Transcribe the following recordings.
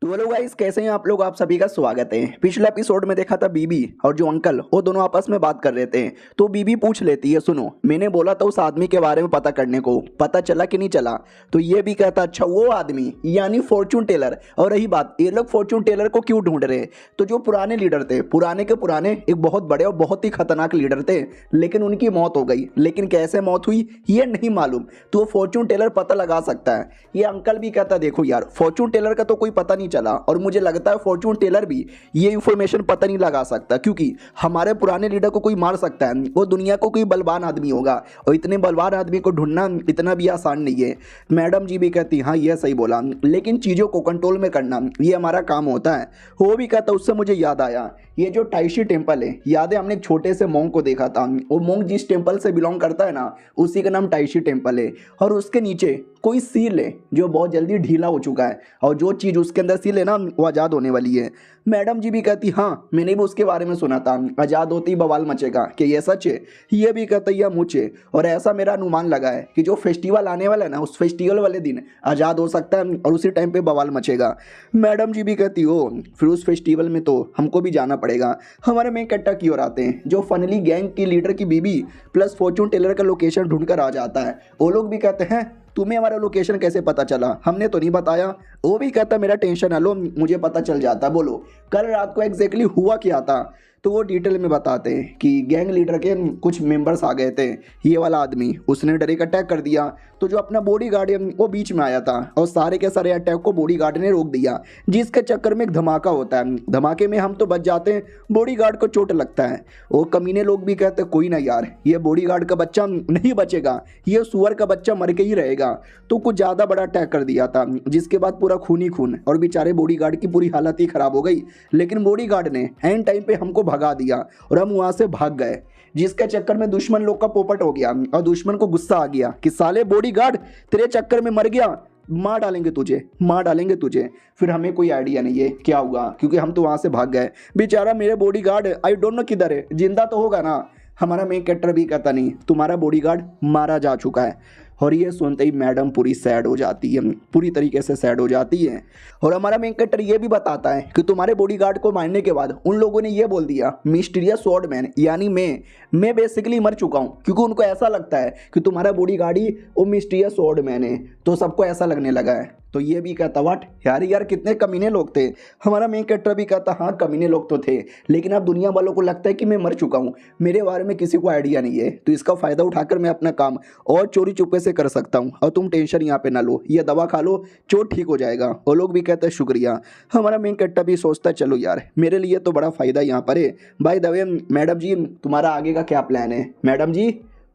तो hello guys, कैसे हैं आप लोग। आप सभी का स्वागत है। पिछले एपिसोड में देखा था बीबी और जो अंकल वो दोनों आपस में बात कर रहे थे। तो बीबी पूछ लेती है, सुनो मैंने बोला था उस आदमी के बारे में पता करने को, पता चला कि नहीं चला। तो ये भी कहता अच्छा वो आदमी यानी फॉर्चून टेलर। और रही बात, ये लोग फॉर्चून टेलर को क्यों ढूंढ रहे हैं, तो जो पुराने लीडर थे, पुराने के पुराने एक बहुत बड़े और बहुत ही खतरनाक लीडर थे, लेकिन उनकी मौत हो गई। लेकिन कैसे मौत हुई ये नहीं मालूम, तो वो फॉर्चून टेलर पता लगा सकता है। ये अंकल भी कहता देखो यार, फॉर्चून टेलर का तो कोई पता नहीं चला, और मुझे लगता है फॉर्चून टेलर भी ये इंफॉर्मेशन पता नहीं लगा सकता, क्योंकि हमारे पुराने लीडर को कोई मार सकता है, वो दुनिया को कोई बलवान आदमी होगा, और इतने बलवान आदमी को ढूंढना इतना भी आसान नहीं है। मैडम जी भी कहती हाँ ये सही बोला, लेकिन चीज़ों को कंट्रोल में करना ये हमारा काम होता है। वो भी कहता उससे मुझे याद आया, ये जो टाइशी टेम्पल है, याद है हमने एक छोटे से मोंग को देखा था, वो मोंग जिस टेम्पल से बिलोंग करता है ना, उसी का नाम टाइशी टेम्पल है। और उसके नीचे कोई सील है जो बहुत जल्दी ढीला हो चुका है, और जो चीज़ उसके अंदर सील है ना वो आज़ाद होने वाली है। मैडम जी भी कहती हाँ मैंने भी उसके बारे में सुना था, आज़ाद होती ही बवाल मचेगा, कि ये सच है। ये भी कहता यह मुझ है, और ऐसा मेरा अनुमान लगा है कि जो फेस्टिवल आने वाला है ना, उस फेस्टिवल वाले दिन आज़ाद हो सकता है और उसी टाइम पे बवाल मचेगा। मैडम जी भी कहती हो फिर उस फेस्टिवल में तो हमको भी जाना पड़ेगा। हमारे में कट्टा की ओर आते हैं, जो फनली गैंग की लीडर की बीबी प्लस फॉर्चून टेलर का लोकेशन ढूंढ कर आ जाता है। वो लोग भी कहते हैं तुम्हें हमारा लोकेशन कैसे पता चला, हमने तो नहीं बताया। वो भी कहता मेरा टेंशन है लो, मुझे पता चल जाता। बोलो कल रात को एग्जैक्टली हुआ क्या था। तो वो डिटेल में बताते हैं कि गैंग लीडर के कुछ मेंबर्स आ गए थे, ये वाला आदमी उसने डायरेक्ट अटैक कर दिया। तो जो अपना बॉडी गार्ड है वो बीच में आया था, और सारे के सारे अटैक को बॉडी गार्ड ने रोक दिया, जिसके चक्कर में एक धमाका होता है। धमाके में हम तो बच जाते हैं, बॉडी गार्ड को चोट लगता है। वो कमीने लोग भी कहते कोई ना यार, ये बॉडी गार्ड का बच्चा नहीं बचेगा, ये सुअर का बच्चा मर के ही रहेगा। तो कुछ ज़्यादा बड़ा अटैक कर दिया था, जिसके बाद पूरा खून ही खून, और बेचारे बॉडी गार्ड की पूरी हालत ही खराब हो गई। लेकिन बॉडी गार्ड ने एंड टाइम पे हमको भगा दिया और हम वहां से भाग गए, जिसके चक्कर में दुश्मन लोग का पोपट हो गया, और दुश्मन को गुस्सा आ गया कि साले बॉडीगार्ड तेरे चक्कर में मर गया, मार डालेंगे तुझे, मार डालेंगे तुझे। फिर हमें कोई आइडिया नहीं है क्या हुआ, क्योंकि हम तो वहां से भाग गए। बेचारा मेरे बॉडीगार्ड आई डोंट नो किधर है, जिंदा तो होगा ना। हमारा मेन कैरेक्टर भी कहता नहीं तुम्हारा बॉडीगार्ड मारा जा चुका है। और ये सुनते ही मैडम पूरी सैड हो जाती है, पूरी तरीके से सैड हो जाती है। और हमारा मेन कैरेक्टर ये भी बताता है कि तुम्हारे बॉडीगार्ड को मारने के बाद उन लोगों ने ये बोल दिया मिस्टीरियस स्वॉर्डमैन यानी मैं बेसिकली मर चुका हूँ, क्योंकि उनको ऐसा लगता है कि तुम्हारा बॉडीगार्ड ही वो मिस्टीरियस स्वॉर्डमैन है। तो सबको ऐसा लगने लगा है। तो ये भी कहता व्हाट यार कितने कमीने लोग थे। हमारा मेन कैरेक्टर भी कहता हाँ कमीने लोग तो थे, लेकिन अब दुनिया वालों को लगता है कि मैं मर चुका हूँ, मेरे बारे में किसी को आइडिया नहीं है, तो इसका फ़ायदा उठाकर मैं अपना काम और चोरी चुपके से कर सकता हूँ। और तुम टेंशन यहाँ पे ना लो, ये दवा खा लो, चोट ठीक हो जाएगा। वो लोग भी कहते हैं शुक्रिया। हमारा मेन कैरेक्टर भी सोचता है चलो यार मेरे लिए तो बड़ा फ़ायदा यहाँ पर है। बाय द वे मैडम जी तुम्हारा आगे का क्या प्लान है। मैडम जी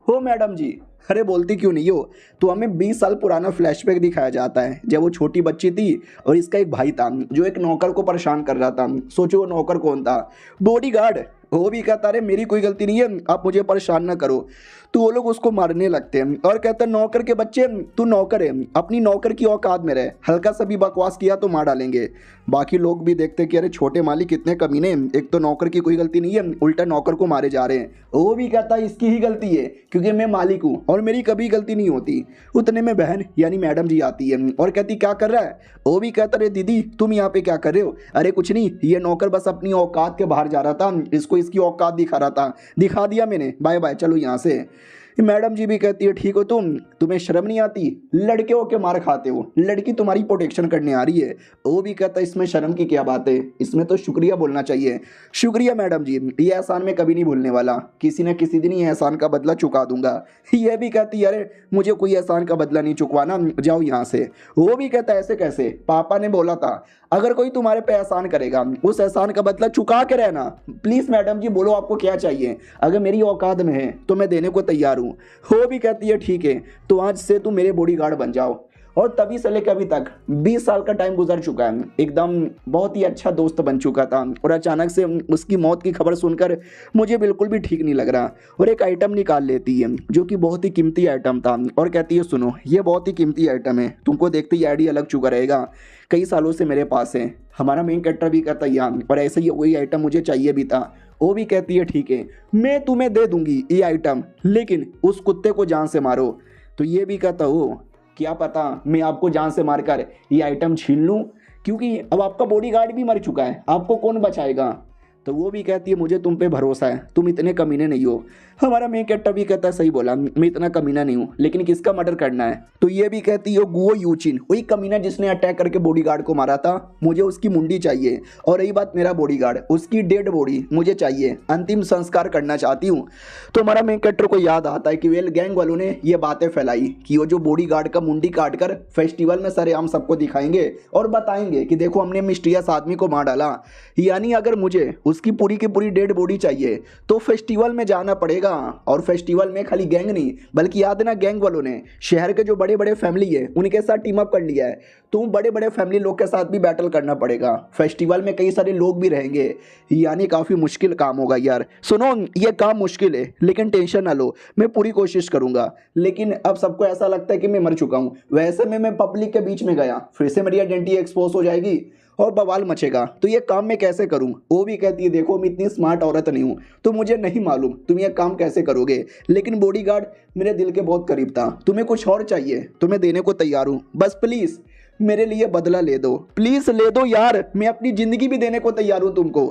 हो मैडम जी, अरे बोलती क्यों नहीं हो। तो हमें 20 साल पुराना फ्लैशबैक दिखाया जाता है, जब वो छोटी बच्ची थी और इसका एक भाई था जो एक नौकर को परेशान कर रहा था। सोचो वो नौकर कौन था, बॉडीगार्ड। वो भी कहता अरे मेरी कोई गलती नहीं है, आप मुझे परेशान ना करो। तो वो लोग उसको मारने लगते हैं और कहते हैं नौकर के बच्चे तू नौकर है, अपनी नौकर की औकात में रहे, हल्का सा भी बकवास किया तो मार डालेंगे। बाकी लोग भी देखते कि अरे छोटे मालिक कितने कमीने, एक तो नौकर की कोई गलती नहीं है, उल्टा नौकर को मारे जा रहे हैं। वो भी कहता है इसकी ही गलती है, क्योंकि मैं मालिक हूँ और मेरी कभी गलती नहीं होती। उतने में बहन यानी मैडम जी आती है और कहती क्या कर रहा है। वो भी कहता अरे दीदी तुम यहाँ पे क्या कर रहे हो। अरे कुछ नहीं, ये नौकर बस अपनी औकात के बाहर जा रहा था, इसको इसकी औकात दिखा रहा था, दिखा दिया मैंने, बाय बाय चलो यहाँ से। मैडम जी भी कहती है ठीक हो तुम्हें शर्म नहीं आती, लड़के हो के मार खाते हो, लड़की तुम्हारी प्रोटेक्शन करने आ रही है। वो भी कहता है इसमें शर्म की क्या बात है, इसमें तो शुक्रिया बोलना चाहिए। शुक्रिया मैडम जी, ये एहसान मैं कभी नहीं भूलने वाला, किसी न किसी दिन ये एहसान का बदला चुका दूंगा। ये भी कहती है अरे मुझे कोई एहसान का बदला नहीं चुकवाना, जाओ यहाँ से। वो भी कहता है ऐसे कैसे, पापा ने बोला था अगर कोई तुम्हारे पे एहसान करेगा उस एहसान का बदला चुका के रहना। प्लीज़ मैडम जी बोलो आपको क्या चाहिए, अगर मेरी औकात में है तो मैं देने को तैयार हूँ। वो भी कहती है ठीक है, तो आज से तुम मेरे बॉडीगार्ड बन जाओ। और तभी से लेकर अभी तक 20 साल का टाइम गुजर चुका है, एकदम बहुत ही अच्छा दोस्त बन चुका था, और अचानक से उसकी मौत की खबर सुनकर मुझे बिल्कुल भी ठीक नहीं लग रहा। और एक आइटम निकाल लेती है जो कि बहुत ही कीमती आइटम था, और कहती है सुनो ये बहुत ही कीमती आइटम है, तुमको देखते ही आइडिया लग चुका रहेगा, कई सालों से मेरे पास है। हमारा मेन कैरेक्टर भी कहता है यार, और ऐसे ही वही आइटम मुझे चाहिए भी था। वो भी कहती है ठीक है मैं तुम्हें दे दूंगी ये आइटम, लेकिन उस कुत्ते को जान से मारो। तो ये भी कहता हो क्या पता मैं आपको जान से मारकर ये आइटम छीन लूँ, क्योंकि अब आपका बॉडीगार्ड भी मर चुका है, आपको कौन बचाएगा। तो वो भी कहती है मुझे तुम पे भरोसा है, तुम इतने कमीने नहीं हो। हमारा मेन कैरेक्टर भी कहता है सही बोला, मैं इतना कमीना नहीं हूँ, लेकिन किसका मर्डर करना है। तो ये भी कहती है गुओ यूचिन, वही कमीना जिसने अटैक करके बॉडीगार्ड को मारा था, मुझे उसकी मुंडी चाहिए। और रही बात मेरा बॉडीगार्ड, उसकी डेड बॉडी मुझे चाहिए, अंतिम संस्कार करना चाहती हूँ। तो हमारा मेन कैरेक्टर को याद आता है कि वेल गैंग वालों ने ये बातें फैलाई कि वो जो बॉडीगार्ड का मुंडी काट कर फेस्टिवल में सरेआम सबको दिखाएंगे और बताएंगे कि देखो हमने मिस्टीरियस आदमी को मार डाला। यानी अगर मुझे उसकी पूरी की पूरी डेड बॉडी चाहिए तो फेस्टिवल में जाना पड़ेगा। और फेस्टिवल में खाली गैंग नहीं, बल्कि याद ना गैंग वालों ने शहर के जो बड़े बड़े फैमिली है उनके साथ टीम अप कर लिया है। तो बड़े बड़े फैमिली लोग के साथ भी बैटल करना पड़ेगा। फेस्टिवल में कई सारे लोग भी रहेंगे, यानी काफ़ी मुश्किल काम होगा यार। सुनो, ये काम मुश्किल है लेकिन टेंशन ना लो, मैं पूरी कोशिश करूंगा। लेकिन अब सबको ऐसा लगता है कि मैं मर चुका हूँ। वैसे में मैं पब्लिक के बीच में गया, फिर से मेरी आइडेंटिटी एक्सपोज हो जाएगी और बवाल मचेगा। तो ये काम मैं कैसे करूं। वो भी कहती है देखो मैं इतनी स्मार्ट औरत नहीं हूं, तो मुझे नहीं मालूम तुम ये काम कैसे करोगे, लेकिन बॉडीगार्ड मेरे दिल के बहुत करीब था। तुम्हें कुछ और चाहिए तो मैं देने को तैयार हूं, बस प्लीज मेरे लिए बदला ले दो, प्लीज ले दो यार, मैं अपनी जिंदगी भी देने को तैयार हूं तुमको।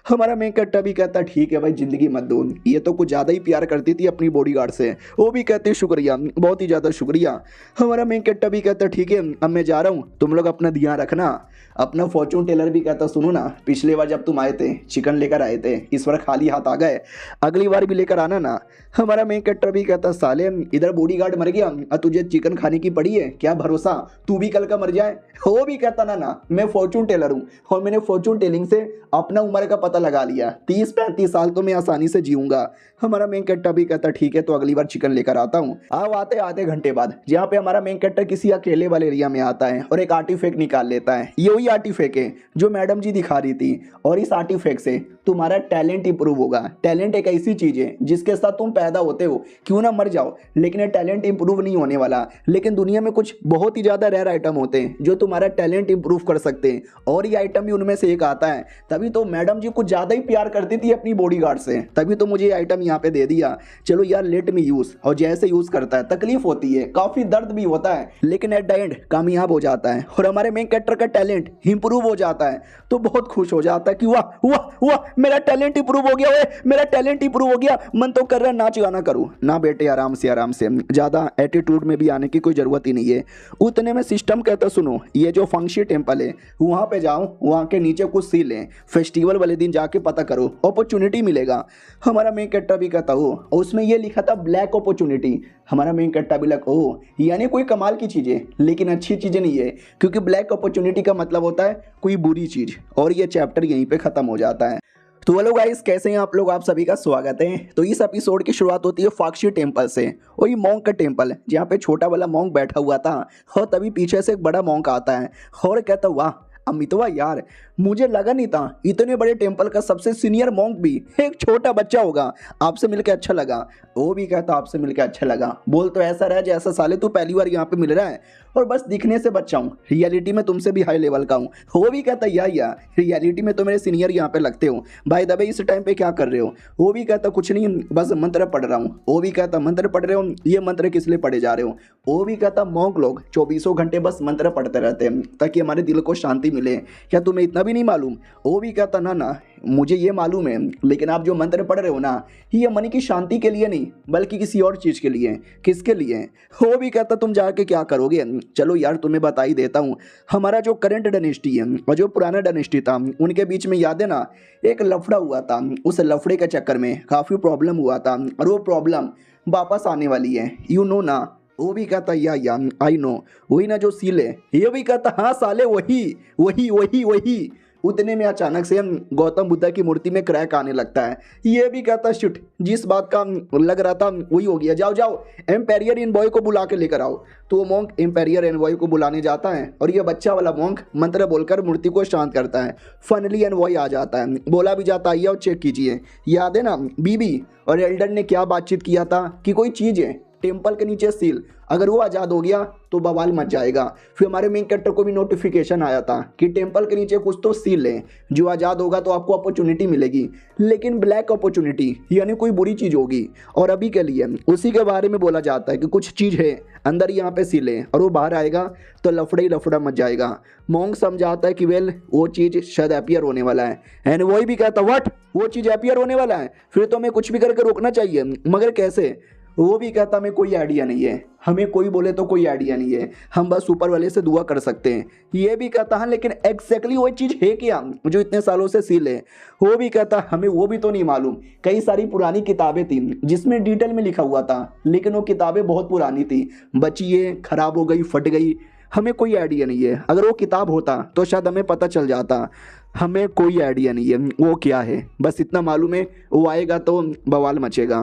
हमारा मेन कैरेक्टर भी कहता ठीक है भाई जिंदगी मत दो, ये तो कुछ ज्यादा ही प्यार करती थी अपनी बॉडीगार्ड से। वो भी कहते शुक्रिया, बहुत ही ज्यादा शुक्रिया। हमारा मेन कैरेक्टर भी कहता ठीक है अब मैं जा रहा हूँ, तुम लोग अपना ध्यान रखना। अपना फॉर्चून टेलर भी कहता सुनो ना, पिछले बार जब तुम आए थे चिकन लेकर आए थे, इस बार खाली हाथ आ गए, अगली बार भी लेकर आना ना। हमारा मेन कैरेक्टर भी कहता साले इधर बॉडीगार्ड मर गया और तुझे चिकन खाने की पड़ी है, क्या भरोसा तू भी कल का मर जाए। वो भी कहता ना मैं फॉर्चून टेलर हूँ और मैंने फॉर्चून टेलिंग से अपना उम्र का पता लगा लिया, 30-35 साल तो मैं आसानी से जीऊंगा। हमारा मेन कैरेक्टर भी कहता ठीक है तो अगली बार चिकन लेकर आता हूँ। अब आते आधे घंटे बाद जहाँ पे हमारा मेन कैरेक्टर किसी अकेले वाले एरिया में आता है और एक आर्टिफैक्ट निकाल लेता है। ये वही आर्टिफैक्ट है जो मैडम जी दिखा रही थी, और इस आर्टिफैक्ट से तुम्हारा टैलेंट इंप्रूव होगा। टैलेंट एक ऐसी चीज है जिसके साथ तुम पैदा होते हो, क्यों ना मर जाओ, लेकिन ये टैलेंट इंप्रूव नहीं होने वाला। लेकिन दुनिया में कुछ बहुत ही ज्यादा रेयर आइटम होते हैं जो तुम्हारा टैलेंट इंप्रूव कर सकते हैं, और ये आइटम भी उनमें से एक आता है। तभी तो मैडम जी कुछ ज्यादा ही प्यार करती थी अपनी बॉडीगार्ड से, तभी तो मुझे ये आइटम यहाँ पे दे दिया। चलो यार लेट मी यूज। और जैसे यूज करता है तकलीफ होती है, काफी दर्द भी होता है, लेकिन एट द एंड कामयाब हो जाता है और हमारे मेन कैरेक्टर का टैलेंट इंप्रूव हो जाता है। तो बहुत खुश हो जाता है कि वाह वाह वाह मेरा टैलेंट इंप्रूव हो गया, ओए मेरा टैलेंट इंप्रूव हो गया, मन तो कर रहा है नाच गाना करूं ना। बेटे आराम से ज्यादा एटीट्यूड में भी आने की कोई जरूरत ही नहीं है। उतने में सिस्टम कहता सुनो ये जो फंक्शी टेम्पल है वहां पे जाओ, वहां के नीचे कुछ सील है, फेस्टिवल वाले दिन जाके पता करो, अपॉर्चुनिटी मिलेगा। हमारा मेन कैरेक्टर भी कहता हो, और उसमें ये लिखा था ब्लैक अपॉर्चुनिटी। हमारा मेन कैरेक्टर भी लगा ओ यानी कोई कमाल की चीज है लेकिन अच्छी चीजें नहीं है, क्योंकि ब्लैक अपॉर्चुनिटी का मतलब होता है कोई बुरी चीज। और ये चैप्टर यहीं पे खत्म हो जाता है। तो हेलो गाइस, कैसे हैं आप लोग, आप सभी का स्वागत है। तो इस एपिसोड की शुरुआत होती है फाक्शी टेम्पल से, वही मॉन्क का टेम्पल जहाँ पे छोटा वाला मॉन्क बैठा हुआ था, और तभी पीछे से एक बड़ा मॉन्क आता है और कहता वाह अमितवा यार, मुझे लगा नहीं था इतने बड़े टेम्पल का सबसे सीनियर मॉन्क भी एक छोटा बच्चा होगा, आपसे मिलकर अच्छा लगा। वो भी कहता आपसे मिलकर अच्छा लगा, बोल तो ऐसा रहा जैसा साले तू पहली बार यहाँ पे मिल रहा है और बस दिखने से बच्चा हूँ, रियलिटी में तुमसे भी हाई लेवल का हूँ। वो भी कहता यार रियलिटी में तो मेरे सीनियर यहाँ पे लगते हो, भाई दबे इस टाइम पे क्या कर रहे हो। वो भी कहता कुछ नहीं बस मंत्र पढ़ रहा हूँ। वो भी कहता मंत्र पढ़ रहे हो, ये मंत्र किस लिए पढ़े जा रहे हो। वो भी कहता मॉन्क लोग 24 घंटे बस मंत्र पढ़ते रहते हैं ताकि हमारे दिल को शांति मिले, क्या तुम्हें इतना भी नहीं मालूम। वो भी कहता ना मुझे ये मालूम है, लेकिन आप जो मंत्र पढ़ रहे हो ना ये मन की शांति के लिए नहीं बल्कि किसी और चीज़ के लिए। किसके लिए। वो भी कहता तुम जाके क्या करोगे। चलो यार तुम्हें बता ही देता हूँ, हमारा जो करंट डायनेस्टी है और जो पुराना डायनेस्टी था उनके बीच में याद है ना एक लफड़ा हुआ था, उस लफड़े के चक्कर में काफ़ी प्रॉब्लम हुआ था और वो प्रॉब्लम वापस आने वाली है, यू नो ना। वो भी कहता या आई नो, वही ना जो सील है। ये भी कहता हाँ साले वही वही वही वही। उतने में अचानक से गौतम बुद्धा की मूर्ति में क्रैक आने लगता है। ये भी कहता शिट जिस बात का लग रहा था वही हो गया, जाओ जाओ एम्पेरियर एनवॉय को बुला के लेकर आओ। तो वो मॉन्क एम्पेरियर एनवॉय को बुलाने जाता है और ये बच्चा वाला मॉन्क मंत्र बोलकर मूर्ति को शांत करता है। फाइनली एनवॉय आ जाता है, बोला भी जाता है और चेक कीजिए। याद है ना बीबी और एल्डर ने क्या बातचीत किया था कि कोई चीज़ है टेम्पल के नीचे सील, अगर वो आज़ाद हो गया तो बवाल मच जाएगा। फिर हमारे मेन कैरेक्टर को भी नोटिफिकेशन आया था कि टेम्पल के नीचे कुछ तो सील लें, जो आज़ाद होगा तो आपको अपॉर्चुनिटी मिलेगी, लेकिन ब्लैक अपॉर्चुनिटी यानी कोई बुरी चीज़ होगी। और अभी के लिए उसी के बारे में बोला जाता है कि कुछ चीज़ है अंदर यहाँ पे सीलें, और वो बाहर आएगा तो लफड़ा ही लफड़ा मच जाएगा। मॉन्क समझाता है कि वेल वो चीज़ शायद अपियर होने वाला है, एंड वही भी कहता व्हाट, वो चीज़ अपियर होने वाला है, फिर तो हमें कुछ भी करके रोकना चाहिए, मगर कैसे? वो भी कहता हमें कोई आइडिया नहीं है, हमें कोई बोले तो कोई आइडिया नहीं है, हम बस ऊपर वाले से दुआ कर सकते हैं। ये भी कहता है लेकिन एग्जैक्टली वही चीज़ है क्या जो इतने सालों से सील है? वो भी कहता हमें वो भी तो नहीं मालूम। कई सारी पुरानी किताबें थी जिसमें डिटेल में लिखा हुआ था, लेकिन वो किताबें बहुत पुरानी थी, बची है, खराब हो गई, फट गई, हमें कोई आइडिया नहीं है। अगर वो किताब होता तो शायद हमें पता चल जाता, हमें कोई आइडिया नहीं है वो क्या है, बस इतना मालूम है वो आएगा तो बवाल मचेगा।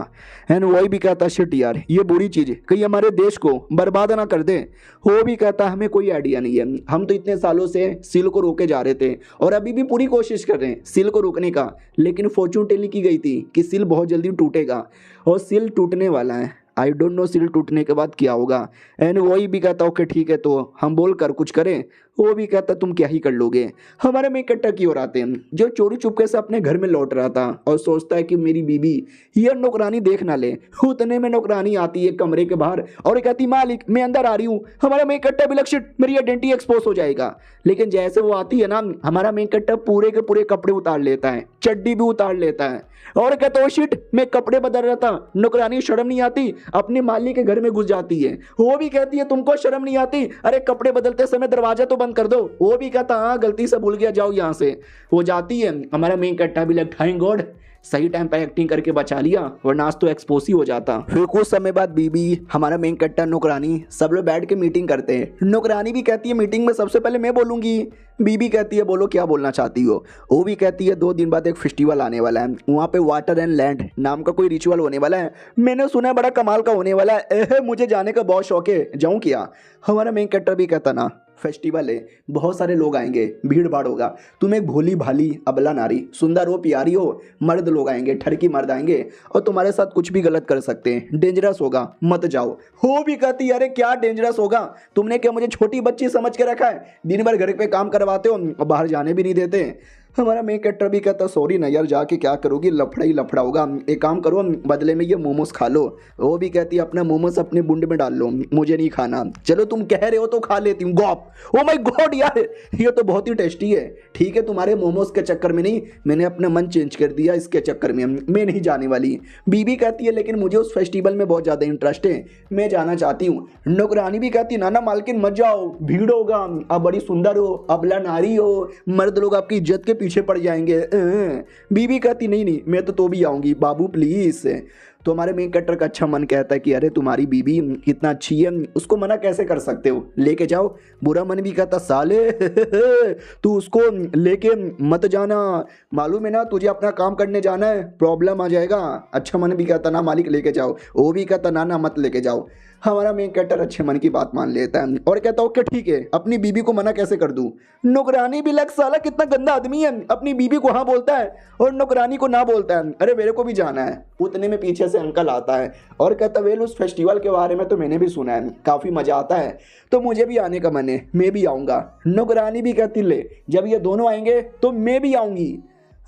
एंड वही भी कहता शिट यार ये बुरी चीज़ कहीं हमारे देश को बर्बाद ना कर दे। वो भी कहता हमें कोई आइडिया नहीं है, हम तो इतने सालों से सील को रोके जा रहे थे और अभी भी पूरी कोशिश कर रहे हैं सील को रोकने का, लेकिन फॉर्चून टेली की गई थी कि सील बहुत जल्दी टूटेगा, और सील टूटने वाला है। आई डोंट नो सील टूटने के बाद क्या होगा। एंड वही भी कहता ओके ठीक है तो हम बोल कर कुछ करें। वो भी कहता तुम क्या ही कर लोगे। हमारे में इकट्ठा की ओर आते हैं जो चोरी चुपके से अपने घर में लौट रहा था और सोचता है कि मेरी बीबी ये नौकरानी देख ना ले। उतने में नौकरानी आती है कमरे के बाहर और कहती मालिक मैं अंदर आ रही हूँ। हमारा में इकट्ठा भी लक्षित मेरी आइडेंटिटी एक्सपोज हो जाएगा। लेकिन जैसे वो आती है ना हमारा में इकट्ठा पूरे के पूरे कपड़े उतार लेता है, चड्डी भी उतार लेता है और कहता ओ शिट मैं कपड़े बदल रहा था। नौकरानी शर्म नहीं आती, अपने मालिक के घर में घुस जाती है। वो भी कहती है तुमको शर्म नहीं आती, अरे कपड़े बदलते समय दरवाजा तो बंद कर दो। वो भी कहता हाँ गलती से भूल गया जाओ यहाँ से। वो जाती है, हमारा मेन कट्टा भी लगता थैंक गॉड सही टाइम पे एक्टिंग करके बचा लिया, वरना आज तो एक्सपोज ही हो जाता। फिर कुछ समय बाद बीबी, हमारा मेन कट्टा, नौकरानी सब लोग बैठ के मीटिंग करते हैं। नौकरानी भी कहती है मीटिंग में सबसे पहले मैं बोलूंगी। बीबी कहती है बोलो क्या बोलना चाहती हो। वो भी कहती है 2 दिन बाद एक फेस्टिवल आने वाला है, वहाँ पे वाटर एंड लैंड नाम का कोई रिचुअल होने वाला है, मैंने सुना है बड़ा कमाल का होने वाला है, मुझे जाने का बहुत शौक है, जाऊँ क्या? हमारा मेन कट्टा भी कहता ना फेस्टिवल है, बहुत सारे लोग आएंगे, भीड़ भाड़ होगा, तुम एक भोली भाली अबला नारी, सुंदर हो प्यारी हो, मर्द लोग आएंगे, ठरकी मर्द आएंगे और तुम्हारे साथ कुछ भी गलत कर सकते हैं, डेंजरस होगा, मत जाओ। हो भी कहती अरे क्या डेंजरस होगा, तुमने क्या मुझे छोटी बच्ची समझ के रखा है? दिन भर घर पे काम करवाते हो और बाहर जाने भी नहीं देते। हमारा मेन कैरेक्टर भी कहता सॉरी ना यार, जाके क्या करोगी, लफड़ा ही लफड़ा होगा, एक काम करो बदले में ये मोमोज खा लो। वो भी कहती है अपना मोमोज अपने बुंड में डाल लो, मुझे नहीं खाना। चलो तुम कह रहे हो तो खा लेती हूँ। गॉप, ओ माय गॉड यार ये तो बहुत ही टेस्टी है। ठीक है तुम्हारे मोमोज के चक्कर में नहीं, मैंने अपना मन चेंज कर दिया इसके चक्कर में, मैं नहीं जाने वाली। बीबी कहती है लेकिन मुझे उस फेस्टिवल में बहुत ज़्यादा इंटरेस्ट है, मैं जाना चाहती हूँ। नौकरानी भी कहती नाना मालकिन मत जाओ, भीड़ होगा, आप बड़ी सुंदर हो, अबला नारी हो, मर्द लोग आपकी इज्जत के पीछे पड़ जाएंगे। बीबी कहती नहीं नहीं मैं तो भी आऊंगी बाबू प्लीज। तो हमारे मेन कैरेक्टर का अच्छा मन कहता है कि अरे तुम्हारी बीबी कितना अच्छी है, उसको मना कैसे कर सकते हो, लेके जाओ। बुरा मन भी कहता साले तू उसको लेके मत जाना, मालूम है ना तुझे अपना काम करने जाना है, प्रॉब्लम आ जाएगा। अच्छा मन भी कहता ना मालिक लेके जाओ। वो भी कहता ना ना मत लेके जाओ। हमारा मेन कैरेक्टर अच्छे मन की बात मान लेता है और कहता ओके ठीक है, अपनी बीबी को मना कैसे कर दूं। नौकरानी भी लग साला कितना गंदा आदमी है, अपनी बीबी को हाँ बोलता है और नौकरानी को ना बोलता है। अरे मेरे को भी जाना है। उतने में पीछे से अंकल आता है और कहता वेल उस फेस्टिवल के बारे में तो मैंने भी सुना है, काफ़ी मज़ा आता है, तो मुझे भी आने का मन है, मैं भी आऊँगा। नौकरानी भी कहती ले जब ये दोनों आएंगे तो मैं भी आऊँगी।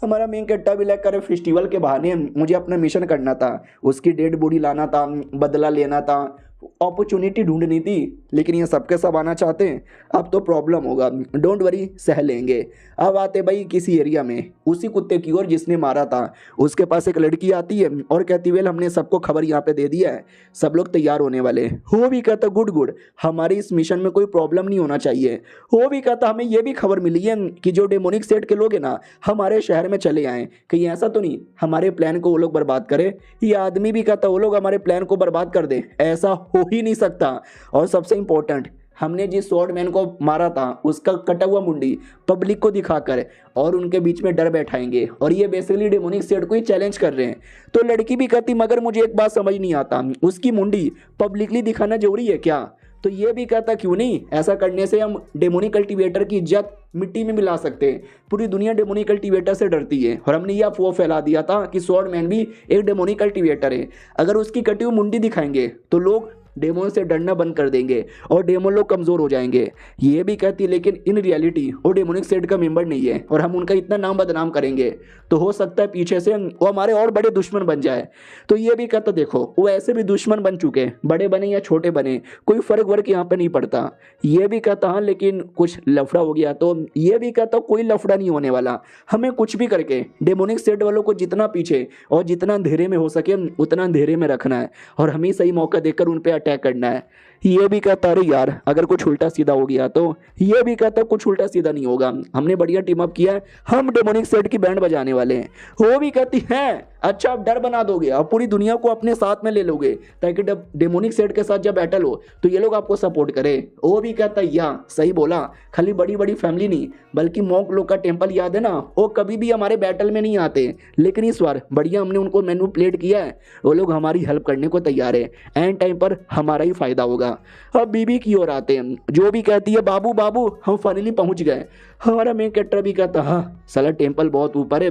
हमारा मेन कट्टा भी लेकर फेस्टिवल के बहाने मुझे अपना मिशन करना था, उसकी डेड बॉडी लाना था, बदला लेना था, अपॉर्चुनिटी ढूंढनी थी, लेकिन ये सबके सब आना चाहते हैं। अब तो प्रॉब्लम होगा, डोंट वरी सह लेंगे। अब आते भाई किसी एरिया में उसी कुत्ते की ओर जिसने मारा था, उसके पास एक लड़की आती है और कहती वेल हमने सबको खबर यहाँ पे दे दिया है, सब लोग तैयार होने वाले। वो भी कहता गुड गुड, हमारी इस मिशन में कोई प्रॉब्लम नहीं होना चाहिए। वो भी कहता हमें ये भी खबर मिली है कि जो डेमोनिक सेट के लोग हैं ना हमारे शहर में चले आए, कहीं ऐसा तो नहीं हमारे प्लान को वो लोग बर्बाद करे। ये आदमी भी कहता वो लोग हमारे प्लान को बर्बाद कर दे, ऐसा हो ही नहीं सकता। और सबसे इंपॉर्टेंट, हमने जिस स्वॉर्डमैन को मारा था उसका कटा हुआ मुंडी पब्लिक को दिखाकर और उनके बीच में डर बैठाएंगे, और ये बेसिकली डेमोनिक सेट को ही चैलेंज कर रहे हैं। तो लड़की भी कहती मगर मुझे एक बात समझ नहीं आता, उसकी मुंडी पब्लिकली दिखाना जरूरी है क्या? तो ये भी कहता क्यों नहीं, ऐसा करने से हम डेमोनिक कल्टीवेटर की इज्जत मिट्टी में मिला सकते हैं। पूरी दुनिया डेमोनिक कल्टीवेटर से डरती है और हमने यह अफवाह फैला दिया था कि स्वॉर्ड मैन भी एक डेमोनिक कल्टीवेटर है। अगर उसकी कटी हुई मुंडी दिखाएंगे तो लोग डेमोन से डरना बंद कर देंगे और डेमोन लोग कमज़ोर हो जाएंगे। ये भी कहती है लेकिन इन रियलिटी वो डेमोनिक सेट का मेंबर नहीं है और हम उनका इतना नाम बदनाम करेंगे तो हो सकता है पीछे से वो हमारे और बड़े दुश्मन बन जाए। तो ये भी कहता देखो वो ऐसे भी दुश्मन बन चुके, बड़े बने या छोटे बने कोई फर्क वर्क यहाँ पे नहीं पड़ता। ये भी कहता हाँ लेकिन कुछ लफड़ा हो गया तो ये भी कहता कोई लफड़ा नहीं होने वाला। हमें कुछ भी करके डेमोनिक सेट वालों को जितना पीछे और जितना अंधेरे में हो सके उतना अंधेरे में रखना है और हमें सही मौका देकर उन पर अटैक करना है। ये भी कहता अरे यार अगर कुछ उल्टा सीधा हो गया तो ये भी कहता कुछ उल्टा सीधा नहीं होगा, हमने बढ़िया टीम अप किया है, हम डेमोनिक सेट की बैंड बजाने वाले हैं। वो भी कहती है अच्छा आप डर बना दोगे और पूरी दुनिया को अपने साथ में ले लोगे ताकि डेमोनिक सेट के साथ जब बैटल हो तो ये लोग आपको सपोर्ट करे। वो भी कहता या सही बोला, खाली बड़ी बड़ी फैमिली नहीं बल्कि मॉन्क लोग का टेम्पल याद है ना, वो कभी भी हमारे बैटल में नहीं आते लेकिन इस बार बढ़िया हमने उनको मैनिपुलेट किया है, वो लोग हमारी हेल्प करने को तैयार है, एंड टाइम पर हमारा ही फायदा होगा। अब बीबी की ओर आते हैं जो भी कहती है बाबू बाबू हम फाइनली पहुंच गए। हमारा मेन कैरेक्टर भी कहता हाँ साला टेम्पल बहुत ऊपर है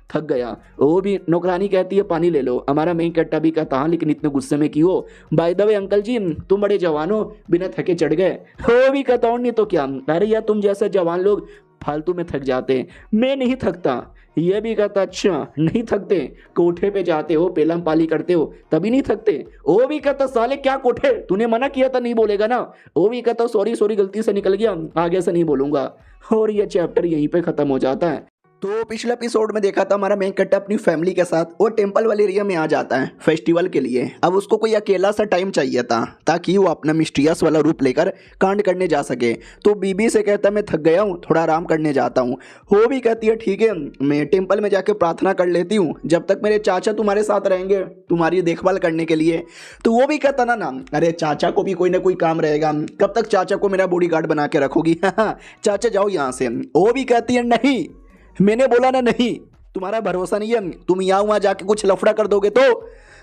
थक गया। वो भी नौकरानी कहती है पानी ले लो। हमारा मेन कैरेक्टर भी कहता हाँ लेकिन इतने गुस्से में क्यों, बाय द वे अंकल जी तुम बड़े जवान हो बिना थके चढ़ गए। वो भी कहता हूँ नहीं तो क्या, अरे यार तुम जैसे जवान लोग फालतू में थक जाते हैं, मैं नहीं थकता। ये भी कहता अच्छा नहीं थकते, कोठे पे जाते हो पेलम पाली करते हो तभी नहीं थकते। वो भी कहता साले क्या कोठे, तूने मना किया था नहीं बोलेगा ना। वो भी कहता सॉरी सॉरी गलती से निकल गया आगे से नहीं बोलूंगा। और ये चैप्टर यहीं पे खत्म हो जाता है। तो पिछले एपिसोड में देखा था हमारा मेन कैरेक्टर अपनी फैमिली के साथ वो टेंपल वाले एरिया में आ जाता है फेस्टिवल के लिए। अब उसको कोई अकेला सा टाइम चाहिए था ताकि वो अपना मिस्टीरियस वाला रूप लेकर कांड करने जा सके। तो बीबी से कहता मैं थक गया हूँ थोड़ा आराम करने जाता हूँ। वो भी कहती है ठीक है मैं टेंपल में जाके प्रार्थना कर लेती हूँ जब तक मेरे चाचा तुम्हारे साथ रहेंगे तुम्हारी देखभाल करने के लिए। तो वो भी कहता ना अरे चाचा को भी कोई ना कोई काम रहेगा, कब तक चाचा को मेरा बॉडीगार्ड बना के रखोगी चाचा जाओ यहाँ से। वो भी कहती है नहीं मैंने बोला ना नहीं, तुम्हारा भरोसा नहीं है, तुम यहाँ वहाँ जाके कुछ लफड़ा कर दोगे तो।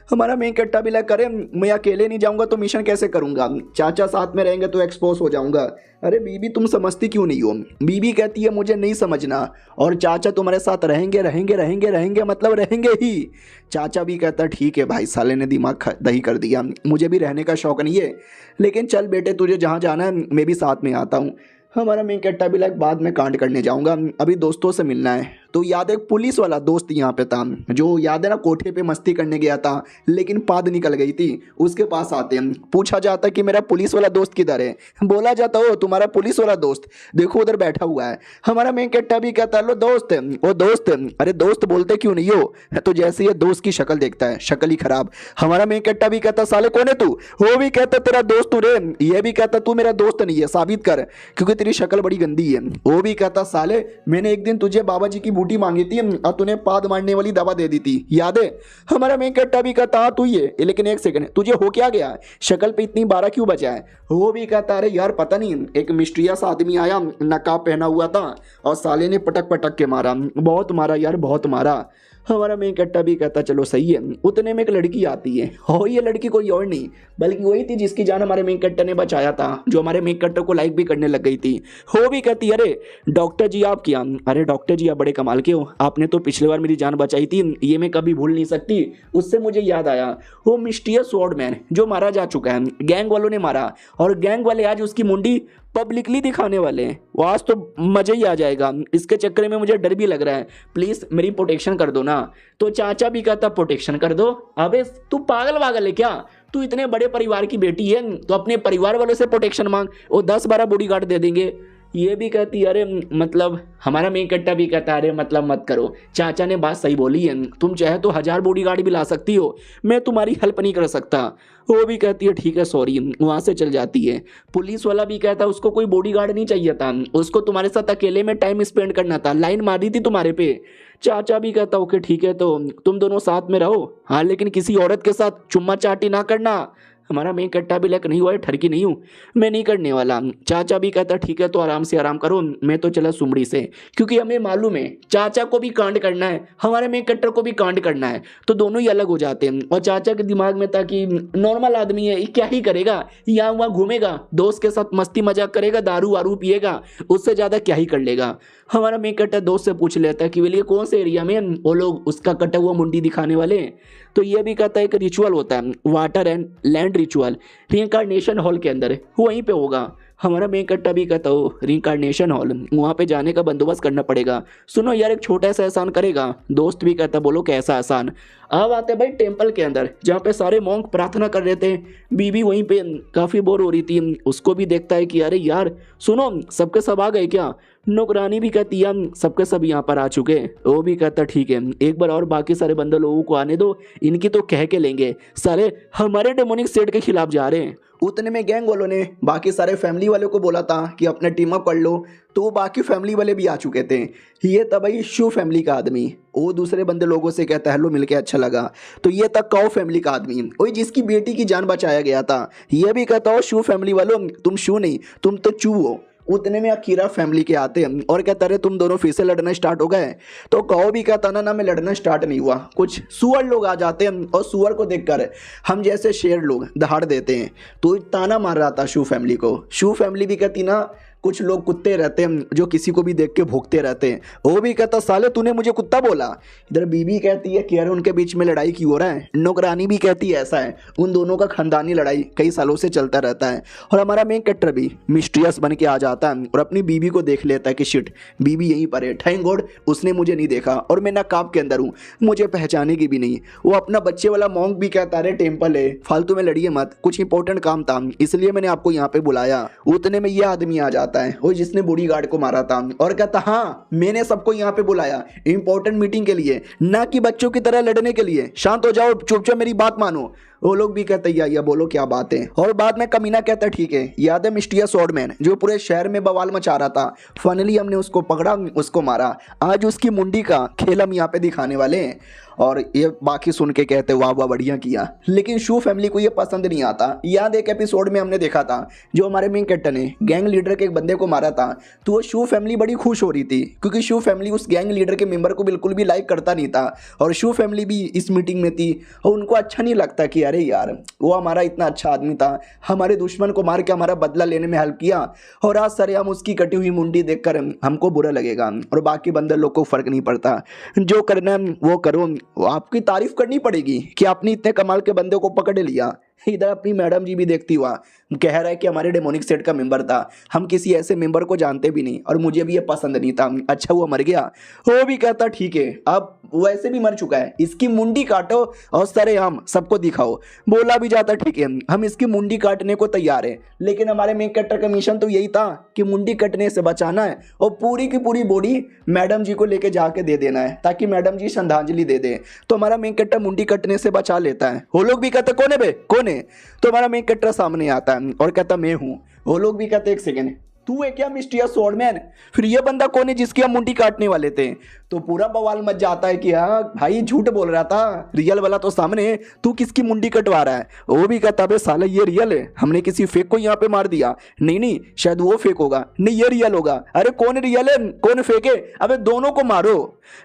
हमारा मेन कट्टा भी लग करे मैं अकेले नहीं जाऊंगा तो मिशन कैसे करूंगा, चाचा साथ में रहेंगे तो एक्सपोज हो जाऊंगा। अरे बीबी तुम समझती क्यों नहीं हो। बीबी कहती है मुझे नहीं समझना और चाचा तुम्हारे साथ रहेंगे रहेंगे रहेंगे रहेंगे मतलब रहेंगे ही। चाचा भी कहता ठीक है भाई साले ने दिमाग दही कर दिया, मुझे भी रहने का शौक नहीं है लेकिन चल बेटे तुझे जहाँ जाना है मैं भी साथ में आता हूँ। हमारा मेन कैरेक्टर भी लाइक बाद में कांड करने जाऊंगा, अभी दोस्तों से मिलना है। तो याद है पुलिस वाला दोस्त यहाँ पे था जो याद है ना कोठे पे मस्ती करने गया था लेकिन पाद निकल गई थी, उसके पास आते हैं पूछा जाता कि मेरा पुलिस वाला दोस्त किधर है। बोला जाता हो तुम्हारा पुलिस वाला दोस्त देखो उधर बैठा हुआ है। हमारा मेन कैरेक्टर भी कहता है लो दोस्त है वो दोस्त है। अरे दोस्त बोलते क्यों नहीं हो, तो जैसे ये दोस्त की शक्ल देखता है शक्ल ही खराब। हमारा मेन कैरेक्टर भी कहता साले कौन है तू, वो भी कहता तेरा दोस्त तू रे। ये भी कहता तू मेरा दोस्त नहीं है साबित कर क्योंकि तेरी शक्ल बड़ी गंदी है। वो भी कहता साले मैंने एक दिन तुझे बाबा जी की बूटी मांगी थी और तूने पाद मारने वाली दवा दे दी थी याद है। हमारा मेन कैरेक्टर भी कहता हाँ तू ये लेकिन एक सेकंड तुझे हो क्या गया, शक्ल पे इतनी 12 क्यों बचा है। वो भी कहता अरे यार पता नहीं एक मिस्टीरियस आदमी आया नकाब पहना हुआ था और साले ने पटक पटक के मारा, बहुत मारा यार बहुत मारा। हमारा मेन कैरेक्टर भी कहता चलो सही है। उतने में एक लड़की आती है और ये लड़की कोई और नहीं बल्कि वही थी जिसकी जान हमारे मेन कैरेक्टर ने बचाया था, जो हमारे मेन कैरेक्टर को लाइक भी करने लग गई थी। वो भी कहती अरे डॉक्टर जी आप क्या, अरे डॉक्टर जी आप बड़े कमाल के हो, आपने तो पिछली बार मेरी जान बचाई थी ये मैं कभी भूल नहीं सकती। उससे मुझे याद आया वो मिस्टीरियस स्वॉर्ड मैन जो मारा जा चुका है, गैंग वालों ने मारा और गैंग वाले आज उसकी मुंडी पब्लिकली दिखाने वाले हैं। वो आज तो मजा ही आ जाएगा, इसके चक्कर में मुझे डर भी लग रहा है, प्लीज मेरी प्रोटेक्शन कर दो ना। तो चाचा भी कहता प्रोटेक्शन कर दो, अबे तू पागल वागल है क्या, तू इतने बड़े परिवार की बेटी है तो अपने परिवार वालों से प्रोटेक्शन मांग, वो 10-12 बॉडीगार्ड दे देंगे। ये भी कहती अरे मतलब हमारा मेन कैरेक्टर भी कहता अरे मतलब मत करो, चाचा ने बात सही बोली है, तुम चाहे तो 1000 बॉडीगार्ड भी ला सकती हो, मैं तुम्हारी हेल्प नहीं कर सकता। वो भी कहती है ठीक है सॉरी, वहाँ से चल जाती है। पुलिस वाला भी कहता उसको कोई बॉडीगार्ड नहीं चाहिए था, उसको तुम्हारे साथ अकेले में टाइम स्पेंड करना था, लाइन मारी थी तुम्हारे पे। चाचा भी कहता ओके ठीक है तो तुम दोनों साथ में रहो, हाँ लेकिन किसी औरत के साथ चुम्मा चाटी ना करना। हमारा मेन कट्टा भी लग नहीं हुआ है, ठरकी नहीं हूँ, मैं नहीं करने वाला। चाचा भी कहता ठीक है तो आराम से आराम करो, मैं तो चला सुमड़ी से, क्योंकि हमें मालूम है चाचा को भी कांड करना है, हमारे मेन कट्टर को भी कांड करना है, तो दोनों ही अलग हो जाते हैं। और चाचा के दिमाग में था कि नॉर्मल आदमी है, ये क्या ही करेगा, यहाँ वहाँ घूमेगा, दोस्त के साथ मस्ती मजाक करेगा, दारू वारू पिएगा, उससे ज़्यादा क्या ही कर लेगा। हमारा मेन कट्टर दोस्त से पूछ लेता है कि बोलिए कौन से एरिया में वो लोग उसका कटा हुआ मुंडी दिखाने वाले हैं। तो ये भी कहता है कि रिचुअल होता है, water and land ritual, reincarnation hall के अंदर वहीं पे होगा। हमारा मेन कट्टा भी कहता हो रिइंकार्नेशन हॉल, वहाँ पे जाने का बंदोबस्त करना पड़ेगा। सुनो यार एक छोटा सा एहसान करेगा। दोस्त भी कहता बोलो कैसा एहसान। अब आते भाई टेम्पल के अंदर जहाँ पे सारे मॉन्क प्रार्थना कर रहे थे। बीबी वहीं पे काफ़ी बोर हो रही थी, उसको भी देखता है कि अरे यार सुनो सबके सब आ गए क्या। नौकरानी भी कहती है सबके सब यहाँ पर आ चुके। वो भी कहता ठीक है एक बार और बाकी सारे बंदे लोगों को आने दो, इनकी तो कह के लेंगे, सारे हमारे डेमोनिक सेट के खिलाफ जा रहे हैं। उतने में गैंग वालों ने बाकी सारे फैमिली वालों को बोला था कि अपना टीम अप कर लो, तो वो बाकी फैमिली वाले भी आ चुके थे। ये था भाई शिव फैमिली का आदमी। वो दूसरे बंदे लोगों से कहता है हेलो मिलके अच्छा लगा। तो ये था काऊ फैमिली का आदमी, वही जिसकी बेटी की जान बचाया गया था। ये भी कहता हो शिव फैमिली वालों तुम शिव नहीं तुम तो चू हो। उतने में अकीरा फैमिली के आते हैं और कहता रहे तुम दोनों फिर से लड़ना स्टार्ट हो गए। तो कहो भी कहता ना मैं लड़ना स्टार्ट नहीं हुआ, कुछ सुअर लोग आ जाते हैं और सुअर को देखकर हम जैसे शेर लोग दहाड़ देते हैं। तो ताना मार रहा था शिव फैमिली को। शिव फैमिली भी कहती ना कुछ लोग कुत्ते रहते हैं जो किसी को भी देख के भौंकते रहते हैं। वो भी कहता साले तूने मुझे कुत्ता बोला। इधर बीबी कहती है कि अरे उनके बीच में लड़ाई क्यों हो रहा है। नौकरानी भी कहती है ऐसा है, उन दोनों का खानदानी लड़ाई कई सालों से चलता रहता है। और हमारा मेन कैरेक्टर भी मिस्टीरियस बन के आ जाता है और अपनी बीबी को देख लेता है कि शिट बीबी यहीं पर है, थैंक गॉड उसने मुझे नहीं देखा और मैं नकाब के अंदर हूँ, मुझे पहचाने की भी नहीं। वो अपना बच्चे वाला मॉन्क भी कहता है टेम्पल है फालतू में लड़िए मत, कुछ इंपॉर्टेंट काम था इसलिए मैंने आपको यहाँ पे बुलाया। उतने में ये आदमी आ जाता है वो जिसने बॉडी गार्ड को मारा था और कहता हाँ मैंने सबको यहाँ पे बुलाया इंपॉर्टेंट मीटिंग के लिए, ना कि बच्चों की तरह लड़ने के लिए। शांत हो जाओ चुपचाप मेरी बात मानो। वो लोग भी कहते या बोलो क्या बात है। और बाद में कमीना कहता ठीक है याद है मिस्टिया स्वॉर्डमैन जो पूरे शहर में बवाल मचा रहा था, फाइनली हमने उसको पकड़ा उसको मारा, आज उसकी मुंडी का खेल हम यहाँ पे दिखाने वाले हैं। और ये बाकी सुन के कहते वाह वाह बढ़िया किया। लेकिन शू फैमिली को ये पसंद नहीं आता। याद एक एपिसोड में हमने देखा था जो हमारे मेन कैरेक्टर ने गैंग लीडर के एक बंदे को मारा था, तो वो शू फैमिली बड़ी खुश हो रही थी क्योंकि शू फैमिली उस गैंग लीडर के मेंबर को बिल्कुल भी लाइक करता नहीं था। और शू फैमिली भी इस मीटिंग में थी और उनको अच्छा नहीं लगता कि अरे यार वो हमारा इतना अच्छा आदमी था, हमारे दुश्मन को मार के हमारा बदला लेने में हेल्प किया और आज सरेआम उसकी कटी हुई मुंडी देखकर हमको बुरा लगेगा और बाकी बंदर लोग को फर्क नहीं पड़ता। जो करना है वो करो, आपकी तारीफ करनी पड़ेगी कि आपने इतने कमाल के बंदे को पकड़ लिया। इधर अपनी मैडम जी भी देखती हुआ कह रहा है कि हमारे डेमोनिक सेट का मेंबर था, हम किसी ऐसे मेंबर को जानते भी नहीं और मुझे भी ये पसंद नहीं था, अच्छा हुआ मर गया। वो भी कहता ठीक है अब वैसे भी मर चुका है, इसकी मुंडी काटो और सरेआम सबको दिखाओ। बोला भी जाता ठीक है हम इसकी मुंडी काटने को तैयार है, लेकिन हमारे मेन कैरेक्टर का मिशन तो यही था कि मुंडी कटने से बचाना है और पूरी की पूरी बॉडी मैडम जी को लेके जाके दे देना है ताकि मैडम जी श्रद्धांजलि दे दे। तो हमारा मेन कैरेक्टर मुंडी कटने से बचा लेता है। वो लोग भी कहते कौन है बे कौन है। तो हमारा मेन कैरेक्टर सामने आता है और कहता मैं हूं। वो लोग भी कहते एक सेकेंड तू है क्या मिस्टिया स्वॉर्डमैन, फिर ये बंदा कौन है जिसकी हम मुंडी काटने वाले थे। तो पूरा बवाल मच जाता है कि हाँ भाई झूठ बोल रहा था, रियल वाला तो सामने है, तू किसकी मुंडी कटवा रहा है। वो भी कहता है साला ये रियल है, हमने किसी फेक को यहाँ पे मार दिया। नहीं शायद वो फेक होगा, नहीं ये रियल होगा। अरे कौन रियल है कौन फेक है, अबे दोनों को मारो।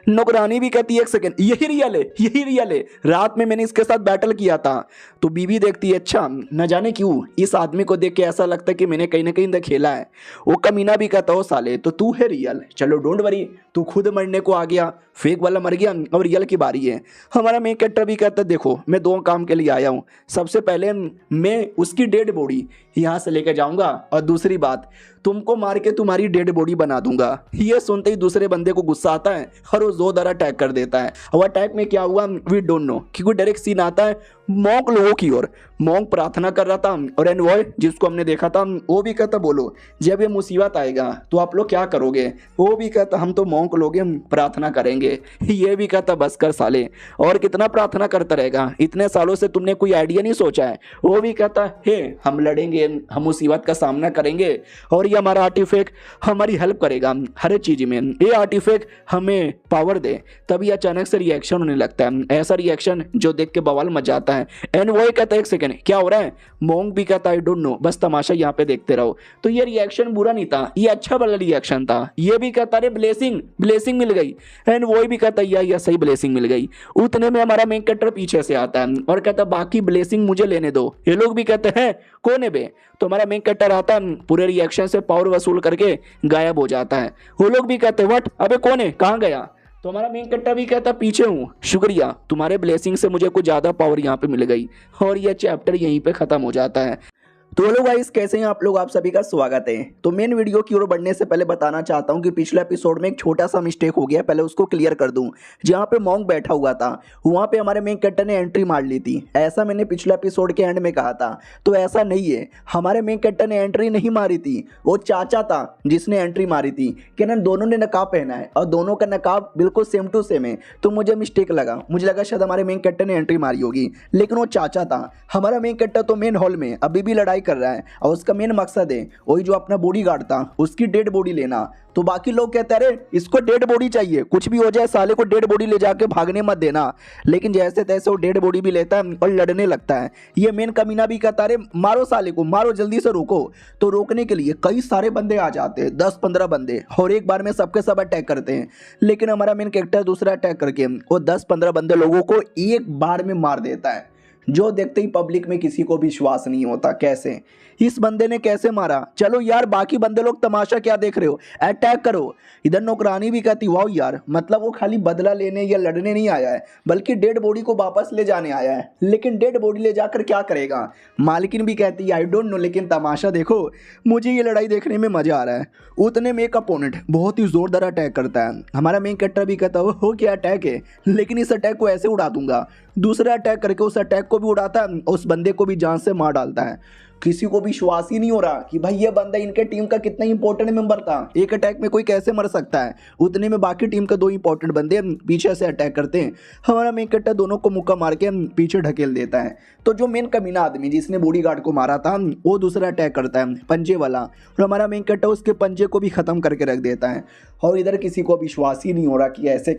नौकरानी भी कहती है एक सेकेंड यही रियल है यही रियल है, रात में मैंने इसके साथ बैटल किया था। तो बीवी देखती है अच्छा न जाने क्यों इस आदमी को देख के ऐसा लगता है कि मैंने कहीं ना कहीं खेला है। वो कमीना भी कहता हो साले तो तू है रियल, चलो डोंट वरी तू खुद मरने को आ गया, फेक वाला मर गया अब रियल की बारी है। हमारा मेन कैरेक्टर भी कहता है देखो मैं दो काम के लिए आया हूँ, सबसे पहले मैं उसकी डेड बॉडी यहाँ से लेकर जाऊंगा और दूसरी बात तुमको मार के तुम्हारी डेड बॉडी बना दूंगा। ये सुनते ही दूसरे बंदे को गुस्सा आता है और वो जोरदार अटैक कर देता है। और अटैक में क्या हुआ वी डोंट नो क्योंकि डायरेक्ट सीन आता है मॉन्क लोगों की ओर। मॉन्क प्रार्थना कर रहा था और एनवॉय जिसको हमने देखा था वो भी कहता बोलो जब ये मुसीबत आएगा तो आप लोग क्या करोगे। वो भी कहता हम तो मॉन्क लोग हम प्रार्थना करेंगे। ये भी कहता बस कर साले और कितना प्रार्थना करता रहेगा, इतने सालों से तुमने कोई आइडिया नहीं सोचा है। वो भी कहता हे हम लड़ेंगे हम मुसीबत का सामना करेंगे और ये हमारा आर्टिफैक्ट हमारी हेल्प करेगा हर चीज में। ये आर्टिफैक्ट हमें पावर दे। तभी अचानक से रिएक्शन होने लगता है, ऐसा रिएक्शन जो देख के बवाल मच जाता है। है। एंड वो कहता है एक सेकंड क्या हो रहा है। मोंग भी कहता है आई डोंट नो, बस तमाशा यहाँ पे देखते रहो। तो ये रिएक्शन बुरा नहीं था, ये अच्छा वाला रिएक्शन था। ये भी कहता है ब्लेसिंग ब्लेसिंग मिल गई। एंड वो भी कहता है या सही ब्लेसिंग मिल गई। उतने में हमारा मेन कैरेक्टर पीछे से आता है और कहता है बाकी ब्लेसिंग मुझे लेने दो। ये लोग भी कहते हैं कौन है बे। तो हमारा मेन कैरेक्टर आता है, पूरे रिएक्शन से पावर वसूल करके गायब हो जाता है। वो लोग भी कहते हैं व्हाट, अबे कौन है, कहाँ गया। तो हमारा मेन कैरेक्टर भी कहता पीछे हूँ, शुक्रिया तुम्हारे ब्लेसिंग से मुझे कुछ ज्यादा पावर यहाँ पे मिल गई। और यह चैप्टर यहीं पे खत्म हो जाता है। तो हेलो गाइस, कैसे हैं आप लोग। आप सभी का स्वागत है। तो मेन वीडियो की ओर बढ़ने से पहले बताना चाहता हूं कि पिछले एपिसोड में एक छोटा सा मिस्टेक हो गया, पहले उसको क्लियर कर दूं। जहां पे मॉन्क बैठा हुआ था वहां पे हमारे मेन कैरेक्टर ने एंट्री मार ली थी, ऐसा मैंने पिछले एपिसोड के एंड में कहा था। तो ऐसा नहीं है, हमारे मेन कैरेक्टर ने एंट्री नहीं मारी थी, वो चाचा था जिसने एंट्री मारी थी। क्या दोनों ने नकाब पहना है और दोनों का नकाब बिल्कुल सेम टू सेम है। तो मुझे मिस्टेक लगा, मुझे लगा शायद हमारे मेन कैरेक्टर ने एंट्री मारी होगी, लेकिन वो चाचा था। हमारा मेन कैरेक्टर तो मेन हॉल में अभी भी लड़ाई कर रहा है और उसका मेन मकसद है वही जो अपना बॉडी गार्ड था उसकी डेड बॉडी लेना। तो बाकी लोग कहते हैं अरे इसको डेड बॉडी चाहिए, कुछ भी हो जाए साले को डेड बॉडी ले जाके भागने मत देना। लेकिन जैसे तैसे वो डेड बॉडी भी लेता है और लड़ने लगता है। ये मेन कमीना भी कहता है अरे मारो साले को, मारो जल्दी से रोको। तो रोकने के लिए कई सारे बंदे आ जाते हैं, 10-15 बंदे, और एक बार में सबके सब अटैक करते हैं। लेकिन हमारा मेन कैरेक्टर दूसरा अटैक करके वो 10-15 बंदे लोगों को एक बार में मार देता है, जो देखते ही पब्लिक में किसी को विश्वास नहीं होता। कैसे इस बंदे ने कैसे मारा। चलो यार बाकी बंदे लोग तमाशा क्या देख रहे हो, अटैक करो। इधर नौकरानी भी कहती वाह यार, मतलब वो खाली बदला लेने या लड़ने नहीं आया है बल्कि डेड बॉडी को वापस ले जाने आया है। लेकिन डेड बॉडी ले जाकर क्या करेगा। मालकिन भी कहती है आई डोंट नो, लेकिन तमाशा देखो, मुझे ये लड़ाई देखने में मजा आ रहा है। उतने में एक अपोनेंट बहुत ही जोरदार अटैक करता है। हमारा मेन कैरेक्टर भी कहता है हो क्या अटैक है, लेकिन इस अटैक को ऐसे उड़ा दूंगा। दूसरा अटैक करके उस अटैक को भी उड़ाता है, उस बंदे को भी जान से मार डालता है। किसी को विश्वास ही नहीं हो रहा कि भाई ये बंदा इनके टीम का कितना इंपॉर्टेंट मेंबर था, एक अटैक में कोई कैसे मर सकता है। उतने में बाकी टीम के 2 इंपॉर्टेंट बंदे पीछे से अटैक करते हैं। हमारा मेन कैरेक्टर दोनों को मुक्का मार के पीछे ढकेल देता है। तो जो मेन कमीना आदमी जिसने बॉडीगार्ड को मारा था वो दूसरा अटैक करता है, पंजे वाला, और हमारा मेन कैरेक्टर उसके पंजे को भी खत्म करके रख देता है। और इधर किसी को विश्वास ही नहीं हो रहा कि ऐसे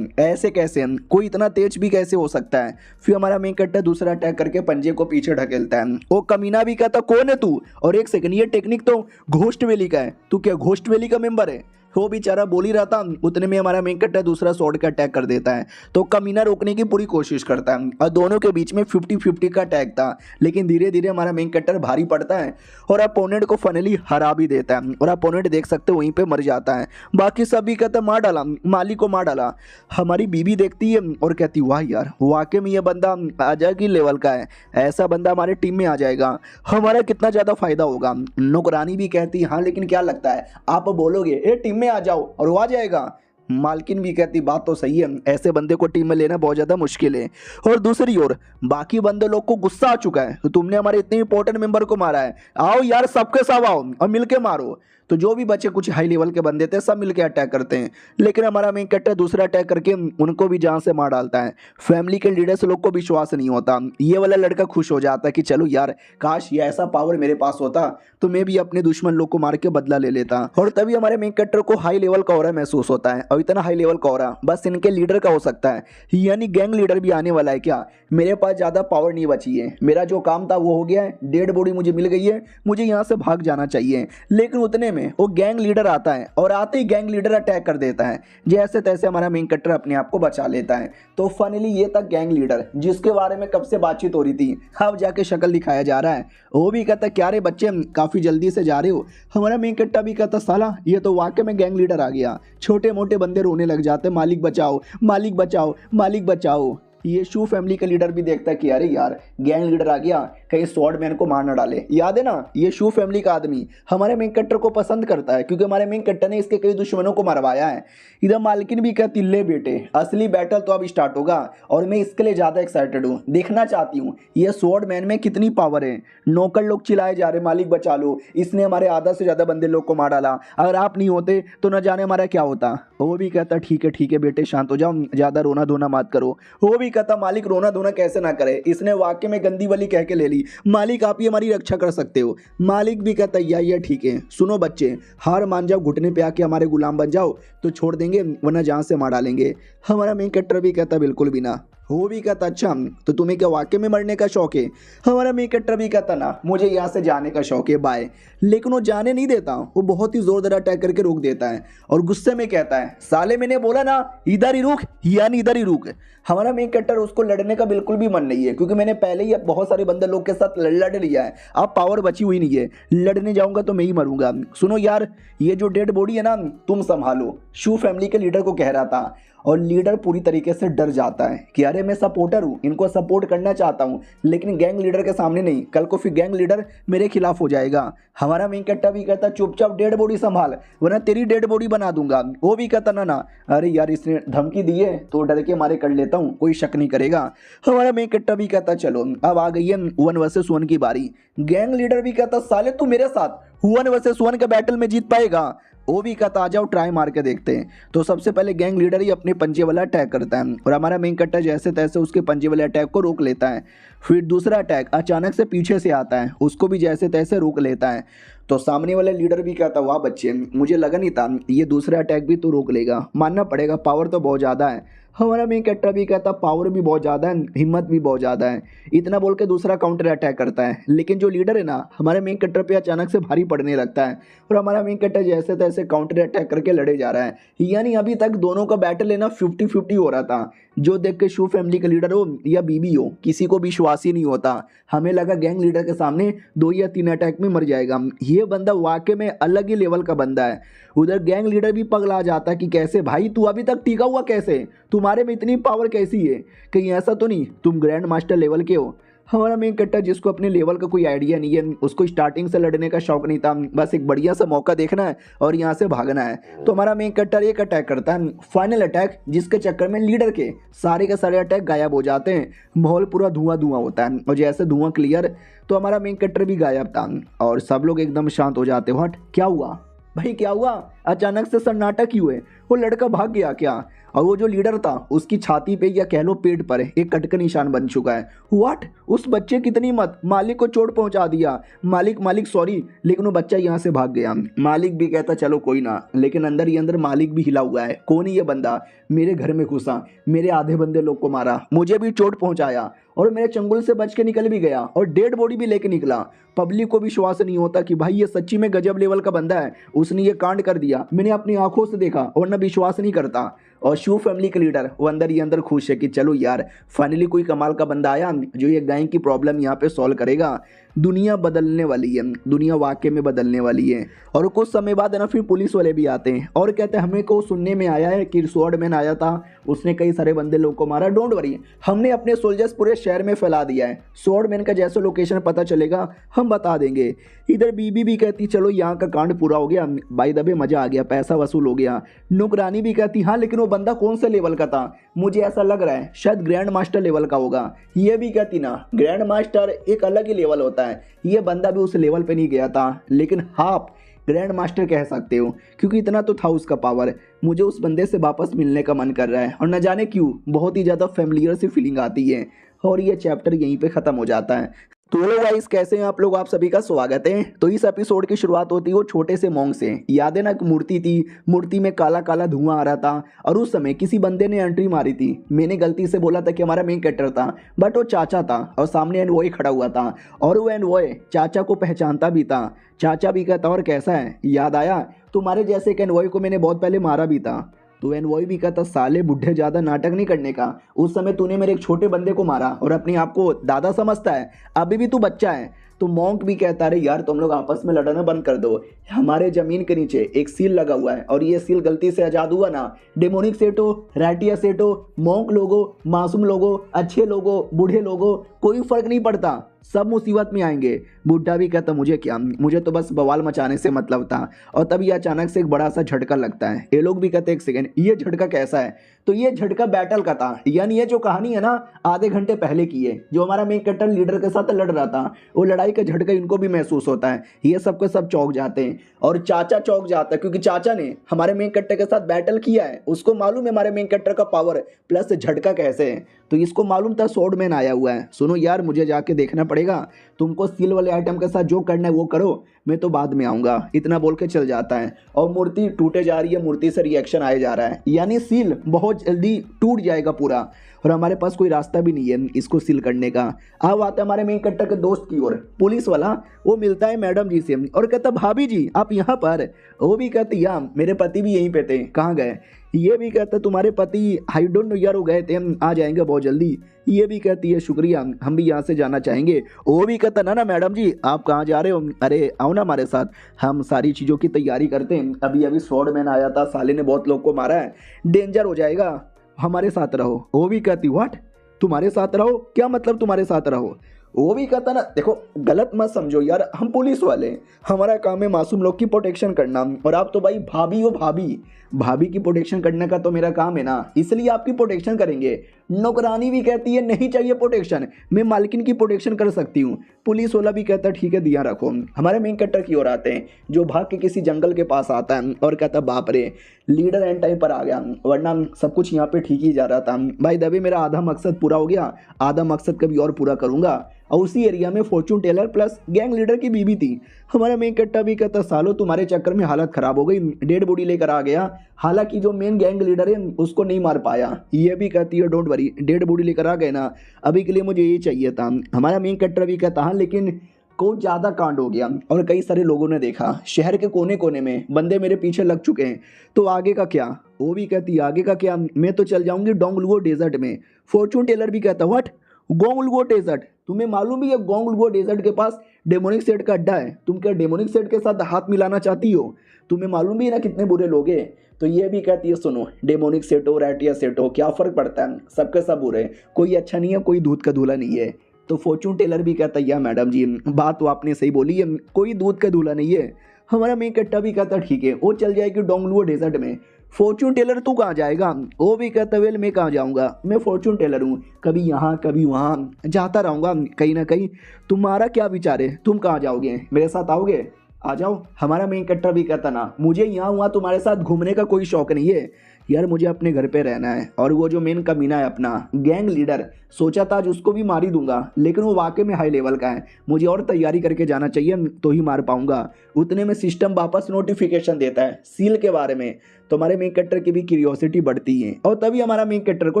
कैसे कोई इतना तेज भी कैसे हो सकता है। फिर हमारा मेन कैरेक्टर दूसरा अटैक करके पंजे को पीछे ढकेलता है। वो कमीना भी कहता कौन है तू, और एक सेकंड ये टेक्निक तो घोस्ट वैली का है, तू क्या घोस्ट वैली का मेंबर है। वो बेचारा बोल ही रहा था, उतने में हमारा मेन कैरेक्टर दूसरा स्वॉर्ड का अटैक कर देता है। तो कमीना रोकने की पूरी कोशिश करता है और दोनों के बीच में 50-50 का अटैक था। लेकिन धीरे धीरे हमारा मेन कैरेक्टर भारी पड़ता है और अपोनेंट को फाइनली हरा भी देता है। और अपोनेंट देख सकते हो वहीं पे मर जाता है। बाकी सभी कहते मार डाला, मालिक को मार डाला। हमारी बीबी देखती है और कहती वाह यार वाकई में ये बंदा अलग ही लेवल का है, ऐसा बंदा हमारे टीम में आ जाएगा, हमारा कितना ज़्यादा फायदा होगा। नौकरानी भी कहती हाँ लेकिन क्या लगता है आप बोलोगे ए टीम में आ जाओ और वो आ जाएगा। मालकिन भी कहती बात तो सही है, ऐसे बंदे को टीम में लेना बहुत ज़्यादा मुश्किल है। और दूसरी ओर बाकी बंदे लोग को गुस्सा आ चुका है, तो तुमने हमारे इतने इंपॉर्टेंट मेंबर को मारा है, आओ यार सबके सब आओ और मिलके मारो। तो जो भी बचे कुछ हाई लेवल के बंदे थे सब मिलके अटैक करते हैं। लेकिन हमारा मेन कैरेक्टर दूसरा अटैक करके उनको भी जान से मार डालता है। फैमिली के लीडर्स लोग को विश्वास नहीं होता। ये वाला लड़का खुश हो जाता है कि चलो यार काश ये ऐसा पावर मेरे पास होता तो मैं भी अपने दुश्मन लोग को मार के बदला ले लेता। और तभी हमारे मेन कैरेक्टर को हाई लेवल का ऑरा महसूस होता है, और इतना हाई लेवल का ऑरा बस इनके लीडर का हो सकता है, यानी गैंग लीडर भी आने वाला है। क्या मेरे पास ज़्यादा पावर नहीं बची है, मेरा जो काम था वो हो गया है, डेड बॉडी मुझे मिल गई है, मुझे यहाँ से भाग जाना चाहिए। लेकिन उतने में वो गैंग लीडर आता है और आते ही गैंग लीडर अटैक कर देता है। जैसे तैसे हमारा मेन कैरेक्टर अपने आप को बचा लेता है। तो फाइनली ये था गैंग लीडर जिसके बारे में कब से बातचीत हो रही थी, अब जाके शक्ल दिखाया जा रहा है। वो भी कहता क्या रे बच्चे काफ़ी जल्दी से जा रहे हो। हमारा मेन कैरेक्टर भी कहता साला ये तो वाकई में गैंग लीडर आ गया। छोटे मोटे बंदे रोने लग जाते मालिक बचाओ मालिक बचाओ मालिक बचाओ। ये शू फैमिली का लीडर भी देखता है कि अरे यार गैंग लीडर आ गया, कहीं स्वॉर्ड मैन को मार ना डाले। याद है ना ये शू फैमिली का आदमी हमारे मेन कैरेक्टर को पसंद करता है क्योंकि हमारे मेन कैरेक्टर ने इसके कई दुश्मनों को मरवाया है। इधर मालकिन भी कहती ले बेटे असली बैटल तो अब स्टार्ट होगा और मैं इसके लिए ज़्यादा एक्साइटेड हूँ, देखना चाहती हूँ ये स्वॉर्ड मैन में कितनी पावर है। नौकर लोग चिल्लाए जा रहे मालिक बचा लो, इसने हमारे आधा से ज़्यादा बंदे लोग को मार डाला, अगर आप नहीं होते तो न जाने हमारा क्या होता। वो भी कहता ठीक है बेटे शांत हो जाओ, ज़्यादा रोना धोना मत करो। वो भी कहता मालिक रोना धोना कैसे ना करे, इसने वाकई में गंदी वाली कह के ले ली, मालिक आप ही हमारी रक्षा कर सकते हो। मालिक भी कहता ये ठीक है, सुनो बच्चे हार मान जाओ, घुटने पे आके हमारे गुलाम बन जाओ तो छोड़ देंगे वरना जान से मार डालेंगे। हमारा मेन कैरेक्टर भी कहता बिल्कुल भी ना, वो भी कहता अच्छा तो तुम्हें क्या वाकई में मरने का शौक है। हमारा मेन कैरेक्टर भी कहता ना मुझे यहाँ से जाने का शौक है बाय। लेकिन वो जाने नहीं देता, वो बहुत ही जोरदार अटैक करके रोक देता है और गुस्से में कहता है साले मैंने बोला ना इधर ही रुक, यानी इधर ही रुक। हमारा मेन कैरेक्टर उसको लड़ने का बिल्कुल भी मन नहीं है क्योंकि मैंने पहले ही बहुत सारे बंदे लोग के साथ लड़ लिया है, अब पावर बची हुई नहीं है, लड़ने जाऊंगा तो मैं ही मरूंगा। सुनो यार ये जो डेड बॉडी है ना तुम संभालो, शू फैमिली के लीडर को कह रहा था। और लीडर पूरी तरीके से डर जाता है कि अरे मैं सपोर्टर हूँ, इनको सपोर्ट करना चाहता हूँ लेकिन गैंग लीडर के सामने नहीं, कल को फिर गैंग लीडर मेरे खिलाफ हो जाएगा। हमारा मेन कैरेक्टर भी कहता चुपचाप डेड बॉडी संभाल वरना तेरी डेड बॉडी बना दूंगा। वो भी कहता ना अरे यार इसने धमकी दी है तो डर के मारे कर लेता हूँ, कोई शक नहीं करेगा। हमारा मेन कैरेक्टर भी कहता चलो अब आ गई है 1 वर्सेस 1 की बारी। गैंग लीडर भी कहता साले तू मेरे साथ 1 वर्सेस 1 के बैटल में जीत पाएगा। वो भी कहता आ जाओ ट्राई मार के देखते हैं। तो सबसे पहले गैंग लीडर ही अपने पंजे वाला अटैक करता है और हमारा मेन कैरेक्टर जैसे तैसे उसके पंजे वाले अटैक को रोक लेता है। फिर दूसरा अटैक अचानक से पीछे से आता है, उसको भी जैसे तैसे रोक लेता है। तो सामने वाले लीडर भी कहता वाह बच्चे मुझे लगा नहीं था ये दूसरा अटैक भी तो रोक लेगा, मानना पड़ेगा पावर तो बहुत ज़्यादा है। हमारा मेन कैरेक्टर भी कहता पावर भी बहुत ज़्यादा है, हिम्मत भी बहुत ज़्यादा है। इतना बोल के दूसरा काउंटर अटैक करता है लेकिन जो लीडर है ना हमारे मेन कैरेक्टर पे अचानक से भारी पड़ने लगता है और हमारा मेन कैरेक्टर जैसे तैसे काउंटर अटैक करके लड़े जा रहा है। यानी अभी तक दोनों का बैटल है ना 50-50 हो रहा था। जो देख के शू फैमिली का लीडर हो या बीबी हो किसी को विश्वास ही नहीं होता। हमें लगा गैंग लीडर के सामने 2 या 3 अटैक में मर जाएगा। ये बंदा वाकई में अलग ही लेवल का बंदा है। उधर गैंग लीडर भी पगला जाता कि कैसे भाई तू अभी तक टिका हुआ कैसे, तुम्हारे में इतनी पावर कैसी है, कहीं ऐसा तो नहीं तुम ग्रैंड मास्टर लेवल के हो। हमारा मेन कैरेक्टर जिसको अपने लेवल का कोई आइडिया नहीं है, उसको स्टार्टिंग से लड़ने का शौक नहीं था, बस एक बढ़िया सा मौका देखना है और यहाँ से भागना है। तो हमारा मेन कैरेक्टर एक अटैक करता है फाइनल अटैक, जिसके चक्कर में लीडर के सारे अटैक गायब हो जाते हैं। माहौल पूरा धुआं धुआं होता है और जैसे धुआं क्लियर तो हमारा मेन कैरेक्टर भी गायब था और सब लोग एकदम शांत हो जाते। व्हाट क्या हुआ भाई, क्या हुआ, अचानक से सन्नाटा क्यों है, वो लड़का भाग गया क्या? और वो जो लीडर था उसकी छाती पे या कह लो पेट पर एक कट का निशान बन चुका है। व्हाट, उस बच्चे कितनी मत, मालिक को चोट पहुंचा दिया, मालिक सॉरी, लेकिन वो बच्चा यहाँ से भाग गया। मालिक भी कहता चलो कोई ना, लेकिन अंदर ही अंदर मालिक भी हिला हुआ है, कौन ही ये बंदा, मेरे घर में घुसा, मेरे आधे बंदे लोग को मारा, मुझे भी चोट पहुंचाया और मेरे चंगुल से बच के निकल भी गया और डेड बॉडी भी लेके निकला। पब्लिक को विश्वास नहीं होता कि भाई ये सच्ची में गजब लेवल का बंदा है, उसने ये कांड कर दिया, मैंने अपनी आंखों से देखा और ना विश्वास नहीं करता। और शू फैमिली के लीडर वो अंदर ही अंदर खुश है कि चलो यार फाइनली कोई कमाल का बंदा आया जो ये गैंग की प्रॉब्लम यहाँ पे सॉल्व करेगा। दुनिया बदलने वाली है, दुनिया वाकई में बदलने वाली है। और कुछ समय बाद है ना फिर पुलिस वाले भी आते हैं और कहते हैं हमें को सुनने में आया है कि स्वॉर्डमैन आया था, उसने कई सारे बंदे लोग को मारा, डोंट वरी, हमने अपने सोल्जर्स पूरे शहर में फैला दिया है, स्वॉर्डमैन का जैसे लोकेशन पता चलेगा हम बता देंगे। इधर बीबी भी कहती चलो यहाँ का कांड पूरा हो गया, बाय द वे मजा आ गया, पैसा वसूल हो गया। नुकरानी भी कहती हाँ लेकिन वो बंदा कौन से लेवल का था, मुझे ऐसा लग रहा है शायद ग्रैंड मास्टर लेवल का होगा। ये भी कहती ना ग्रैंड मास्टर एक अलग ही लेवल होता है, ये बंदा भी उस लेवल पे नहीं गया था लेकिन हाफ ग्रैंड मास्टर कह सकते हो क्योंकि इतना तो था उसका पावर। मुझे उस बंदे से वापस मिलने का मन कर रहा है और न जाने क्यों बहुत ही ज़्यादा फेमिलियर सी फीलिंग आती है। और ये चैप्टर यहीं पे ख़त्म हो जाता है। तो हेलो गाइस, कैसे हैं आप लोग, आप सभी का स्वागत है। तो इस एपिसोड की शुरुआत होती है वो छोटे से मॉन्क से। याद है ना, एक मूर्ति थी, मूर्ति में काला काला धुआं आ रहा था और उस समय किसी बंदे ने एंट्री मारी थी। मैंने गलती से बोला था कि हमारा मेन कैरेक्टर था बट वो चाचा था और सामने एनवॉय खड़ा हुआ था और वो एनवॉय चाचा को पहचानता भी था। चाचा भी कहता और कैसा है, याद आया तुम्हारे जैसे एक एनवॉय को मैंने बहुत पहले मारा भी था। तो एनवॉय भी कहता साले बुढ़े ज़्यादा नाटक नहीं करने का, उस समय तूने मेरे एक छोटे बंदे को मारा और अपने आप को दादा समझता है, अभी भी तू बच्चा है। तो मॉन्क भी कहता है यार तुम लोग आपस में लड़ना बंद कर दो, हमारे ज़मीन के नीचे एक सील लगा हुआ है और ये सील गलती से आज़ाद हुआ ना, डेमोनिक सेट हो, रैटिया सेट हो, मॉन्क लोगो, मासूम लोगो, अच्छे लोगो, बूढ़े लोगो, कोई फर्क नहीं पड़ता, सब मुसीबत में आएंगे। बुढ़ा भी कहता मुझे क्या, मुझे तो बस बवाल मचाने से मतलब था। और तभी अचानक से एक बड़ा सा झटका लगता है। ये लोग भी कहते एक सेकेंड, ये झटका कैसा है? तो ये झटका बैटल का था, यानी ये जो कहानी है ना आधे घंटे पहले की है, जो हमारा मेन कैरेक्टर लीडर के साथ लड़ रहा था, वो लड़ाई का झटका इनको भी महसूस होता है। ये सब के सब चौंक जाते हैं और चाचा चौंक जाता है क्योंकि चाचा ने हमारे मेन कैरेक्टर के साथ बैटल किया है, उसको मालूम है हमारे मेन कैरेक्टर का पावर प्लस झटका कैसे है। तो इसको मालूम था स्वॉर्डमैन आया हुआ है। सुनो यार, मुझे जाके देखना पड़ेगा, तुमको सील वाले आइटम के साथ जो करना है वो करो, मैं तो बाद में आऊँगा, इतना बोल के चल जाता है। और मूर्ति टूटे जा रही है, मूर्ति से रिएक्शन आए जा रहा है, यानी सील बहुत जल्दी टूट जाएगा पूरा, और हमारे पास कोई रास्ता भी नहीं है इसको सील करने का। अब आते हैं हमारे मेन कैरेक्टर के दोस्त की ओर। पुलिस वाला वो मिलता है मैडम जी से और कहता भाभी जी आप यहाँ पर। वो भी कहती या मेरे पति भी यहीं पे थे, कहाँ गए? ये भी कहता तुम्हारे पति आई डोंट नो यार, वो गए थे, हम आ जाएंगे बहुत जल्दी। ये भी कहती है शुक्रिया, हम भी यहाँ से जाना चाहेंगे। वो भी कहता ना ना मैडम जी आप कहाँ जा रहे हो, अरे आओ ना हमारे साथ, हम सारी चीज़ों की तैयारी करते हैं। अभी अभी स्वॉर्डमैन आया था, साले ने बहुत लोग को मारा है, डेंजर हो जाएगा, हमारे साथ रहो। वो भी कहती व्हाट, तुम्हारे साथ रहो? क्या मतलब तुम्हारे साथ रहो? वो भी कहता ना देखो गलत मत समझो यार, हम पुलिस वाले हैं, हमारा काम है मासूम लोग की प्रोटेक्शन करना, और आप तो भाई भाभी हो, भाभी भाभी की प्रोटेक्शन करने का तो मेरा काम है ना, इसलिए आपकी प्रोटेक्शन करेंगे। नौकरानी भी कहती है नहीं चाहिए प्रोटेक्शन, मैं मालकिन की प्रोटेक्शन कर सकती हूँ। पुलिस वाला भी कहता है ठीक है दिया रखो। हमारे मेन कैरेक्टर की ओर आते हैं जो भाग के किसी जंगल के पास आता है और कहता बाप रे लीडर एंड टाइम पर आ गया, वरना सब कुछ यहाँ पे ठीक ही जा रहा था। भाई दबे मेरा आधा मकसद पूरा हो गया, आधा मकसद कभी और पूरा करूँगा। और उसी एरिया में fortune teller plus gang leader की बीवी थी। हमारा मेन कैरेक्टर भी कहता सालो तुम्हारे चक्कर में हालत खराब हो गई, डेड बॉडी लेकर आ गया, हालांकि जो मेन गैंग लीडर है उसको नहीं मार पाया। ये भी कहती है डोंट वरी, डेड बॉडी लेकर आ गए ना, अभी के लिए मुझे ये चाहिए था। हमारा मेन कैरेक्टर भी कहता हाँ लेकिन कुछ ज़्यादा कांड हो गया और कई सारे लोगों ने देखा, शहर के कोने कोने में बंदे मेरे पीछे लग चुके हैं, तो आगे का क्या? वो भी कहती आगे का क्या, मैं तो चल जाऊंगी डोंगलुओ डेजर्ट में। फॉर्चून टेलर भी कहता व्हाट, गोंगलुओ डेजर्ट? तुम्हें मालूम भी है गोंगलुओ डेजर्ट के पास डेमोनिक सेट का अड्डा है, तुम क्या डेमोनिक सेट के साथ हाथ मिलाना चाहती हो? तुम्हें मालूम भी है ना कितने बुरे लोग हैं। तो ये भी कहती है सुनो डेमोनिक सेट हो रैटिया सेट हो क्या फ़र्क पड़ता है, सबके सब बुरे, कोई अच्छा नहीं है, कोई दूध का दूल्हा नहीं है। तो फॉर्चून टेलर भी कहता है या मैडम जी बात तो आपने सही बोली है, कोई दूध का दूल्हा नहीं है। हमारा मेन कट्टा भी कहता ठीक है वो चल जाएगी डोंगलुओ डेजर्ट में। फॉर्चून टेलर तू कहाँ जाएगा? वो भी कहता वेल मैं कहाँ जाऊँगा, मैं फॉर्चून टेलर हूँ, कभी यहाँ कभी वहाँ जाता रहूँगा कहीं ना कहीं। तुम्हारा क्या विचार है, तुम कहाँ जाओगे, मेरे साथ आओगे? आ जाओ। हमारा मेन कट्टर भी कहता ना मुझे यहाँ वहाँ तुम्हारे साथ घूमने का कोई शौक नहीं है यार, मुझे अपने घर पे रहना है। और वो जो मेन कमीना है अपना गैंग लीडर, सोचा था आज उसको भी मार ही दूंगा, लेकिन वो वाकई में हाई लेवल का है, मुझे और तैयारी करके जाना चाहिए तो ही मार पाऊंगा। उतने में सिस्टम वापस नोटिफिकेशन देता है सील के बारे में, तो हमारे मेन कैरेक्टर की भी क्यूरियोसिटी बढ़ती है और तभी हमारा मेन कैरेक्टर को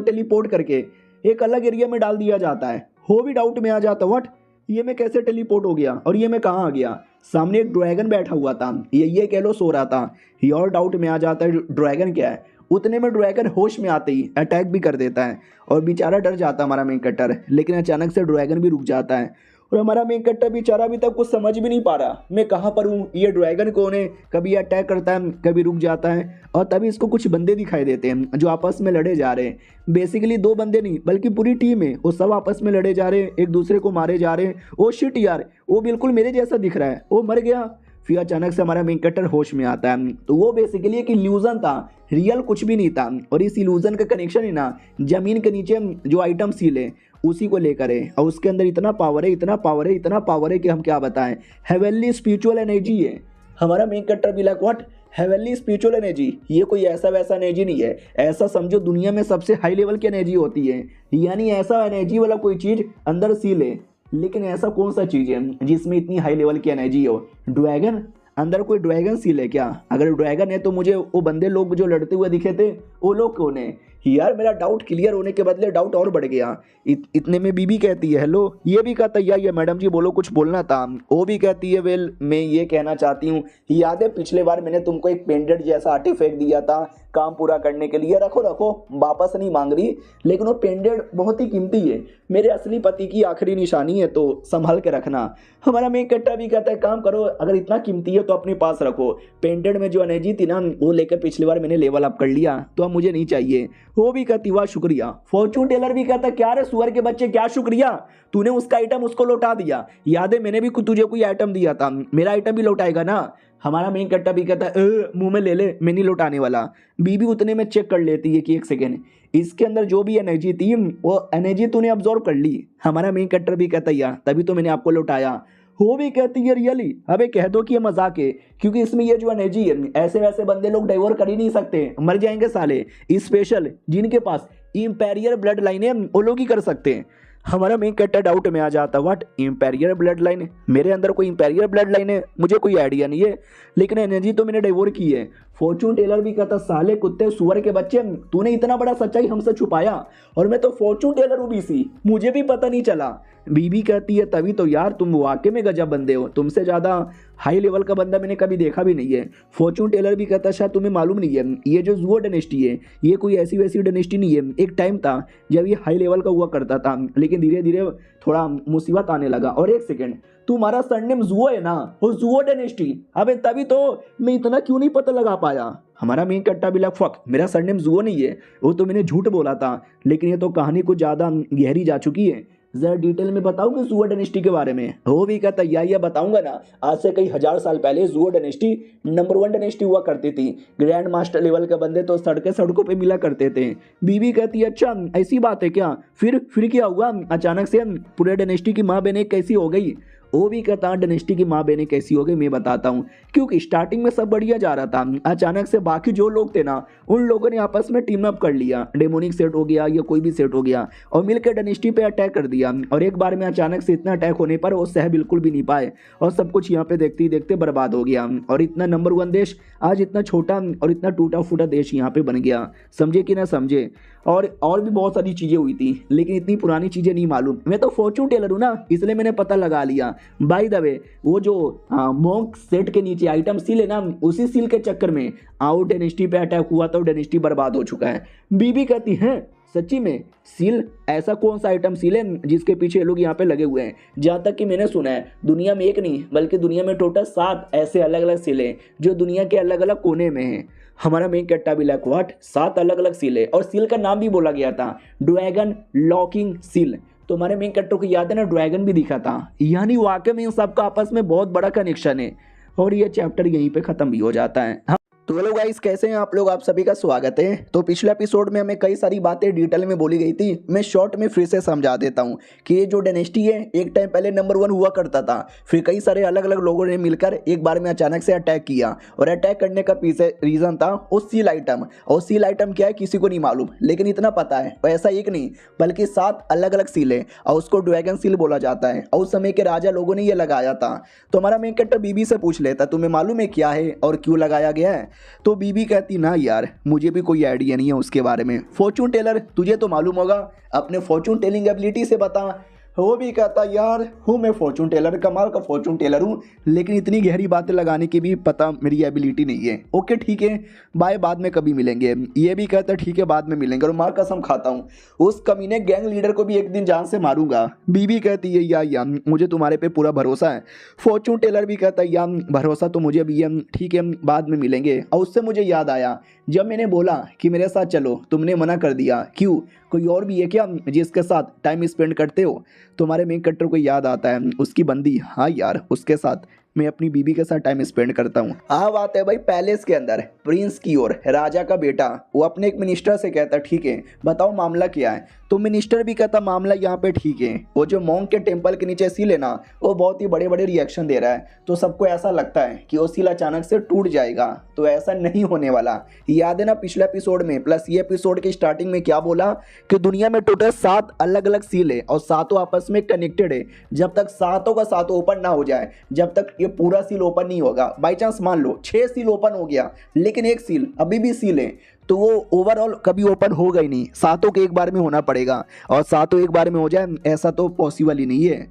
टेलीपोर्ट करके एक अलग एरिया में डाल दिया जाता है। हो भी डाउट में आ जाता व्हाट, ये मैं कैसे टेलीपोर्ट हो गया और ये मैं कहाँ आ गया? सामने एक ड्रैगन बैठा हुआ था, ये कह लो सो रहा था। ये और डाउट में आ जाता है ड्रैगन क्या है। उतने में ड्रैगन होश में आते ही अटैक भी कर देता है और बेचारा डर जाता हमारा मेन कैरेक्टर, लेकिन अचानक से ड्रैगन भी रुक जाता है और हमारा मेन कैरेक्टर बेचारा अभी तक कुछ समझ भी नहीं पा रहा मैं कहाँ पर हूँ, ये ड्रैगन कौन है। कभी अटैक करता है कभी रुक जाता है और तभी इसको कुछ बंदे दिखाई देते हैं जो आपस में लड़े जा रहे हैं। बेसिकली दो बंदे नहीं बल्कि पूरी टीम है, वो सब आपस में लड़े जा रहे हैं, एक दूसरे को मारे जा रहे हैं। ओ शिट यार, वो बिल्कुल मेरे जैसा दिख रहा है, वो मर गया। फिर अचानक से हमारा मेन कैरेक्टर होश में आता है, तो वो बेसिकली एक इल्यूजन था, रियल कुछ भी नहीं था। और इस इल्यूजन का कनेक्शन है ना जमीन के नीचे जो आइटम सील है उसी को लेकर है, और उसके अंदर इतना पावर है, इतना पावर है, इतना पावर है कि हम क्या बताएं। हेवनली स्पिरिचुअल एनर्जी है। हमारा मेन कैरेक्टर भी like what, heavenly spiritual energy? ये कोई ऐसा वैसा एनर्जी नहीं है, ऐसा समझो दुनिया में सबसे हाई लेवल की एनर्जी होती है, यानी ऐसा एनर्जी वाला कोई चीज़ अंदर सील है। लेकिन ऐसा कौन सा चीज़ है जिसमें इतनी हाई लेवल की एनर्जी हो? ड्रैगन? अंदर कोई ड्रैगन सील है क्या? अगर ड्रैगन है तो मुझे वो बंदे लोग जो लड़ते हुए दिखे थे वो लोग कौन है? यार मेरा डाउट क्लियर होने के बदले डाउट और बढ़ गया। इतने में बीबी कहती है हेलो। ये भी कहता है ये मैडम जी बोलो कुछ बोलना था। वो भी कहती है वेल मैं ये कहना चाहती हूँ, याद है पिछले बार मैंने तुमको एक पेंडेंट जैसा आर्टिफैक्ट दिया था काम पूरा करने के लिए, रखो रखो, वापस नहीं मांग रही, लेकिन वो पेंडेंट बहुत ही कीमती है, मेरे असली पति की आखिरी निशानी है, तो संभाल के रखना। हमारा मेन कैरेक्टर भी कहता है काम करो, अगर इतना कीमती है तो अपने पास रखो। पेंडेंट में जो एनर्जी थी ना वो लेकर पिछली बार मैंने लेवल अप कर लिया, तो अब मुझे नहीं चाहिए। वो भी कहती वाह शुक्रिया। फॉर्चून टेलर भी कहता क्या रे सुअर के बच्चे क्या शुक्रिया, तूने उसका आइटम उसको लौटा दिया, याद है मैंने भी तुझे कोई आइटम दिया था, मेरा आइटम भी लौटाएगा ना? हमारा मेन कैरेक्टर भी कहता है मुंह में ले ले, मैं नहीं लौटाने वाला। बीबी उतने में चेक कर लेती है कि एक सेकेंड, इसके अंदर जो भी एनर्जी थी वो एनर्जी तूने अब्जॉर्व कर ली। हमारा मेन कैरेक्टर भी कहता है यार तभी तो मैंने आपको लौटाया। वो भी कहती है रियली, अबे कह दो कि ये मजाक है, क्योंकि इसमें ये जो एनर्जी है ऐसे वैसे बंदे लोग डाइवर्ट कर ही नहीं सकते, मर जाएंगे साले। स्पेशल जिनके पास इंपीरियल ब्लड लाइन है वो लोग ही कर सकते हैं। हमारा मेन कैरेक्टर डाउट में आ जाता, व्हाट इंपीरियल ब्लड लाइन, मेरे अंदर कोई इंपीरियल ब्लड लाइन है, मुझे कोई आइडिया नहीं है, लेकिन एनर्जी तो मैंने डिवोर की है। फॉर्चून टेलर भी कहता, साले कुत्ते सुअर के बच्चे, तूने इतना बड़ा सच्चाई हमसे छुपाया, और मैं तो फॉर्चून टेलर हूँ बीसी, मुझे भी पता नहीं चला। बीबी कहती है, तभी तो यार तुम वाकई में गजब बंदे हो, तुमसे ज़्यादा हाई लेवल का बंदा मैंने कभी देखा भी नहीं है। फॉर्चून टेलर भी कहता, शायद तुम्हें मालूम नहीं है, ये जो जुओ डायनेस्टी है ये कोई ऐसी वैसी डायनेस्टी नहीं है। एक टाइम था जब ये हाई लेवल का हुआ करता था, लेकिन धीरे धीरे थोड़ा मुसीबत आने लगा। और एक सेकेंड, तुम्हारा सरनेम जुओ है ना, वो जुओ डायनेस्टी, अबे तभी तो मैं इतना क्यों नहीं पता लगा पाया। हमारा मेन कट्टा भी लग, फक मेरा सरनेम जुओ नहीं है, वो तो मैंने झूठ बोला था, लेकिन ये तो कहानी कुछ ज़्यादा गहरी जा चुकी है। जरा डिटेल में बताओगे जुओ डायनेस्टी के बारे में। वो भी कहता, या बताऊंगा ना, आज से कई हजार साल पहले जुओ डायनेस्टी नंबर 1 डायनेस्टी हुआ करती थी। ग्रैंड मास्टर लेवल के बंदे तो सड़कों पे मिला करते थे। बीबी कहती, अच्छा ऐसी बात है क्या, फिर क्या हुआ, अचानक से पूरे डायनेस्टी की माँ बहनें कैसी हो गई। वो भी कहता, डायनेस्टी की माँ बहनें कैसी हो गई मैं बताता हूँ, क्योंकि स्टार्टिंग में सब बढ़िया जा रहा था, अचानक से बाकी जो लोग थे ना, उन लोगों ने आपस में टीम अप कर लिया, डेमोनिक सेट हो गया या कोई भी सेट हो गया, और मिलकर डायनेस्टी पे अटैक कर दिया। और एक बार में अचानक से इतना अटैक होने पर वो सह बिल्कुल भी नहीं पाए, और सब कुछ यहाँ पे देखते ही देखते बर्बाद हो गया। और इतना नंबर 1 देश आज इतना छोटा और इतना टूटा फूटा देश यहाँ पे बन गया, समझे कि ना समझे। और भी बहुत सारी चीज़ें हुई थी, लेकिन इतनी पुरानी चीज़ें नहीं मालूम। मैं तो फॉर्चून टेलर हूँ ना, इसलिए मैंने पता लगा लिया। बाय द वे, वो जो मॉन्क सेट के नीचे आइटम सील है ना, उसी सील के चक्कर में आउट डायनेस्टी पे अटैक हुआ तो डायनेस्टी बर्बाद हो चुका है। बीबी कहती है, सच्ची में सील, ऐसा कौन सा आइटम सील है जिसके पीछे ये लोग यहाँ पे लगे हुए हैं। जहाँ तक कि मैंने सुना है, दुनिया में एक नहीं बल्कि दुनिया में टोटल 7 ऐसे अलग अलग सील हैं जो दुनिया के अलग अलग कोने में हैं। हमारा मेन कट्टा भी लाइक, व्हाट 7 अलग अलग सील है, और सील का नाम भी बोला गया था ड्रैगन लॉकिंग सील। तो हमारे मेन कट्टों को याद है ना, ड्रैगन भी दिखा था, यानी वाकई में इन सबका आपस में बहुत बड़ा कनेक्शन है। और ये चैप्टर यहीं पे खत्म भी हो जाता है। तो हेलो गाइस, कैसे हैं आप लोग, आप सभी का स्वागत है। तो पिछले एपिसोड में हमें कई सारी बातें डिटेल में बोली गई थी, मैं शॉर्ट में फिर से समझा देता हूं कि ये जो डायनेस्टी है एक टाइम पहले नंबर 1 हुआ करता था, फिर कई सारे अलग अलग लोगों ने मिलकर एक बार में अचानक से अटैक किया, और अटैक करने का पीछे रीजन था वो सील आइटम। और सील आइटम क्या है किसी को नहीं मालूम, लेकिन इतना पता है ऐसा एक नहीं बल्कि 7 अलग अलग सील है, और उसको ड्रैगन सील बोला जाता है, और उस समय के राजा लोगों ने ये लगाया था। तो हमारा मेन कैरेक्टर बीबी से पूछ लेता, तुम्हें मालूम है क्या है और क्यों लगाया गया है। तो बीबी कहती, ना यार मुझे भी कोई आइडिया नहीं है उसके बारे में। फॉर्चून टेलर, तुझे तो मालूम होगा, अपने फॉर्चून टेलिंग एबिलिटी से बता। वो भी कहता, यार हूँ मैं फॉर्चून टेलर, कमाल का फॉर्चून टेलर हूँ, लेकिन इतनी गहरी बातें लगाने की भी पता मेरी एबिलिटी नहीं है। ओके ठीक है बाय, बाद में कभी मिलेंगे। ये भी कहता, ठीक है बाद में मिलेंगे, और माँ कसम खाता हूँ उस कमीने गैंग लीडर को भी एक दिन जान से मारूंगा। बीबी कहती है, या मुझे तुम्हारे पे पूरा भरोसा है। फॉर्चून टेलर भी कहता है, या भरोसा तो मुझे भी है, ठीक है बाद में मिलेंगे। और उससे मुझे याद आया, जब मैंने बोला कि मेरे साथ चलो, तुमने मना कर दिया, क्यों, कोई और भी है क्या जिसके साथ टाइम स्पेंड करते हो। तुम्हारे मेन कैरेक्टर को याद आता है उसकी बंदी, हाँ यार उसके साथ मैं अपनी बीबी के साथ टाइम स्पेंड करता हूँ। अब आते हैं भाई पैलेस के अंदर, प्रिंस की ओर राजा का बेटा, वो अपने एक मिनिस्टर से कहता, ठीक है बताओ मामला क्या है। तो मिनिस्टर भी कहता, मामला यहाँ पे ठीक है, वो जो मॉन्क के टेम्पल के नीचे सील है ना, वो बहुत ही बड़े बड़े रिएक्शन दे रहा है, तो सबको ऐसा लगता है कि वो सील अचानक से टूट जाएगा, तो ऐसा नहीं होने वाला। याद है ना पिछले एपिसोड में प्लस ये एपिसोड की स्टार्टिंग में क्या बोला कि दुनिया में टोटल 7 अलग अलग सील है, और सातों आपस में कनेक्टेड है। जब तक सातों का सातों ओपन ना हो जाए, जब तक ये पूरा सील ओपन नहीं होगा, बाई चांस मान लो 6 सील ओपन हो गया, लेकिन एक सील अभी भी सील है, तो वो ओवरऑल कभी ओपन होगा ही नहीं, सातों के एक बार में होना पड़ेगा, और सातों एक बार में हो जाए ऐसा तो पॉसिबल ही नहीं है।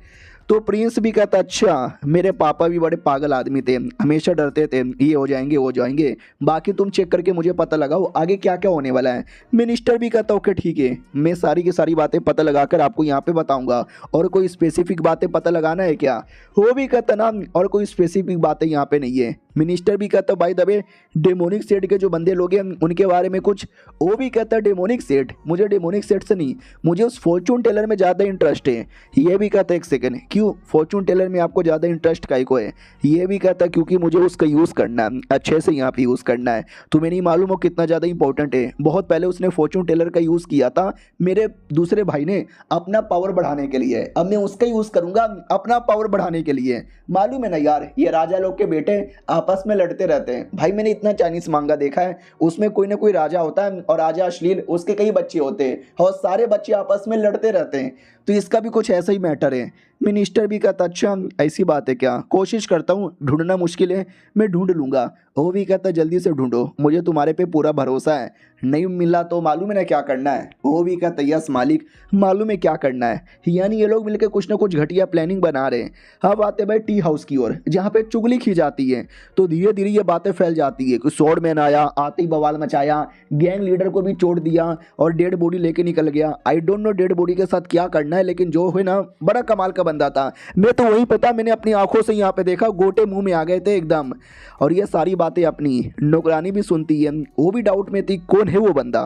तो प्रिंस भी कहता, अच्छा मेरे पापा भी बड़े पागल आदमी थे, हमेशा डरते थे ये हो जाएंगे वो जाएंगे, बाकी तुम चेक करके मुझे पता लगाओ आगे क्या क्या होने वाला है। मिनिस्टर भी कहता, ओके ठीक है मैं सारी की सारी बातें पता लगाकर आपको यहाँ पे बताऊंगा, और कोई स्पेसिफिक बातें पता लगाना है क्या। वो भी कहता ना, और कोई स्पेसिफिक बातें यहाँ पे नहीं है। मिनिस्टर भी कहता, by the way demonic set के जो बंदे लोग हैं उनके बारे में कुछ। वो भी कहता, डेमोनिक सेट, मुझे डेमोनिक सेट से नहीं, मुझे उस फॉर्चून टेलर में ज़्यादा इंटरेस्ट है। ये भी कहता, एक सेकंड क्यों फॉर्चून टेलर में आपको ज़्यादा इंटरेस्ट काहे को है। ये भी कहता, क्योंकि मुझे उसका यूज़ करना है, अच्छे से यहाँ पे यूज़ करना है। तुम्हें नहीं मालूम हो कितना ज़्यादा इंपॉर्टेंट है। बहुत पहले उसने फॉर्चून टेलर का यूज़ किया था मेरे दूसरे भाई ने अपना पावर बढ़ाने के लिए, अब मैं उसका यूज़ करूँगा अपना पावर बढ़ाने के लिए। मालूम है ना यार, ये राजा लोग के बेटे आपस में लड़ते रहते हैं। भाई मैंने इतना चाइनीज मांगा देखा है, उसमें कोई ना कोई राजा होता है, और राजा अश्लील, उसके कई बच्चे होते हैं, और सारे बच्चे आपस में लड़ते रहते हैं। तो इसका भी कुछ ऐसा ही मैटर है। मिनिस्टर भी कहता अच्छा ऐसी बात है क्या, कोशिश करता हूँ, ढूंढना मुश्किल है, मैं ढूंढ लूँगा। वो भी कहता जल्दी से ढूंढो, मुझे तुम्हारे पे पूरा भरोसा है, नहीं मिला तो मालूम है ना क्या करना है। वो भी कहता यस मालिक, मालूम है क्या करना है। यानी ये लोग मिलकर कुछ ना कुछ घटिया प्लानिंग बना रहे हैं। अब आते भाई टी हाउस की ओर, जहाँ पे चुगली की जाती है। तो धीरे धीरे ये बातें फैल जाती है कि स्वॉर्डमैन आया, आते ही बवाल मचाया, गैंग लीडर को भी चोट दिया और डेड बॉडी लेके निकल गया। I don't know dead body के साथ क्या करना है, लेकिन जो है ना बड़ा कमाल का बंदा था। मैं तो वही पता, मैंने अपनी आंखों से यहाँ पे देखा, गोटे मुंह में आ गए थे एकदम। और ये सारी बातें अपनी नौकरानी भी सुनती है, वो भी डाउट में थी कौन है वो बंदा,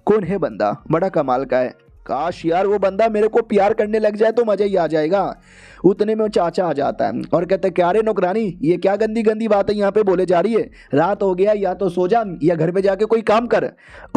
कौन है बंदा, बड़ा कमाल का है। काश यार वो बंदा मेरे को प्यार करने लग जाए तो मजा ही आ जाएगा। उतने में वो चाचा आ जाता है और कहता है क्या रे नौकरानी, ये क्या गंदी गंदी बातें यहाँ पे बोले जा रही है, रात हो गया, या तो सो जा या घर पे जाके कोई काम कर।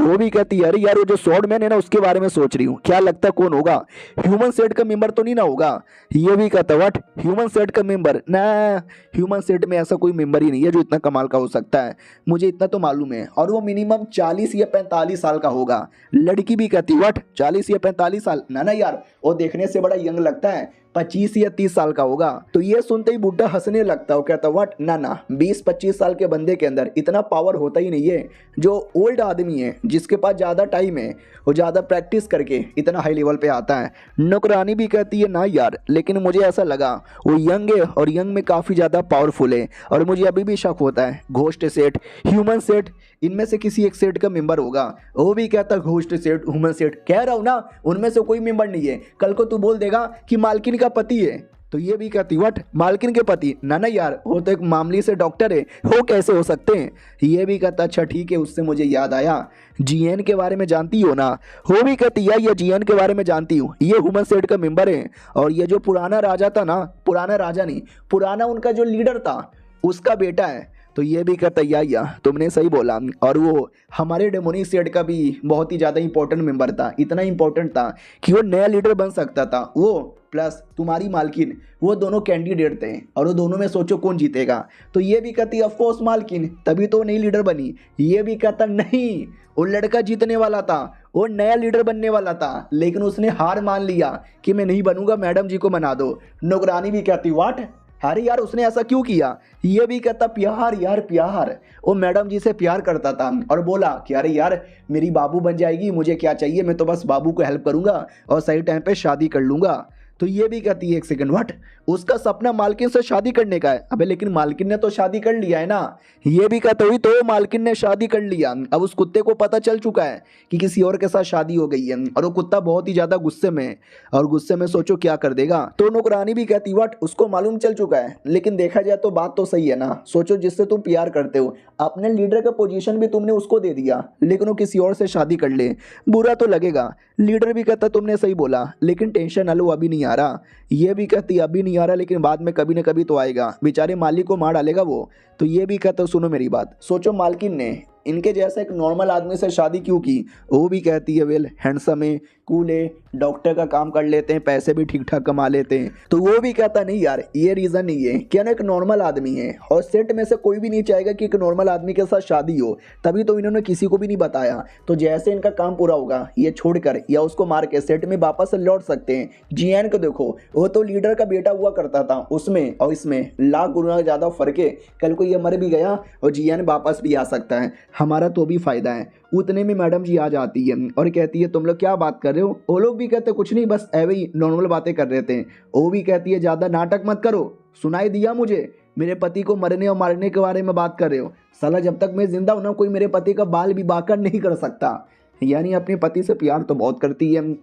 वो भी कहती है अरे यार वो जो स्वॉर्डमैन है ना उसके बारे में सोच रही हूँ, क्या लगता है कौन होगा, ह्यूमन सेट का मेंबर तो नहीं ना होगा। ये भी कहता व्हाट, ह्यूमन सेट का मेंबर ना, ह्यूमन सेट में ऐसा कोई मेंबर ही नहीं है जो इतना कमाल का हो सकता है, मुझे इतना तो मालूम है। और वो मिनिमम 40 या 45 साल का होगा। लड़की भी कहती व्हाट 40 या 45 साल, ना ना यार वो देखने से बड़ा यंग लगता है, 25 या 30 साल का होगा। तो ये सुनते ही बुड्ढा हंसने लगता है, कहता व्हाट, ना ना 20-25 साल के बंदे के अंदर इतना पावर होता ही नहीं है। जो ओल्ड आदमी है, जिसके पास ज़्यादा टाइम है, वो ज़्यादा प्रैक्टिस करके इतना हाई लेवल पे आता है। नौकरानी भी कहती है ना यार, लेकिन मुझे ऐसा लगा वो यंग है और यंग में काफ़ी ज़्यादा पावरफुल है, और मुझे अभी भी शक होता है घोस्ट सेट, ह्यूमन सेट, इनमें से किसी एक सेट का मेंबर होगा। वो भी कहता घोस्ट सेट, ह्यूमन सेट, कह रहा हूँ ना उनमें से कोई मेंबर नहीं है, कल को तू बोल देगा कि मालकिन का पति है। तो ये भी कहती व्हाट, मालकिन के पति, ना ना यार वो तो एक मामूली से डॉक्टर है, वो कैसे हो सकते हैं। ये भी कहता अच्छा ठीक है, उससे मुझे याद आया जीएन के बारे में जानती हो ना। वो भी कहती यार ये जीएन के बारे में जानती हूँ, ये ह्यूमन सेट का मेंबर है, और ये जो पुराना राजा था ना, पुराना राजा नहीं, पुराना उनका जो लीडर था उसका बेटा है। तो ये भी कहता या तुमने सही बोला, और वो हमारे डेमोनिक सेट का भी बहुत ही ज़्यादा इंपॉर्टेंट मेंबर था, इतना इंपॉर्टेंट था कि वो नया लीडर बन सकता था। वो प्लस तुम्हारी मालकिन, वो दोनों कैंडिडेट थे, और वो दोनों में सोचो कौन जीतेगा। तो ये भी कहती ऑफ कोर्स मालकिन, तभी तो नई लीडर बनी। ये भी कहता नहीं, वो लड़का जीतने वाला था, वो नया लीडर बनने वाला था, लेकिन उसने हार मान लिया कि मैं नहीं बनूंगा, मैडम जी को मना दो। नौकरानी भी कहती व्हाट, अरे यार उसने ऐसा क्यों किया। ये भी कहता प्यार यार प्यार, वो मैडम जी से प्यार करता था और बोला कि अरे यार मेरी बाबू बन जाएगी, मुझे क्या चाहिए, मैं तो बस बाबू को हेल्प करूंगा और सही टाइम पे शादी कर लूंगा। तो ये भी कहती है एक सेकंड व्हाट, उसका सपना मालकिन से शादी करने का है। अबे लेकिन मालकिन ने तो शादी कर लिया है ना। ये भी कहते हुई तो मालकिन ने शादी कर लिया, अब उस कुत्ते को पता चल चुका है कि किसी और के साथ शादी हो गई है, और वो कुत्ता बहुत ही ज्यादा गुस्से में है, और गुस्से में सोचो क्या कर देगा। तो नौकरानी भी कहती व्हाट, उसको मालूम चल चुका है, लेकिन देखा जाए तो बात तो सही है ना। सोचो जिससे तुम प्यार करते हो, अपने लीडर का पोजीशन भी तुमने उसको दे दिया, लेकिन वो किसी और से शादी कर ले, बुरा तो लगेगा। लीडर भी कहता तुमने सही बोला, लेकिन टेंशन ना लो, अभी नहीं आ रहा। ये भी कहती अभी नहीं आ रहा, लेकिन बाद में कभी ना कभी तो आएगा, बेचारे मालिक को मार डालेगा वो। तो ये भी कहता सुनो मेरी बात, सोचो मालकिन ने इनके जैसा एक नॉर्मल आदमी से शादी क्यों की। वो भी कहती है वेल हैंडसम है, कूल है, डॉक्टर का काम कर लेते हैं, पैसे भी ठीक ठाक कमा लेते हैं। तो वो भी कहता नहीं यार ये रीज़न नहीं है, क्या ना एक नॉर्मल आदमी है, और सेट में से कोई भी नहीं चाहेगा कि एक नॉर्मल आदमी के साथ शादी हो, तभी तो इन्होंने किसी को भी नहीं बताया। तो जैसे इनका काम पूरा होगा, ये छोड़कर या उसको मार के सेट में वापस से लौट सकते हैं। जीएन को देखो, वो तो लीडर का बेटा हुआ करता था, उसमें और इसमें लाख गुना ज़्यादा फर्क है। कल को ये मर भी गया और जीएन वापस भी आ सकता है, हमारा तो भी फायदा है। उतने में मैडम जी आ जाती है और कहती है तुम लोग क्या बात कर रहे हो। वो लोग भी कहते कुछ नहीं, बस ऐवे ही नॉर्मल बातें कर रहे थे। वो भी कहती है ज़्यादा नाटक मत करो, सुनाई दिया मुझे, मेरे पति को मरने और मारने के बारे में बात कर रहे हो। साला जब तक मैं जिंदा हूं ना, कोई मेरे पति का बाल भी बाकर नहीं कर सकता। यानी अपने पति से प्यार तो बहुत करती है।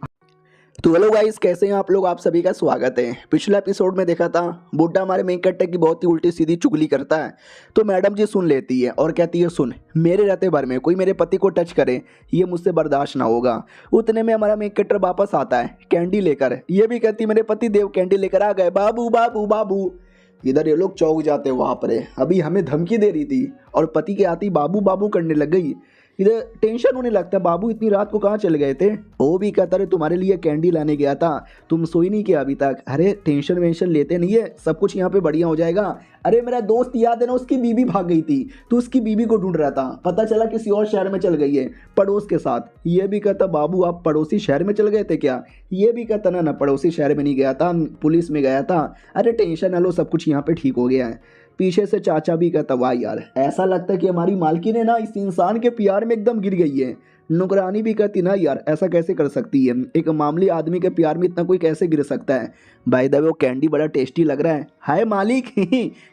तो हेलो गाइस, कैसे हैं आप लोग, आप सभी का स्वागत है। पिछले एपिसोड में देखा था बुड्ढा हमारे मेन कैरेक्टर की बहुत ही उल्टी सीधी चुगली करता है, तो मैडम जी सुन लेती है और कहती है सुन, मेरे रहते भर में कोई मेरे पति को टच करे ये मुझसे बर्दाश्त ना होगा। उतने में हमारा मेन कैरेक्टर वापस आता है कैंडी लेकर। ये भी कहती मेरे पति देव कैंडी लेकर आ गए, बाबू बाबू बाबू। इधर ये लोग चौंक जाते हैं, वहाँ पर अभी हमें धमकी दे रही थी और पति के आती बाबू बाबू करने लग गई। इधर टेंशन होने लगता है, बाबू इतनी रात को कहाँ चले गए थे? वो भी कहता है तुम्हारे लिए कैंडी लाने गया था, तुम सोई नहीं क्या अभी तक? अरे टेंशन वेंशन लेते नहीं है, सब कुछ यहाँ पे बढ़िया हो जाएगा। अरे मेरा दोस्त याद है ना, उसकी बीवी भाग गई थी तो उसकी बीवी को ढूंढ रहा था, पता चला किसी और शहर में चल गई है पड़ोस के साथ। ये भी कहता बाबू आप पड़ोसी शहर में चल गए थे क्या? ये भी कहता ना पड़ोसी शहर में नहीं गया था, पुलिस में गया था। अरे टेंशन ना लो, सब कुछ यहाँ पे ठीक हो गया है। पीछे से चाचा भी कहता वाह यार, ऐसा लगता है कि हमारी मालकिन है ना इस इंसान के प्यार में एकदम गिर गई है। नौकरानी भी कहती ना यार ऐसा कैसे कर सकती है, एक मामूली आदमी के प्यार में इतना कोई कैसे गिर सकता है। बाय द वे वो कैंडी बड़ा टेस्टी लग रहा है। हाय मालिक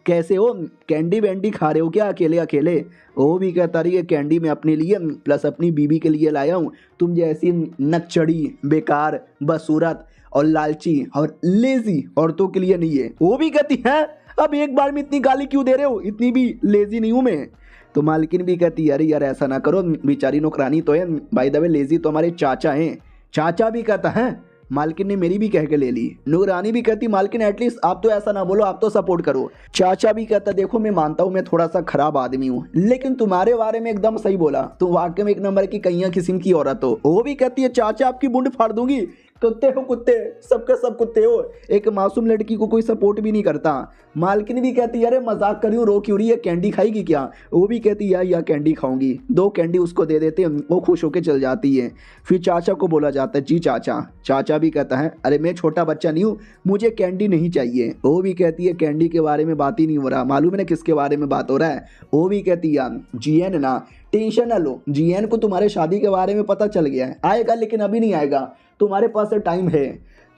कैसे हो? कैंडी वैंडी खा रहे हो क्या अकेले अकेले? वो भी कहता रही है कैंडी मैं अपने लिए प्लस अपनी बीबी के लिए लाया हूँ, तुम जैसी नकचड़ी बेकार बसूरत और लालची और लेजी औरतों के लिए नहीं है। वो भी कहती है अब एक बार में इतनी गाली क्यों दे रहे हो, इतनी भी लेजी नहीं हूँ मैं। तो मालकिन भी कहती है अरे यार ऐसा ना करो, बेचारी नौकरानी तो है, बाय द वे लेजी तो हमारे चाचा हैं। चाचा भी कहता है मालकिन ने मेरी भी कह के ले ली। नौकरानी भी कहती मालकिन एटलीस्ट आप तो ऐसा ना बोलो, आप तो सपोर्ट करो। चाचा भी कहता देखो मैं मानता हूँ मैं थोड़ा सा खराब आदमी हूँ, लेकिन तुम्हारे बारे में एकदम सही बोला, तुम वाकई में एक नंबर की कैया किस्म की औरत हो। वो भी कहती है चाचा आपकी बुंड फाड़ दूंगी, कुत्ते हो कुत्ते, सबके सब कुत्ते हो, एक मासूम लड़की को कोई सपोर्ट भी नहीं करता। मालकिन भी कहती है अरे मजाक कर रही हूँ, रो क्यों रही है, कैंडी खाएगी क्या? वो भी कहती है या कैंडी खाऊंगी। 2 कैंडी उसको दे देते हैं, वो खुश होकर चल जाती है। फिर चाचा को बोला जाता है जी चाचा। चाचा भी कहता है अरे मैं छोटा बच्चा नहीं हूँ, मुझे कैंडी नहीं चाहिए। वो भी कहती है कैंडी के बारे में बात ही नहीं हो रहा, मालूम है ना किसके बारे में बात हो रहा है? वो भी कहती है जीएन ना, टेंशन ना लो, जीएन को तुम्हारे शादी के बारे में पता चल गया है, आएगा लेकिन अभी नहीं आएगा, तुम्हारे पास टाइम है।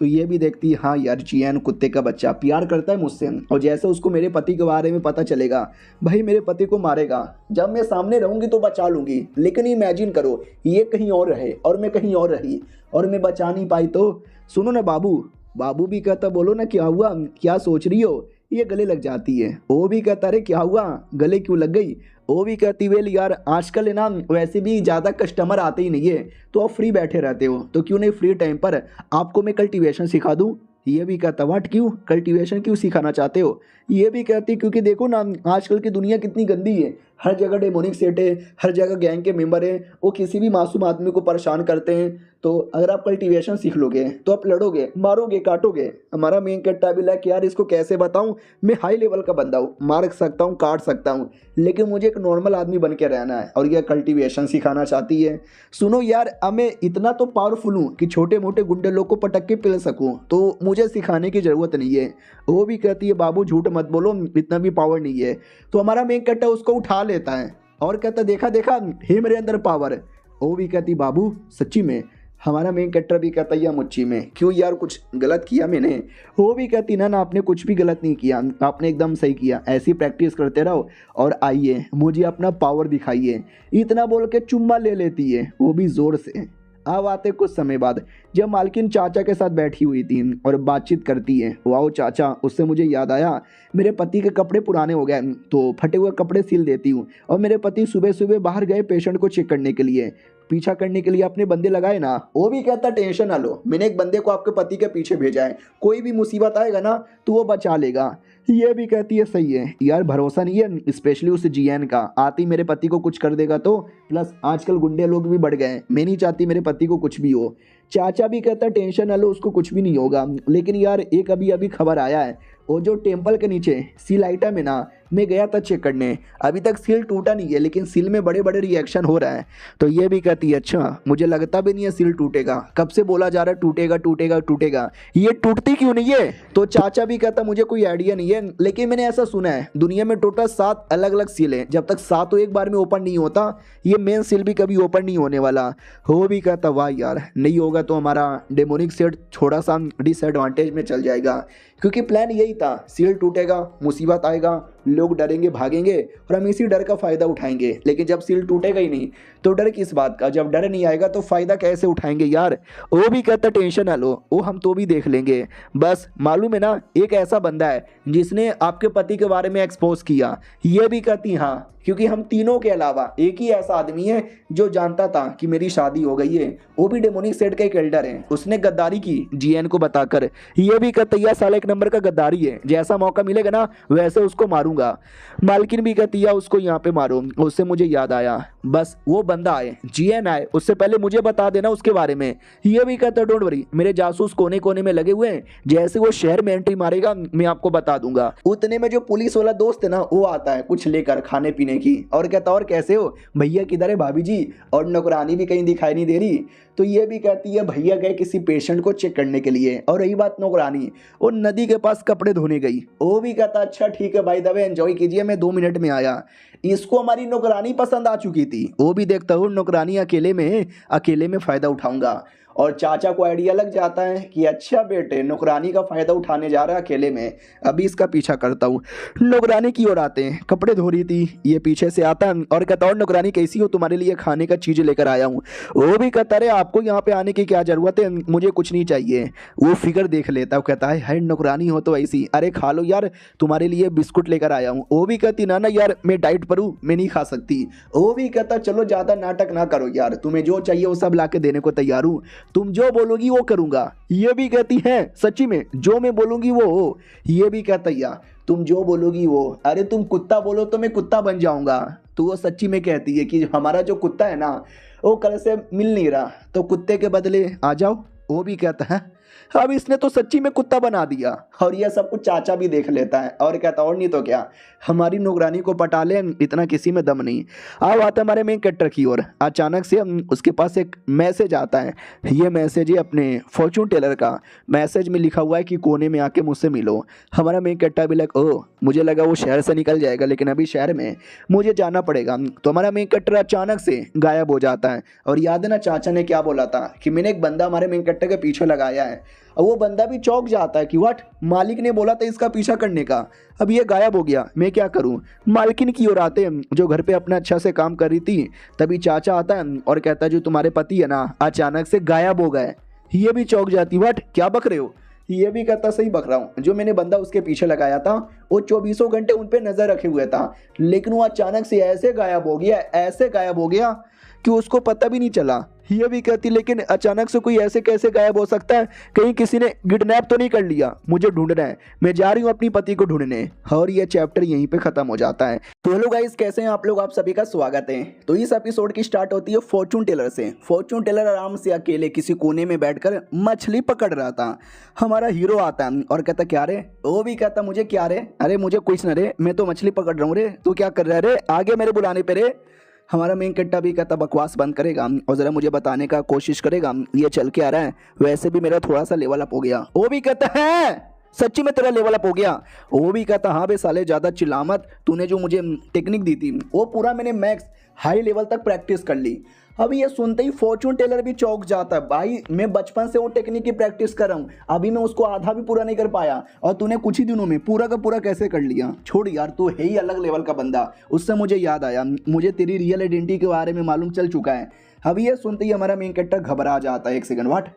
तो ये भी देखती है हाँ यार जीएन कुत्ते का बच्चा प्यार करता है मुझसे, और जैसे उसको मेरे पति के बारे में पता चलेगा भाई मेरे पति को मारेगा, जब मैं सामने रहूंगी तो बचा लूंगी, लेकिन इमेजिन करो ये कहीं और रहे और मैं कहीं और रही और मैं बचा नहीं पाई तो। सुनो ना बाबू। बाबू भी कहता बोलो ना क्या हुआ, क्या सोच रही हो? ये गले लग जाती है। वो भी कहता अरे क्या हुआ, गले क्यों लग गई? वो भी कहती वेल यार आजकल है ना वैसे भी ज़्यादा कस्टमर आते ही नहीं है, तो आप फ्री बैठे रहते हो, तो क्यों नहीं फ्री टाइम पर आपको मैं कल्टीवेशन सिखा दूँ। ये भी कहता वाट क्यों, कल्टीवेशन क्यों सिखाना चाहते हो? ये भी कहती क्योंकि देखो ना आजकल की दुनिया कितनी गंदी है, हर जगह डेमोनिक सेट है, हर जगह गैंग के मेंबर हैं, वो किसी भी मासूम आदमी को परेशान करते हैं। तो अगर आप कल्टीवेशन सीख लोगे तो आप लड़ोगे, मारोगे, काटोगे। हमारा मेन कट्टा भी लाइक यार इसको कैसे बताऊं, मैं हाई लेवल का बंदा हूँ, मार सकता हूँ, काट सकता हूँ, लेकिन मुझे एक नॉर्मल आदमी बन के रहना है, और यह कल्टीवेशन सिखाना चाहती है। सुनो यार अब मैं इतना तो पावरफुल हूँ कि छोटे मोटे गुंडे लोग को पटक के पिल सकूँ, तो मुझे सिखाने की ज़रूरत नहीं है। वो भी कहती है बाबू झूठ मत बोलो, इतना भी पावर नहीं है। तो हमारा मेन कट्टा उसको उठा लेता है और कहता देखा देखा हे मेरे अंदर पावर। वो भी कहती बाबू सच्ची में? हमारा मेन कैरेक्टर भी कहता है मुच्ची में, क्यों यार कुछ गलत किया मैंने? वो भी कहती ना आपने कुछ भी गलत नहीं किया, आपने एकदम सही किया, ऐसी प्रैक्टिस करते रहो और आइए मुझे अपना पावर दिखाइए। इतना बोल के चुम्मा ले लेती है, वो भी ज़ोर से। अब आते कुछ समय बाद जब मालकिन चाचा के साथ बैठी हुई थी और बातचीत करती है, वाओ चाचा उससे मुझे याद आया मेरे पति के कपड़े पुराने हो गए तो फटे हुए कपड़े सिल देती हूँ, और मेरे पति सुबह सुबह बाहर गए पेशेंट को चेक करने के लिए, पीछा करने के लिए अपने बंदे लगाए ना। वो भी कहता टेंशन ना लो, मैंने एक बंदे को आपके पति के पीछे भेजा है, कोई भी मुसीबत आएगा ना तो वो बचा लेगा। ये भी कहती है सही है यार, भरोसा नहीं है स्पेशली उस जीएन का, आती मेरे पति को कुछ कर देगा तो। प्लस आजकल गुंडे लोग भी बढ़ गए, मैं नहीं चाहती मेरे पति को कुछ भी हो। चाचा भी कहता टेंशन ना लो, उसको कुछ भी नहीं होगा। लेकिन यार एक अभी अभी खबर आया है, वो जो टेम्पल के नीचे सील आइटम है ना, मैं गया था चेक करने, अभी तक सील टूटा नहीं है, लेकिन सील में बड़े बड़े रिएक्शन हो रहा है। तो ये भी कहती है अच्छा मुझे लगता भी नहीं है सील टूटेगा, कब से बोला जा रहा है टूटेगा टूटेगा टूटेगा, ये टूटती क्यों नहीं है? तो चाचा भी कहता मुझे कोई आइडिया नहीं है, लेकिन मैंने ऐसा सुना है दुनिया में टोटल 7 अलग अलग सील हैं, जब तक 7 एक बार में ओपन नहीं होता ये मेन सील भी कभी ओपन नहीं होने वाला। वो भी कहता वाह यार नहीं होगा तो हमारा डेमोनिक सेट थोड़ा सा डिसएडवांटेज में चल जाएगा, क्योंकि प्लान यही था सील टूटेगा, मुसीबत आएगा, लोग डरेंगे भागेंगे और हम इसी डर का फ़ायदा उठाएंगे। लेकिन जब सील टूटेगा ही नहीं तो डर किस बात का, जब डर नहीं आएगा तो फ़ायदा कैसे उठाएंगे यार। वो भी कहता टेंशन ना लो, वो हम तो भी देख लेंगे, बस मालूम है ना एक ऐसा बंदा है जिसने आपके पति के बारे में एक्सपोज किया। ये भी कहती हाँ, क्योंकि हम तीनों के अलावा एक ही ऐसा आदमी है जो जानता था कि मेरी शादी हो गई है, वो भी डेमोनिक सेट का एक एल्डर है, उसने गद्दारी की जीएन को बताकर। ये भी कहता है साला एक नंबर का गद्दारी है, जैसा मौका मिलेगा ना वैसे उसको मारूंगा। मालकिन भी कहती है उसको यहाँ पे मारो। उससे मुझे याद आया बस वो बंदा आए, जीएन आए, उससे पहले मुझे बता देना उसके बारे में। ये भी कहता डोंट वरी, मेरे जासूस कोने कोने में लगे हुए हैं, जैसे वो शहर में एंट्री मारेगा मैं आपको बता दूंगा। उतने में जो पुलिस वाला दोस्त है ना वो आता है कुछ लेकर खाने पीने की, और कहता और कैसे हो भैया, किधर है भाभी जी, और नौकरानी भी कहीं दिखाई नहीं दे रही। तो ये भी कहती है भैया गए किसी पेशेंट को चेक करने के लिए, और रही बात नौकरानी, वो नदी के पास कपड़े धोने गई। वो भी कहता अच्छा ठीक है भाई दबे एंजॉय कीजिए, मैं 2 मिनट में आया। इसको हमारी नौकरानी पसंद आ चुकी थी, वो भी देखता हूँ नौकरानी अकेले में फ़ायदा उठाऊंगा। और चाचा को आइडिया लग जाता है कि अच्छा बेटे नौकरानी का फ़ायदा उठाने जा रहा है अकेले में, अभी इसका पीछा करता हूँ। नौकरानी की ओर आते हैं, कपड़े धो रही थी, ये पीछे से आता है और कहता और नौकरानी कैसी हो, तुम्हारे लिए खाने का चीज़ लेकर आया हूँ। वो भी कहता अरे आपको यहाँ पे आने की क्या ज़रूरत है, मुझे कुछ नहीं चाहिए। वो फिगर देख लेता है, कहता है हाय नौकरानी हो तो ऐसी, अरे खा लो यार, तुम्हारे लिए बिस्कुट लेकर आया हूँ। वो भी कहती ना ना यार मैं डाइट पर हूँ, मैं नहीं खा सकती। वो भी कहता चलो ज़्यादा नाटक ना करो यार, तुम्हें जो चाहिए वो सब ला के देने को तैयार हूँ, तुम जो बोलोगी वो करूँगा। ये भी कहती है सच्ची में जो मैं बोलूँगी वो हो। ये भी कहता यार तुम जो बोलोगी वो, अरे तुम कुत्ता बोलो तो मैं कुत्ता बन जाऊँगा। तो वो सच्ची में कहती है कि हमारा जो कुत्ता है ना वो कल से मिल नहीं रहा, तो कुत्ते के बदले आ जाओ। वो भी कहता है अब इसने तो सच्ची में कुत्ता बना दिया। और यह सब कुछ चाचा भी देख लेता है और कहता और नहीं तो क्या, हमारी नौकरानी को पटा ले, इतना किसी में दम नहीं। अब आता हमारे मेन कैरेक्टर की ओर, अचानक से उसके पास एक मैसेज आता है। ये मैसेज है अपने फॉर्चून टेलर का। मैसेज में लिखा हुआ है कि कोने में आके मुझसे मिलो। हमारा मेन कैरेक्टर भी लग ओ मुझे लगा वो शहर से निकल जाएगा, लेकिन अभी शहर में मुझे जाना पड़ेगा। तो हमारा मेन कैरेक्टर अचानक से गायब हो जाता है। और याद है ना चाचा ने क्या बोला था कि मैंने एक बंदा हमारे मेन कैरेक्टर के पीछे लगाया है, और वो बंदा भी चौंक जाता है कि व्हाट, मालिक ने बोला था इसका पीछा करने का, अब ये गायब हो गया, मैं क्या करूं। मालकिन की ओर आते हैं जो घर पे अपना अच्छा से काम कर रही थी। तभी चाचा आता है और कहता है जो तुम्हारे पति है ना अचानक से गायब हो गए। ये भी चौंक जाती, व्हाट क्या बक रहे हो। ये भी कहता सही बक रहा हूँ, जो मैंने बंदा उसके पीछे लगाया था वो 24 घंटे उन पे नजर रखे हुए था, लेकिन वो अचानक से ऐसे गायब हो गया कि उसको पता भी नहीं चला। ये भी कहती लेकिन अचानक से कोई ऐसे कैसे गायब हो सकता है, कहीं किसी ने किडनैप तो नहीं कर लिया, मुझे ढूंढना है, मैं जा रही हूँ अपनी पति को ढूंढने। और ये चैप्टर यहीं पे खत्म हो जाता है। तो हेलो गाइस, कैसे हैं आप लोग, आप सभी का स्वागत है। तो इस एपिसोड की स्टार्ट होती है फॉर्चून टेलर से। फॉर्चून टेलर आराम से अकेले किसी कोने में बैठकर मछली पकड़ रहा था। हमारा हीरो आता है और कहता क्या रे। वो भी कहता मुझे क्या रे, अरे मुझे कुछ न रे, मैं तो मछली पकड़ रहा हूँ रे, तू क्या कर रहा है रे, आगे मेरे बुलाने पे रे। हमारा मेन कट्टा भी कहता बकवास बंद करेगा और ज़रा मुझे बताने का कोशिश करेगा, ये चल के आ रहा है, वैसे भी मेरा थोड़ा सा लेवल अप हो गया। वो भी कहता है सच्ची में तेरा लेवल अप हो गया। वो भी कहता हाँ बे साले ज़्यादा चिल्ला मत, तूने जो मुझे टेक्निक दी थी वो पूरा मैंने मैक्स हाई लेवल तक प्रैक्टिस कर ली। अब ये सुनते ही फॉर्चून टेलर भी चौंक जाता है, भाई मैं बचपन से वो टेक्निक की प्रैक्टिस कर रहा हूँ, अभी मैं उसको आधा भी पूरा नहीं कर पाया और तूने कुछ ही दिनों में पूरा का पूरा कैसे कर लिया। छोड़ यार, तू है ही अलग लेवल का बंदा। उससे मुझे याद आया, मुझे तेरी रियल आइडेंटिटी के बारे में मालूम चल चुका है। अब ये सुनते ही हमारा मेन कैरेक्टर घबरा जाता है। एक सेकंड, व्हाट,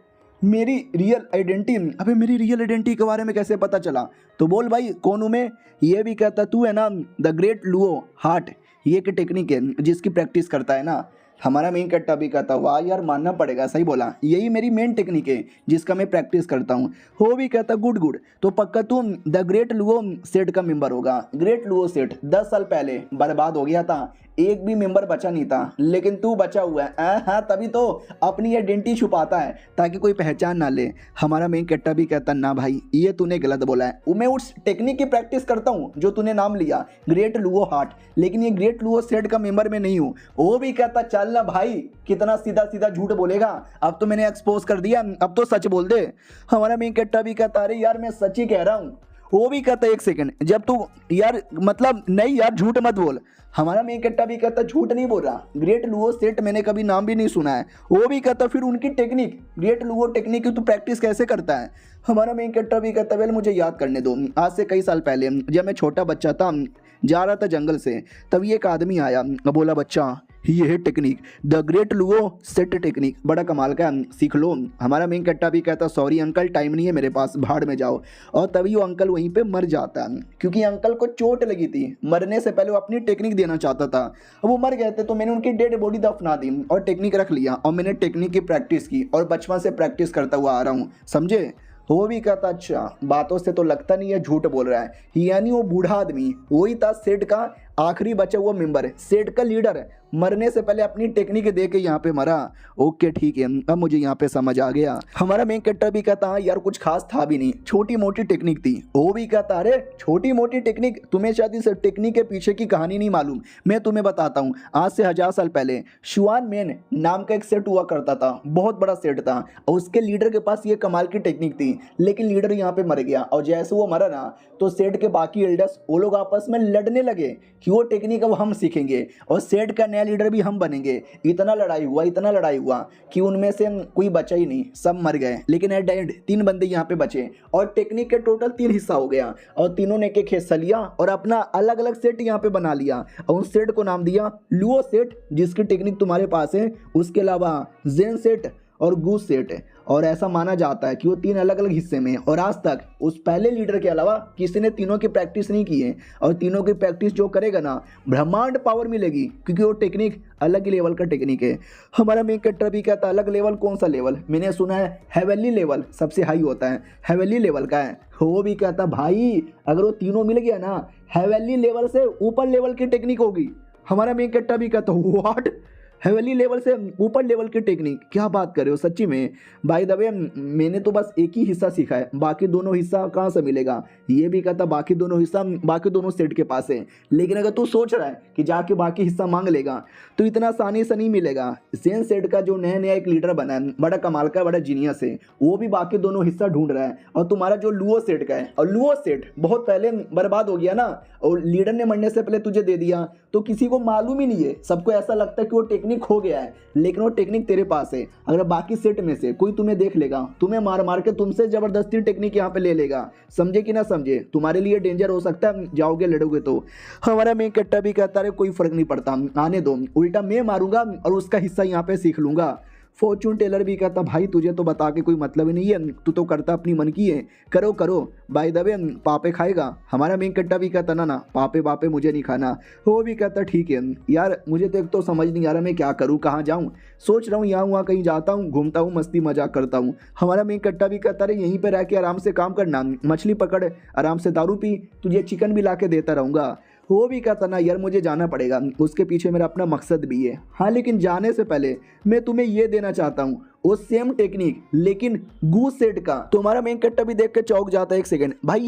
मेरी रियल आइडेंटिटी, अबे मेरी रियल आइडेंटिटी के बारे में कैसे पता चला, तो बोल भाई कौन हूँ मैं। ये भी कहता तू है ना द ग्रेट लुओ हार्ट, ये एक टेक्निक है जिसकी प्रैक्टिस करता है ना। हमारा मेन कट्टा भी कहता वाह यार मानना पड़ेगा, सही बोला, यही मेरी मेन टेक्निक है जिसका मैं प्रैक्टिस करता हूँ। वो भी कहता गुड गुड, तो पक्का तुम द ग्रेट लुओ सेट का मेंबर होगा। ग्रेट लुओ सेट 10 साल पहले बर्बाद हो गया था, एक भी मेंबर बचा नहीं था, लेकिन तू बचा हुआ है। हाँ तभी तो अपनी आइडेंटिटी छुपाता है ताकि कोई पहचान ना ले। हमारा मेन कट्टा भी कहता ना भाई ये तूने गलत बोला है, मैं उस टेक्निक की प्रैक्टिस करता हूँ जो तूने नाम लिया ग्रेट लुओ हार्ट, लेकिन ये ग्रेट लुओ सेट का मेंबर में नहीं हूँ। वो भी कहता चल ना भाई, कितना सीधा सीधा झूठ बोलेगा, अब तो मैंने एक्सपोज कर दिया, अब तो सच बोल दे। हमारा मेन कट्टा भी कहता अरे यार मैं सच ही कह रहा हूँ। वो भी कहता एक सेकंड, जब तू यार मतलब नहीं यार झूठ मत बोल। हमारा मेन कट्टा भी कहता झूठ नहीं बोल रहा, ग्रेट लुओ सेट मैंने कभी नाम भी नहीं सुना है। वो भी कहता फिर उनकी टेक्निक ग्रेट लुओ टेक्निक की तू प्रैक्टिस कैसे करता है। हमारा मेन कट्टा भी कहता वेल मुझे याद करने दो, आज से कई साल पहले जब मैं छोटा बच्चा था, जा रहा था जंगल से, तभी एक आदमी आया, बोला बच्चा ये है technique the great Luo set technique, बड़ा कमाल का, सीख लो। हमारा मेन कट्टा भी कहता सॉरी अंकल टाइम नहीं है मेरे पास, भाड़ में जाओ। और तभी वो अंकल वहीं पे मर जाता है, क्योंकि अंकल को चोट लगी थी, मरने से पहले वो अपनी टेक्निक देना चाहता था। अब वो मर गए थे तो मैंने उनकी डेड बॉडी दफना दी और टेक्निक रख लिया, और मैंने टेक्निक की प्रैक्टिस की और बचपन से प्रैक्टिस करता हुआ आ रहा हूँ, समझे। वो भी कहता अच्छा बातों से तो लगता नहीं है झूठ बोल रहा है, यानी वो बूढ़ा आदमी वही था सेठ का आखिरी बचा हुआ मेंबर है, सेठ का लीडर है, मरने से पहले अपनी टेक्निक दे के यहाँ पे मरा। ओके ठीक है, अब मुझे यहाँ पे समझ आ गया। हमारा मेन कैरेक्टर भी कहता यार कुछ खास था भी नहीं, छोटी मोटी टेक्निक थी। वो भी कहता अरे छोटी मोटी टेक्निक, तुम्हें शायद इस टेक्निक के पीछे की कहानी नहीं मालूम, मैं तुम्हें बताता हूँ। आज से 1000 साल पहले शुआन मेन नाम का एक सेट हुआ करता था, बहुत बड़ा सेट था, और उसके लीडर के पास ये कमाल की टेक्निक थी, लेकिन लीडर यहाँ पे मर गया। और जैसे वो मरा ना तो सेट के बाकी एल्डर्स वो लोग आपस में लड़ने लगे कि वो टेक्निक अब हम सीखेंगे और सेट का नया लीडर भी हम बनेंगे। इतना लड़ाई हुआ कि उनमें से कोई बचा ही नहीं, सब मर गए। लेकिन एट द एंड 3 बंदे यहाँ पे बचे और टेक्निक के टोटल 3 हिस्सा हो गया, और तीनों ने एक हिस्सा लिया और अपना अलग अलग सेट यहाँ पे बना लिया, और उस सेट को नाम दिया लुओ सेट, जिसकी टेक्निक तुम्हारे पास है। उसके अलावा जेन सेट और गूस सेट है, और ऐसा माना जाता है कि वो 3 अलग अलग हिस्से में। और आज तक उस पहले लीडर के अलावा किसी ने तीनों की प्रैक्टिस नहीं की है, और तीनों की प्रैक्टिस जो करेगा ना ब्रह्मांड पावर मिलेगी, क्योंकि वो टेक्निक अलग ही लेवल का टेक्निक है। हमारा मेन कैरेक्टर भी कहता है अलग लेवल, कौन सा लेवल? मैंने सुना है हेवनली लेवल सबसे हाई होता है, हेवनली लेवल का है। वो भी कहता भाई अगर वो तीनों मिल गया ना, हेवनली लेवल से ऊपर लेवल की टेक्निक होगी। हमारा मेन कैरेक्टर भी कहता व्हाट, हेवनली लेवल से ऊपर लेवल की टेक्निक? क्या बात कर रहे हो सच्ची में? बाय द वे मैंने तो बस एक ही हिस्सा सीखा है, बाकी दोनों हिस्सा कहाँ से मिलेगा? ये भी कहता बाकी दोनों हिस्सा बाकी दोनों सेट के पास है। लेकिन अगर तू सोच रहा है कि जाके बाकी हिस्सा मांग लेगा तो इतना आसानी से नहीं मिलेगा। जेन सेट का जो नया एक लीडर बना है, बड़ा कमाल का, बड़ा जीनियस है, वो भी बाकी दोनों हिस्सा ढूंढ रहा है। और तुम्हारा जो लुओ सेट का है, और लुओ सेट बहुत पहले बर्बाद हो गया ना, और लीडर ने मरने से पहले तुझे दे दिया, तो किसी को मालूम ही नहीं है। सबको ऐसा लगता है कि वो टेक्निक हो गया है, लेकिन वो टेक्निक तेरे पास है। अगर बाकी सेट में से कोई तुम्हें देख लेगा, तुम्हें मार मार के तुमसे जबरदस्ती टेक्निक यहाँ पे ले लेगा। समझे कि ना समझे? तुम्हारे लिए डेंजर हो सकता है, जाओगे लड़ोगे तो। हमारा मेन कैरेक्टर भी कहता है कोई फर्क नहीं पड़ता, आने दो, उल्टा मैं मारूंगा और उसका हिस्सा यहाँ पे सीख लूंगा। फॉर्चून टेलर भी कहता भाई तुझे तो बता के कोई मतलब ही नहीं है, तू तो करता अपनी मन की है, करो करो, बाय द वे पापे खाएगा। हमारा मेन कट्टा भी कहता ना पापे बापे मुझे नहीं खाना। वो भी कहता ठीक है यार, मुझे तो एक तो समझ नहीं आ रहा मैं क्या करूँ, कहाँ जाऊँ, सोच रहा हूँ यहाँ वहाँ कहीं जाता हूँ, घूमता हूँ, मस्ती मजाक करता हूँ। हमारा मेन कट्टा भी कहता रहे यहीं पर रह के आराम से काम करना, मछली पकड़, आराम से दारू पी, तुझे चिकन भी ला के देता रहूँगा। वो भी कहता ना यार मुझे जाना पड़ेगा, उसके पीछे मेरा अपना मकसद भी है। हाँ लेकिन जाने से पहले मैं तुम्हें ये देना चाहता हूँ, वो सेम टेक्निक लेकिन गूस सेट का। तुम्हारा मेन कट्टा भी देख के चौंक जाता है, एक सेकंड भाई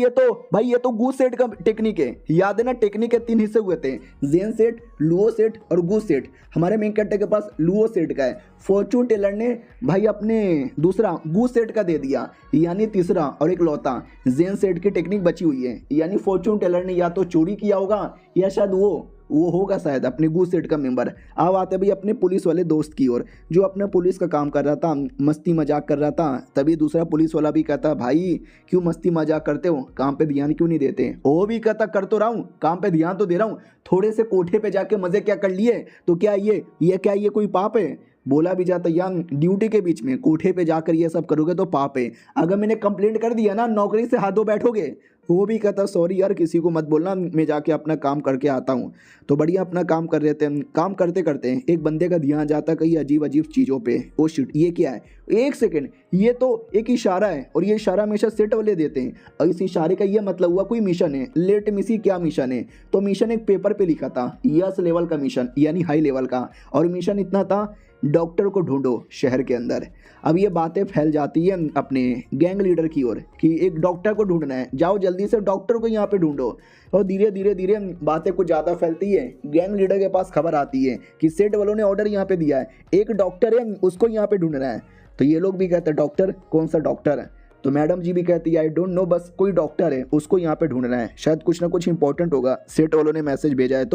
ये तो गूस सेट का टेक्निक है। याद है ना टेक्निक के 3 हिस्से हुए थे, जेन सेट, लुओ सेट और गूस सेट। हमारे मेन कट्टे के पास लुओ सेट का है, फॉर्चून टेलर ने भाई अपने दूसरा गूस सेट का दे दिया, यानी तीसरा और एक लौता जेन सेट की टेक्निक बची हुई है। यानी फॉर्चून टेलर ने या तो चोरी किया होगा या शायद वो होगा शायद अपने गूस सेट का मेंबर। अब आते भाई अपने पुलिस वाले दोस्त की ओर, जो अपना पुलिस का काम कर रहा था, मस्ती मजाक कर रहा था। तभी दूसरा पुलिस वाला भी कहता भाई क्यों मस्ती मजाक करते हो, काम पे ध्यान क्यों नहीं देते? वो भी कहता कर तो रहा हूँ, काम पे ध्यान तो दे रहा हूँ, थोड़े से कोठे पे जाके मजे क्या कर लिए तो क्या ये कोई पाप है? बोला भी जाता यार ड्यूटी के बीच में कोठे पे जाकर ये सब करोगे तो पाप है, अगर मैंने कंप्लेंट कर दिया ना नौकरी से हाथ धो बैठोगे। वो भी कहता सॉरी यार किसी को मत बोलना, मैं जाके अपना काम करके आता हूँ। तो बढ़िया अपना काम कर रहे थे, काम करते करते एक बंदे का ध्यान जाता कई अजीब अजीब चीज़ों पे। ओ शिट ये क्या है, एक सेकंड, ये तो एक इशारा है और ये इशारा हमेशा सेट वाले देते हैं, और इस इशारे का ये मतलब हुआ कोई मिशन है। लेट मिसी क्या मिशन है? तो मिशन एक पेपर पे लिखा था, यस लेवल का मिशन यानी हाई लेवल का, और मिशन इतना था डॉक्टर को ढूंढो शहर के अंदर। अब ये बातें फैल जाती है अपने गैंग लीडर की ओर कि एक डॉक्टर को ढूंढना है, जाओ जल्दी से डॉक्टर को यहाँ पे ढूंढो। और धीरे धीरे बातें कुछ ज़्यादा फैलती है। गैंग लीडर के पास खबर आती है कि सेठ वालों ने ऑर्डर यहाँ पे दिया है, एक डॉक्टर है उसको यहाँ पे ढूंढना है। तो ये लोग भी कहते हैं डॉक्टर, कौन सा डॉक्टर है? तो मैडम जी भी कहती है आई डोंट नो, बस कोई डॉक्टर है उसको यहाँ पे ढूंढना है, शायद कुछ ना कुछ इंपॉर्टेंट होगा, सेठ वालों ने मैसेज भेजा है।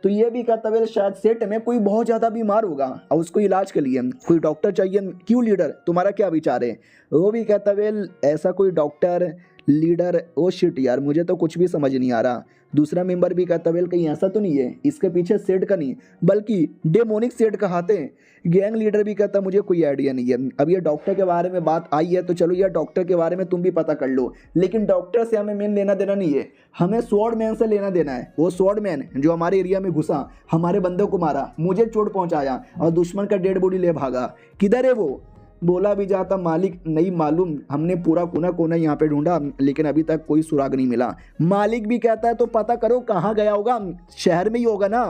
तो ये भी कहता है शायद सेट में कोई बहुत ज़्यादा बीमार होगा और उसको इलाज के लिए कोई डॉक्टर चाहिए, क्यों लीडर तुम्हारा क्या विचार है? वो भी कहता वेल ऐसा कोई डॉक्टर लीडर, ओ शिट यार मुझे तो कुछ भी समझ नहीं आ रहा। दूसरा मेंबर भी कहता वेल कहीं ऐसा तो नहीं है इसके पीछे सेट का नहीं बल्कि डेमोनिक सेट का हाथ है। गैंग लीडर भी कहता मुझे कोई आइडिया नहीं है। अब ये डॉक्टर के बारे में बात आई है तो चलो यार डॉक्टर के बारे में तुम भी पता कर लो, लेकिन डॉक्टर से हमें मेन लेना देना नहीं है, हमें स्वॉर्ड मैन से लेना देना है। वो स्वॉर्ड मैन जो हमारे एरिया में घुसा, हमारे बंदों को मारा, मुझे चोट पहुंचाया और दुश्मन का डेड बॉडी ले भागा, किधर है वो? बोला भी जाता मालिक नहीं मालूम, हमने पूरा कोना कोना यहाँ पे ढूंढा लेकिन अभी तक कोई सुराग नहीं मिला। मालिक भी कहता है तो पता करो कहाँ गया होगा, शहर में ही होगा ना।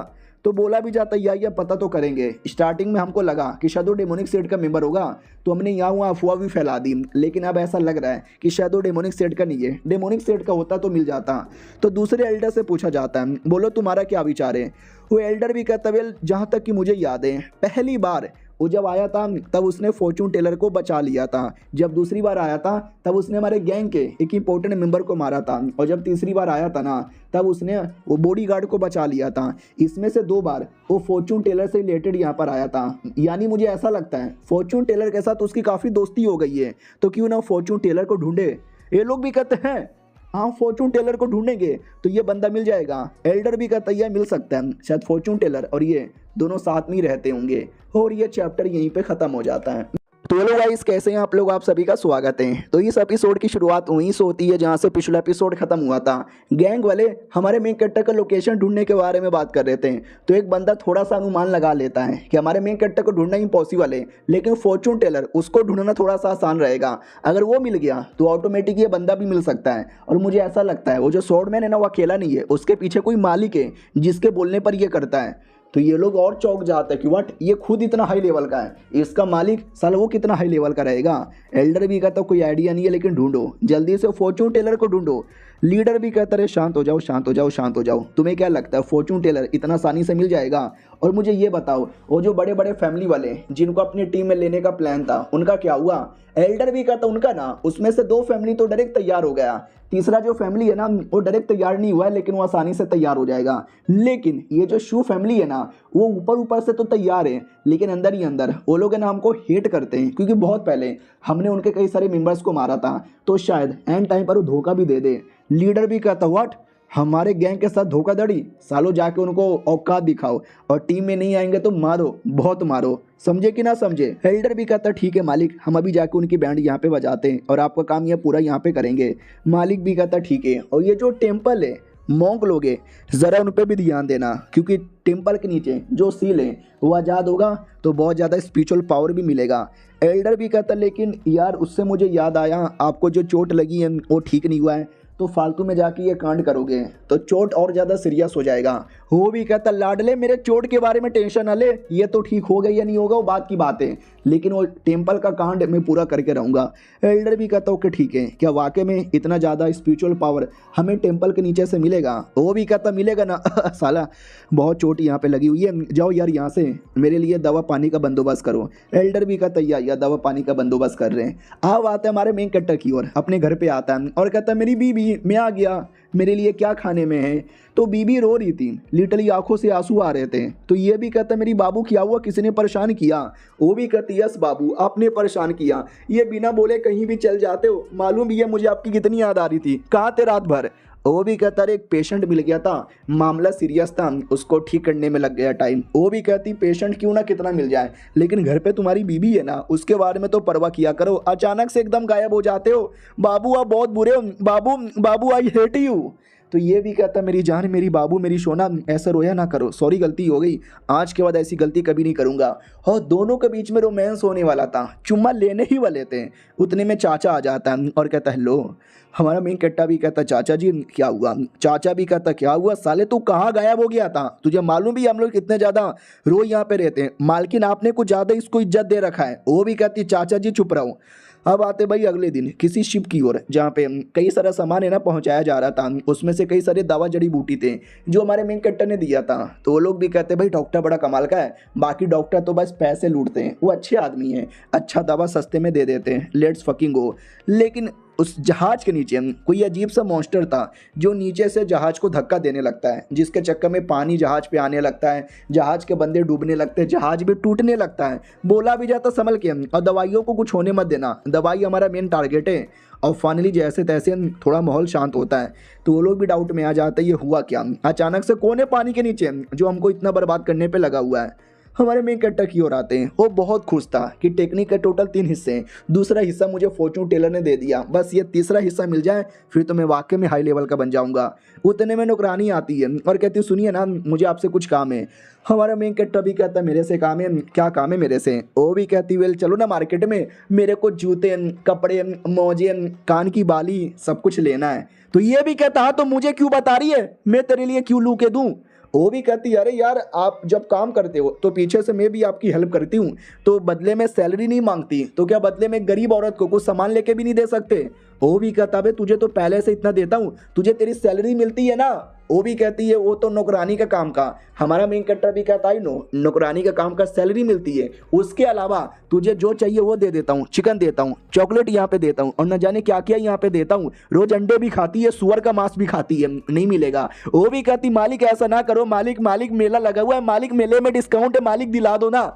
तो बोला भी जाता या पता तो करेंगे। स्टार्टिंग में हमको लगा कि शायद वो डेमोनिक सेट का मेंबर होगा, तो हमने यहाँ वहाँ अफवाह भी फैला दी, लेकिन अब ऐसा लग रहा है कि शायद वो डेमोनिक सेट का नहीं है। डेमोनिक सेट का होता तो मिल जाता। तो दूसरे एल्डर से पूछा जाता है, बोलो तुम्हारा क्या विचार है। वो एल्डर भी कहता है, जहाँ तक कि मुझे याद है पहली बार वो जब आया था तब उसने फॉर्चून टेलर को बचा लिया था। जब दूसरी बार आया था तब उसने हमारे गैंग के एक इंपॉर्टेंट मेंबर को मारा था। और जब तीसरी बार आया था ना, तब उसने वो बॉडीगार्ड को बचा लिया था। इसमें से 2 बार वो फॉर्चून टेलर से रिलेटेड यहाँ पर आया था। यानी मुझे ऐसा लगता है फॉर्चून टेलर के साथ उसकी काफ़ी दोस्ती हो गई है, तो क्यों ना फॉर्चून टेलर को ढूंढे। ये लोग भी कहते हैं हाँ फॉर्चून टेलर को ढूंढेंगे तो ये बंदा मिल जाएगा। एल्डर भी कहता है यह मिल सकता है, शायद फॉर्चून टेलर और ये दोनों साथ में ही रहते होंगे। और ये चैप्टर यहीं पे ख़त्म हो जाता है। तो हेलो गाइस, कैसे हैं आप लोग? आप सभी का स्वागत है। तो इस एपिसोड की शुरुआत वहीं से होती है जहां से पिछला एपिसोड खत्म हुआ था। गैंग वाले हमारे मेन कैरेक्टर का लोकेशन ढूंढने के बारे में बात कर रहे थे। तो एक बंदा थोड़ा सा अनुमान लगा लेता है कि हमारे मेन कैरेक्टर को ढूंढना इम्पॉसिबल है, लेकिन फॉर्चून टेलर उसको ढूंढना थोड़ा सा आसान रहेगा। अगर वो मिल गया तो ऑटोमेटिक ये बंदा भी मिल सकता है। और मुझे ऐसा लगता है वो जो स्वॉर्डमैन है ना, वो अकेला नहीं है, उसके पीछे कोई मालिक है जिसके बोलने पर ये करता है। तो ये लोग और चौंक जाते हैं कि व्हाट, ये खुद इतना हाई लेवल का है, इसका मालिक साला वो कितना हाई लेवल का रहेगा। एल्डर भी कहता कोई आइडिया नहीं है, लेकिन ढूंढो जल्दी से फॉर्चून टेलर को ढूंढो। लीडर भी कहता है शांत हो जाओ, शांत हो जाओ, शांत हो जाओ। तुम्हें क्या लगता है फॉर्चून टेलर इतना आसानी से मिल जाएगा? और मुझे ये बताओ, वो जो बड़े बड़े फैमिली वाले जिनको अपनी टीम में लेने का प्लान था, उनका क्या हुआ? एल्डर भी कहता उनका ना, उसमें से 2 फैमिली तो डायरेक्ट तैयार हो गया। तीसरा जो फैमिली है ना, वो डायरेक्ट तैयार नहीं हुआ है, लेकिन वो आसानी से तैयार हो जाएगा। लेकिन ये जो शू फैमिली है ना, वो ऊपर ऊपर से तो तैयार है, लेकिन अंदर ही अंदर वो लोग है ना हमको हेट करते हैं, क्योंकि बहुत पहले हमने उनके कई सारे मेंबर्स को मारा था। तो शायद एंड टाइम पर वो धोखा भी दे दे। लीडर भी कहता व्हाट, हमारे गैंग के साथ धोखाधड़ी? सालों जाके उनको औकात दिखाओ, और टीम में नहीं आएंगे तो मारो, बहुत मारो। समझे कि ना समझे? एल्डर भी कहता ठीक है मालिक, हम अभी जाके उनकी बैंड यहाँ पे बजाते हैं और आपका काम ये पूरा यहाँ पे करेंगे। मालिक भी कहता ठीक है। और ये जो टेम्पल है, मॉन्क लोग हैं, ज़रा उन पर भी ध्यान देना, क्योंकि टेम्पल के नीचे जो सील है वो आज़ाद होगा तो बहुत ज़्यादा स्पिरिचुअल पावर भी मिलेगा। एल्डर भी कहता लेकिन यार उससे मुझे याद आया, आपको जो चोट लगी है वो ठीक नहीं हुआ है, तो फालतू में जाके ये कांड करोगे तो चोट और ज़्यादा सीरियस हो जाएगा। वो भी कहता लाडले मेरे चोट के बारे में टेंशन ना ले, ये तो ठीक होगा या नहीं होगा वो बात की बात है, लेकिन वो टेम्पल का कांड मैं पूरा करके रहूँगा। एल्डर भी कहता ओके ठीक है, क्या वाकई में इतना ज़्यादा स्पिरिचुअल पावर हमें टेम्पल के नीचे से मिलेगा? वो भी कहता मिलेगा ना साला बहुत चोट यहाँ पे लगी हुई है, जाओ यार यहाँ से मेरे लिए दवा पानी का बंदोबस्त करो। एल्डर भी कहता या दवा पानी का बंदोबस्त कर रहे हैं। अब आते हैं हमारे मेन कैरेक्टर की ओर, अपने घर पे आता है और कहता है मेरी बीबी, मैं आ गया, मेरे लिए क्या खाने में है? तो बीबी रो रही थी, लिटरली आंखों से आंसू आ रहे थे। तो ये भी कहता मेरी बाबू क्या हुआ, किसी ने परेशान किया? वो भी कहती यस बाबू आपने परेशान किया, ये बिना बोले कहीं भी चल जाते हो, मालूम भी है मुझे आपकी कितनी याद आ रही थी, कहाँ थे रात भर? वो भी कहता एक पेशेंट मिल गया था, मामला सीरियस था, उसको ठीक करने में लग गया टाइम। वो भी कहती पेशेंट क्यों ना कितना मिल जाए, लेकिन घर पे तुम्हारी बीबी है ना, उसके बारे में तो परवाह किया करो, अचानक से एकदम गायब हो जाते हो। बाबू आप बहुत बुरे हो, बाबू बाबू आई हेट यू। तो ये भी कहता मेरी जान, मेरी बाबू, मेरी सोना, ऐसा रोया ना करो, सॉरी गलती हो गई, आज के बाद ऐसी गलती कभी नहीं करूँगा। और दोनों के बीच में रोमांस होने वाला था, चुम्मा लेने ही वाले थे, उतने में चाचा आ जाता है और कहता हेलो। हमारा मेन कट्टा भी कहता चाचा जी क्या हुआ? चाचा भी कहता क्या हुआ साले, तू कहाँ गायब हो गया था? तुझे मालूम भी हम लोग कितने ज़्यादा रोज यहाँ पे रहते हैं, मालकिन आपने कुछ ज़्यादा इसको इज्जत दे रखा है। वो भी कहती चाचा जी चुप रहो। अब आते भाई अगले दिन किसी शिप की ओर, जहाँ पे कई सारा सामान है ना पहुँचाया जा रहा था, उसमें से कई सारे दवा जड़ी बूटी थे जो हमारे मेन कट्टर ने दिया था। तो वो लोग भी कहते भाई डॉक्टर बड़ा कमाल का है, बाकी डॉक्टर तो बस पैसे लूटते हैं, वो अच्छे आदमी हैं, अच्छा दवा सस्ते में दे देते हैं, लेट्स फकिंग गो। लेकिन उस जहाज के नीचे कोई अजीब सा मॉन्स्टर था जो नीचे से जहाज को धक्का देने लगता है, जिसके चक्कर में पानी जहाज पे आने लगता है, जहाज के बंदे डूबने लगते हैं, जहाज भी टूटने लगता है। बोला भी जाता संभल के, और दवाइयों को कुछ होने मत देना, दवाई हमारा मेन टारगेट है। और फाइनली जैसे तैसे थोड़ा माहौल शांत होता है तो वो लोग भी डाउट में आ जाते हैं ये हुआ क्या, अचानक से कौन है पानी के नीचे जो हमको इतना बर्बाद करने पर लगा हुआ है। हमारे मेन कैरेक्टर की ओर आते हैं, वो बहुत खुश था कि टेक्निक के टोटल 3 हिस्से हैं, दूसरा हिस्सा मुझे फॉर्चून टेलर ने दे दिया, बस ये तीसरा हिस्सा मिल जाए फिर तो मैं वाकई में हाई लेवल का बन जाऊंगा। उतने में नौकरानी आती है और कहती है सुनिए ना मुझे आपसे कुछ काम है। हमारा मेन कैरेक्टर भी कहता है मेरे से काम है, क्या काम है मेरे से? वो भी कहती वेल चलो ना मार्केट में, मेरे को जूते, कपड़े, मोजे, कान की बाली सब कुछ लेना है। तो ये भी कहता हाँ तो मुझे क्यों बता रही है, मैं तेरे लिए क्यों लू के दूँ? वो भी कहती है अरे यार आप जब काम करते हो तो पीछे से मैं भी आपकी हेल्प करती हूँ, तो बदले में सैलरी नहीं मांगती तो क्या बदले में गरीब औरत को कुछ सामान लेके भी नहीं दे सकते? वो भी कहता है तुझे तो पहले से इतना देता हूँ, तुझे तेरी सैलरी मिलती है ना। वो भी कहती है वो तो नौकरानी का काम का। हमारा मेन कैरेक्टर भी कहता है नो, नौकरानी का काम का सैलरी मिलती है, उसके अलावा तुझे जो चाहिए वो दे देता हूँ, चिकन देता हूँ, चॉकलेट यहाँ पे देता हूँ और न जाने क्या क्या यहाँ पे देता हूँ, रोज अंडे भी खाती है, सुअर का मांस भी खाती है, नहीं मिलेगा। वो भी कहती मालिक ऐसा ना करो, मालिक मालिक मेला लगा हुआ है, मालिक मेले में डिस्काउंट है, मालिक दिला दो ना।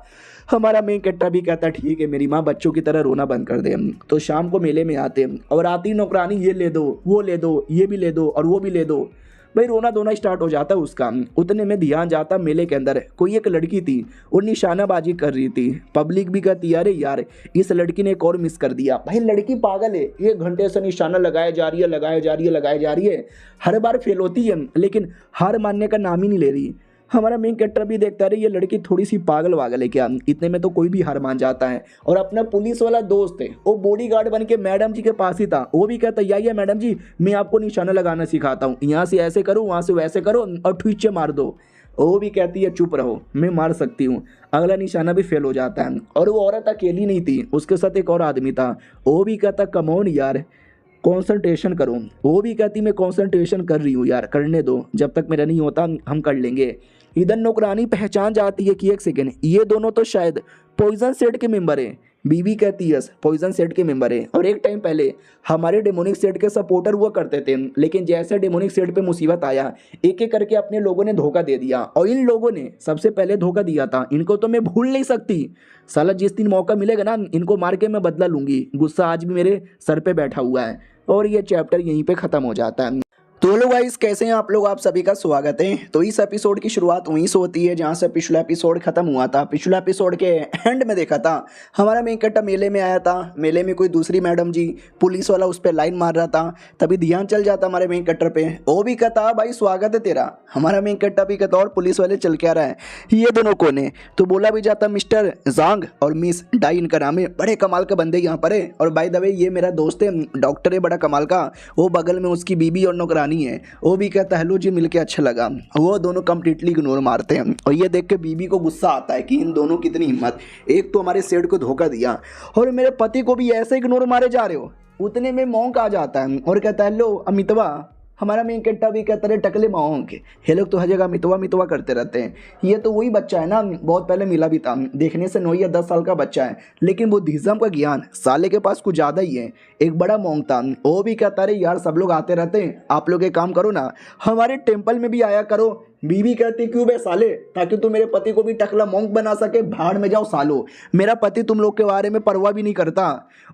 हमारा मेन कैरेक्टर भी कहता है ठीक है मेरी माँ बच्चों की तरह रोना बंद कर दे। तो शाम को मेले में आते हैं और आती नौकरानी ये ले दो, वो ले दो, ये भी ले दो और वो भी ले दो। भाई रोना धोना स्टार्ट हो जाता है उसका। उतने में ध्यान जाता मेले के अंदर कोई एक लड़की थी, वो निशानाबाजी कर रही थी। पब्लिक भी कहती अरे यार इस लड़की ने एक और मिस कर दिया। भाई लड़की पागल है, 1 घंटे से निशाना लगाया जा रही है, लगाया जा रही है, लगाया जा रही है, हर बार फेल होती है लेकिन हार मानने का नाम ही नहीं ले रही। हमारा मेन कैरेक्टर भी देखता है ये लड़की थोड़ी सी पागल वागल है क्या, इतने में तो कोई भी हार मान जाता है। और अपना पुलिस वाला दोस्त है वो बॉडीगार्ड बन के मैडम जी के पास ही था, वो भी कहता है या मैडम जी मैं आपको निशाना लगाना सिखाता हूँ, यहाँ से ऐसे करो वहाँ से वैसे करो और ठुइचे मार दो। वो भी कहती है चुप रहो मैं मार सकती हूँ। अगला निशाना भी फेल हो जाता है। और वो औरत अकेली नहीं थी, उसके साथ एक और आदमी था। वो भी कहता कमोन यार कंसंट्रेशन करो। वो भी कहती मैं कंसंट्रेशन कर रही हूँ यार, करने दो, जब तक मेरा नहीं होता हम कर लेंगे। इधर नौकरानी पहचान जाती है कि एक सेकेंड ये दोनों तो शायद पॉइजन सेट के मेंबर हैं। बीवी कहती है पॉइजन सेट के मेंबर है और एक टाइम पहले हमारे डेमोनिक सेट के सपोर्टर हुआ करते थे, लेकिन जैसे डेमोनिक सेट पे मुसीबत आया एक एक करके अपने लोगों ने धोखा दे दिया और इन लोगों ने सबसे पहले धोखा दिया था। इनको तो मैं भूल नहीं सकती, साला जिस दिन मौका मिलेगा ना इनको मार के मैं बदला लूंगी। गुस्सा आज भी मेरे सर पे बैठा हुआ है। और ये चैप्टर यहीं पे ख़त्म हो जाता है। तो हेलो गाइस कैसे हैं आप लोग, आप सभी का स्वागत है। तो इस एपिसोड की शुरुआत वहीं से होती है जहां से पिछला एपिसोड खत्म हुआ था। पिछला एपिसोड के एंड में देखा था हमारा मेन कैरेक्टर मेले में आया था, मेले में कोई दूसरी मैडम जी पुलिस वाला उस पर लाइन मार रहा था, तभी ध्यान चल जाता हमारे मेन कैरेक्टर पे। वो भी कहता भाई स्वागत है तेरा। हमारा मेन कैरेक्टर भी कहता और पुलिस वाले चल के आ रहा है, ये दोनों कौन है? तो बोला भी जाता मिस्टर जांग और मिस डाई इनका नाम है, बड़े कमाल के बंदे यहाँ पर है। और बाय द वे ये मेरा दोस्त है, डॉक्टर है बड़ा कमाल का, वो बगल में उसकी बीबी और नौकरानी है। वो भी कहता हेलो जी मिलके अच्छा लगा। वो दोनों कंप्लीटली इग्नोर मारते हैं और ये देख के बीबी को गुस्सा आता है कि इन दोनों की इतनी हिम्मत, एक तो हमारे सेठ को धोखा दिया और मेरे पति को भी ऐसे इग्नोर मारे जा रहे हो। उतने में मॉन्क आ जाता है और कहता है हेलो अमितवा। हमारा मेन कैरेक्टर भी कहता है टकले मॉन्क, ये लोग तो हर जगह मितवा मितवा करते रहते हैं। ये तो वही बच्चा है ना, बहुत पहले मिला भी था, देखने से 9 या 10 साल का बच्चा है लेकिन बुद्धिज्म का ज्ञान साले के पास कुछ ज़्यादा ही है। एक बड़ा मॉन्क था, वो भी कहता है यार सब लोग आते रहते हैं, आप लोग एक काम करो ना हमारे टेम्पल में भी आया करो। बीवी कहती क्यों बे साले, ताकि तू मेरे पति को भी टकला मॉन्क बना सके। भाड़ में जाओ सालो, मेरा पति तुम लोग के बारे में परवाह भी नहीं करता।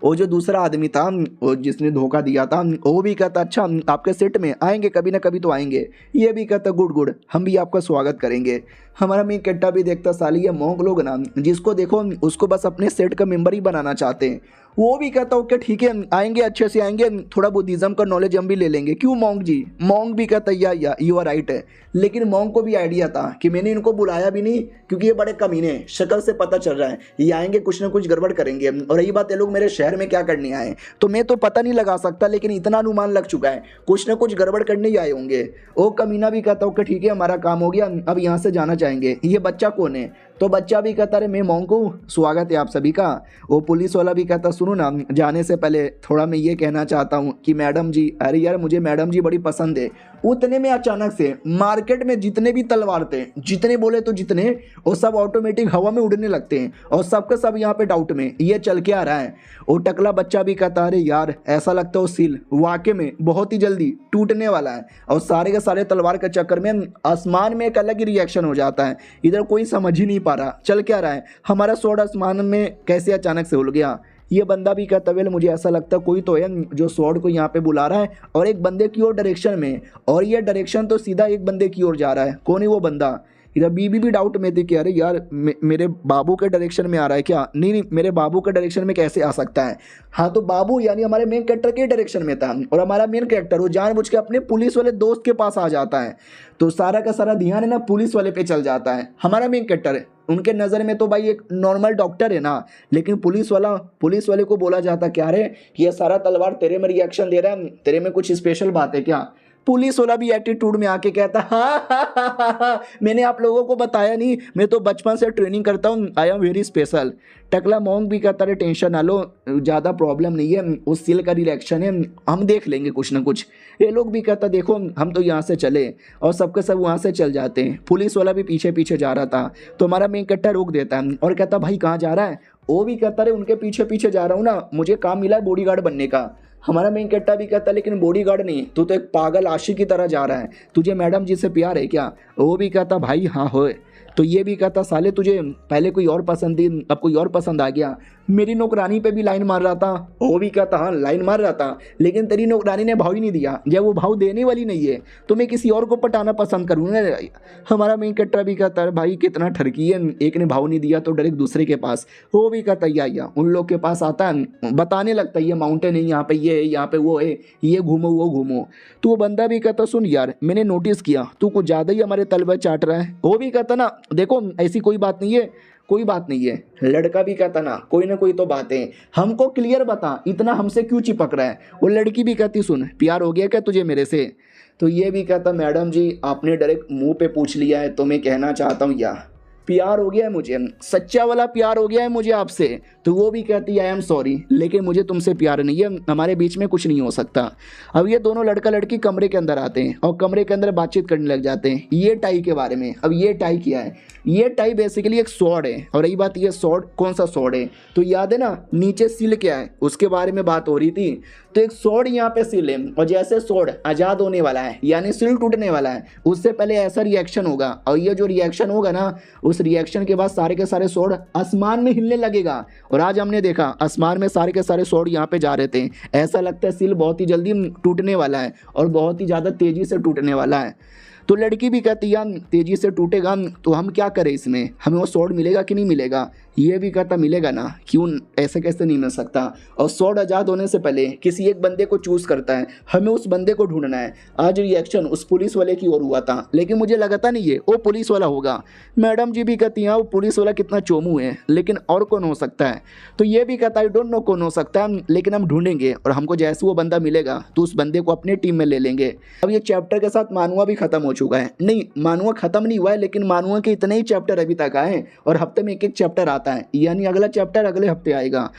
वो जो दूसरा आदमी था वो जिसने धोखा दिया था वो भी कहता अच्छा आपके सेट में आएंगे, कभी ना कभी तो आएंगे। ये भी कहता गुड गुड, हम भी आपका स्वागत करेंगे। हमारा मेन कैरेक्टर भी देखता साली ये मॉन्क लोग ना जिसको देखो उसको बस अपने सेट का मेंबर ही बनाना चाहते हैं। वो भी कहता ओके ठीक है आएंगे, अच्छे से आएंगे, थोड़ा बुद्धिज्म का नॉलेज हम भी ले लेंगे, क्यों मॉन्क जी। मॉन्क भी कहता या यू आर राइट है। लेकिन मॉन्क को भी आइडिया था कि मैंने इनको बुलाया भी नहीं क्योंकि ये बड़े कमीने, शक्ल से पता चल रहा है ये आएंगे कुछ ना कुछ गड़बड़ करेंगे। और रही बात ये लोग मेरे शहर में क्या करने आए तो मैं तो पता नहीं लगा सकता, लेकिन इतना अनुमान लग चुका है कुछ ना कुछ गड़बड़ करने ही आए होंगे। वो कमीना भी कहता ओके ठीक है हमारा काम हो गया, अब यहाँ से जाना चाहेंगे। ये बच्चा कौन है? तो बच्चा भी कहता अरे मैं मॉन्क हूँ, स्वागत है आप सभी का। वो पुलिस वाला भी कहता सुनो ना जाने से पहले थोड़ा मैं ये कहना चाहता हूँ कि मैडम जी, अरे यार मुझे मैडम जी बड़ी पसंद है। उतने में अचानक से मार्केट में जितने भी तलवार थे, जितने बोले तो जितने, वो सब ऑटोमेटिक हवा में उड़ने लगते हैं और सबका सब यहाँ पे डाउट में ये चल के आ रहा है। वो टकला बच्चा भी कहता अरे यार ऐसा लगता है वो सील वाकई में बहुत ही जल्दी टूटने वाला है। और सारे के सारे तलवार के चक्कर में आसमान में एक अलग ही रिएक्शन हो जाता है, इधर कोई समझ ही नहीं पा रहा चल क्या रहा है। हमारा स्वॉर्ड आसमान में कैसे अचानक से उड़ गया। ये बंदा भी कहता वेल मुझे ऐसा लगता कोई तो है जो स्वॉर्ड को यहाँ पे बुला रहा है और एक बंदे की ओर डायरेक्शन में, और ये डायरेक्शन तो सीधा एक बंदे की ओर जा रहा है। कौन है वो बंदा? इधर बीबी भी डाउट में थी कि अरे यार मेरे बाबू के डायरेक्शन में आ रहा है क्या? नहीं मेरे बाबू के डायरेक्शन में कैसे आ सकता है। हाँ तो बाबू यानी हमारे मेन कैरेक्टर के डायरेक्शन में था और हमारा मेन कैरेक्टर वो जानबूझ के अपने पुलिस वाले दोस्त के पास आ जाता है। तो सारा का सारा ध्यान है ना पुलिस वाले पे चल जाता है। हमारा मेन कैरेक्टर है उनके नज़र में तो भाई एक नॉर्मल डॉक्टर है ना, लेकिन पुलिस वाले को बोला जाता क्या रे ये सारा तलवार तेरे में रिएक्शन दे रहा है, तेरे में कुछ स्पेशल बात है क्या? पुलिस वाला भी एटीट्यूड में आके कहता हाँ, मैंने आप लोगों को बताया नहीं, मैं तो बचपन से ट्रेनिंग करता हूँ, आई एम वेरी स्पेशल। टकला मोंग भी कहता है टेंशन ना लो, ज़्यादा प्रॉब्लम नहीं है, उस सिल का रिएक्शन है, हम देख लेंगे कुछ ना कुछ। ये लोग भी कहता देखो हम तो यहाँ से चले, और सबके सब वहाँ से चल जाते हैं। पुलिस वाला भी पीछे पीछे जा रहा था, तो हमारा मेन कट्टा रोक देता है और कहता भाई कहाँ जा रहा है। वो भी कहता रहे उनके पीछे पीछे जा रहा हूँ ना, मुझे काम मिला है बॉडीगार्ड बनने का। हमारा मेन कट्टा भी कहता लेकिन बॉडीगार्ड नहीं, तू तो एक पागल आशिक की तरह जा रहा है, तुझे मैडम जी से प्यार है क्या। वो भी कहता भाई हाँ हो। तो ये भी कहता साले तुझे पहले कोई और पसंद थी, अब कोई और पसंद आ गया। मेरी नौकरानी पे भी लाइन मार रहा था। वो भी कहता हाँ लाइन मार रहा था, लेकिन तेरी नौकरानी ने भाव ही नहीं दिया। जब वो भाव देने वाली नहीं है तो मैं किसी और को पटाना पसंद करूँगा। हमारा मेन कट्टा भी कहता है भाई कितना ठरकी है, एक ने भाव नहीं दिया तो डायरेक्ट दूसरे के पास। वो भी कहता या उन लोग के पास आता है, बताने लगता है ये माउंटेन है, यहाँ पे ये है, यहाँ पे वो है, ये घूमो वो घूमो। तो वो बंदा भी कहता सुन यार मैंने नोटिस किया तू कुछ ज़्यादा ही हमारे तलबा चाट रहा है। वो भी कहता ना देखो ऐसी कोई बात नहीं है, कोई बात नहीं है। लड़का भी कहता ना कोई तो बात है, हमको क्लियर बता, इतना हमसे क्यों चिपक रहा है। वो लड़की भी कहती सुन प्यार हो गया क्या तुझे मेरे से। तो ये भी कहता मैडम जी आपने डायरेक्ट मुंह पे पूछ लिया है, तो मैं कहना चाहता हूँ या प्यार हो गया है मुझे, सच्चा वाला प्यार हो गया है मुझे आपसे। तो वो भी कहती आई एम सॉरी, लेकिन मुझे तुमसे प्यार नहीं है, हमारे बीच में कुछ नहीं हो सकता। अब ये दोनों लड़का लड़की कमरे के अंदर आते हैं और कमरे के अंदर बातचीत करने लग जाते हैं ये टाई के बारे में। अब ये टाई क्या है, ये टाई बेसिकली एक स्वॉर्ड है। और रही बात ये स्वॉर्ड कौन सा स्वॉर्ड है, तो याद है ना नीचे सिल क्या है उसके बारे में बात हो रही थी। तो एक स्वॉर्ड यहाँ पे सिल है, और जैसे स्वॉर्ड आज़ाद होने वाला है यानी सिल टूटने वाला है, उससे पहले ऐसा रिएक्शन होगा, और ये जो रिएक्शन होगा ना उस रिएक्शन के बाद सारे के सारे स्वॉर्ड आसमान में हिलने लगेगा। और आज हमने देखा आसमान में सारे के सारे स्वॉर्ड यहाँ पे जा रहे थे। ऐसा लगता है सिल बहुत ही जल्दी टूटने वाला है और बहुत ही ज़्यादा तेज़ी से टूटने वाला है। तो लड़की भी कहती यार तेज़ी से टूटेगा तो हम क्या करें इसमें, हमें वो स्वॉर्ड मिलेगा कि नहीं मिलेगा। ये भी कहता मिलेगा ना, क्यों ऐसे कैसे नहीं मिल सकता। और स्वॉर्ड आज़ाद होने से पहले किसी एक बंदे को चूज़ करता है, हमें उस बंदे को ढूंढना है। आज रिएक्शन उस पुलिस वाले की ओर हुआ था, लेकिन मुझे लगता नहीं है वो पुलिस वाला होगा। मैडम जी भी कहती हैं वो पुलिस वाला कितना चोमू है, लेकिन और कौन हो सकता है। तो ये भी कहता है डोंट नो कौन हो सकता है, लेकिन हम ढूंढेंगे और हमको जैसे वो बंदा मिलेगा तो उस बंदे को अपने टीम में ले लेंगे। अब ये चैप्टर के साथ मानुआ भी खत्म हो चुका है। नहीं मानुआ खत्म नहीं हुआ है, लेकिन मानुआ के इतने ही चैप्टर अभी तक आए और हफ्ते में एक एक चैप्टर आता है, यानी अगला चैप्टर अगले हफ्ते आएगा।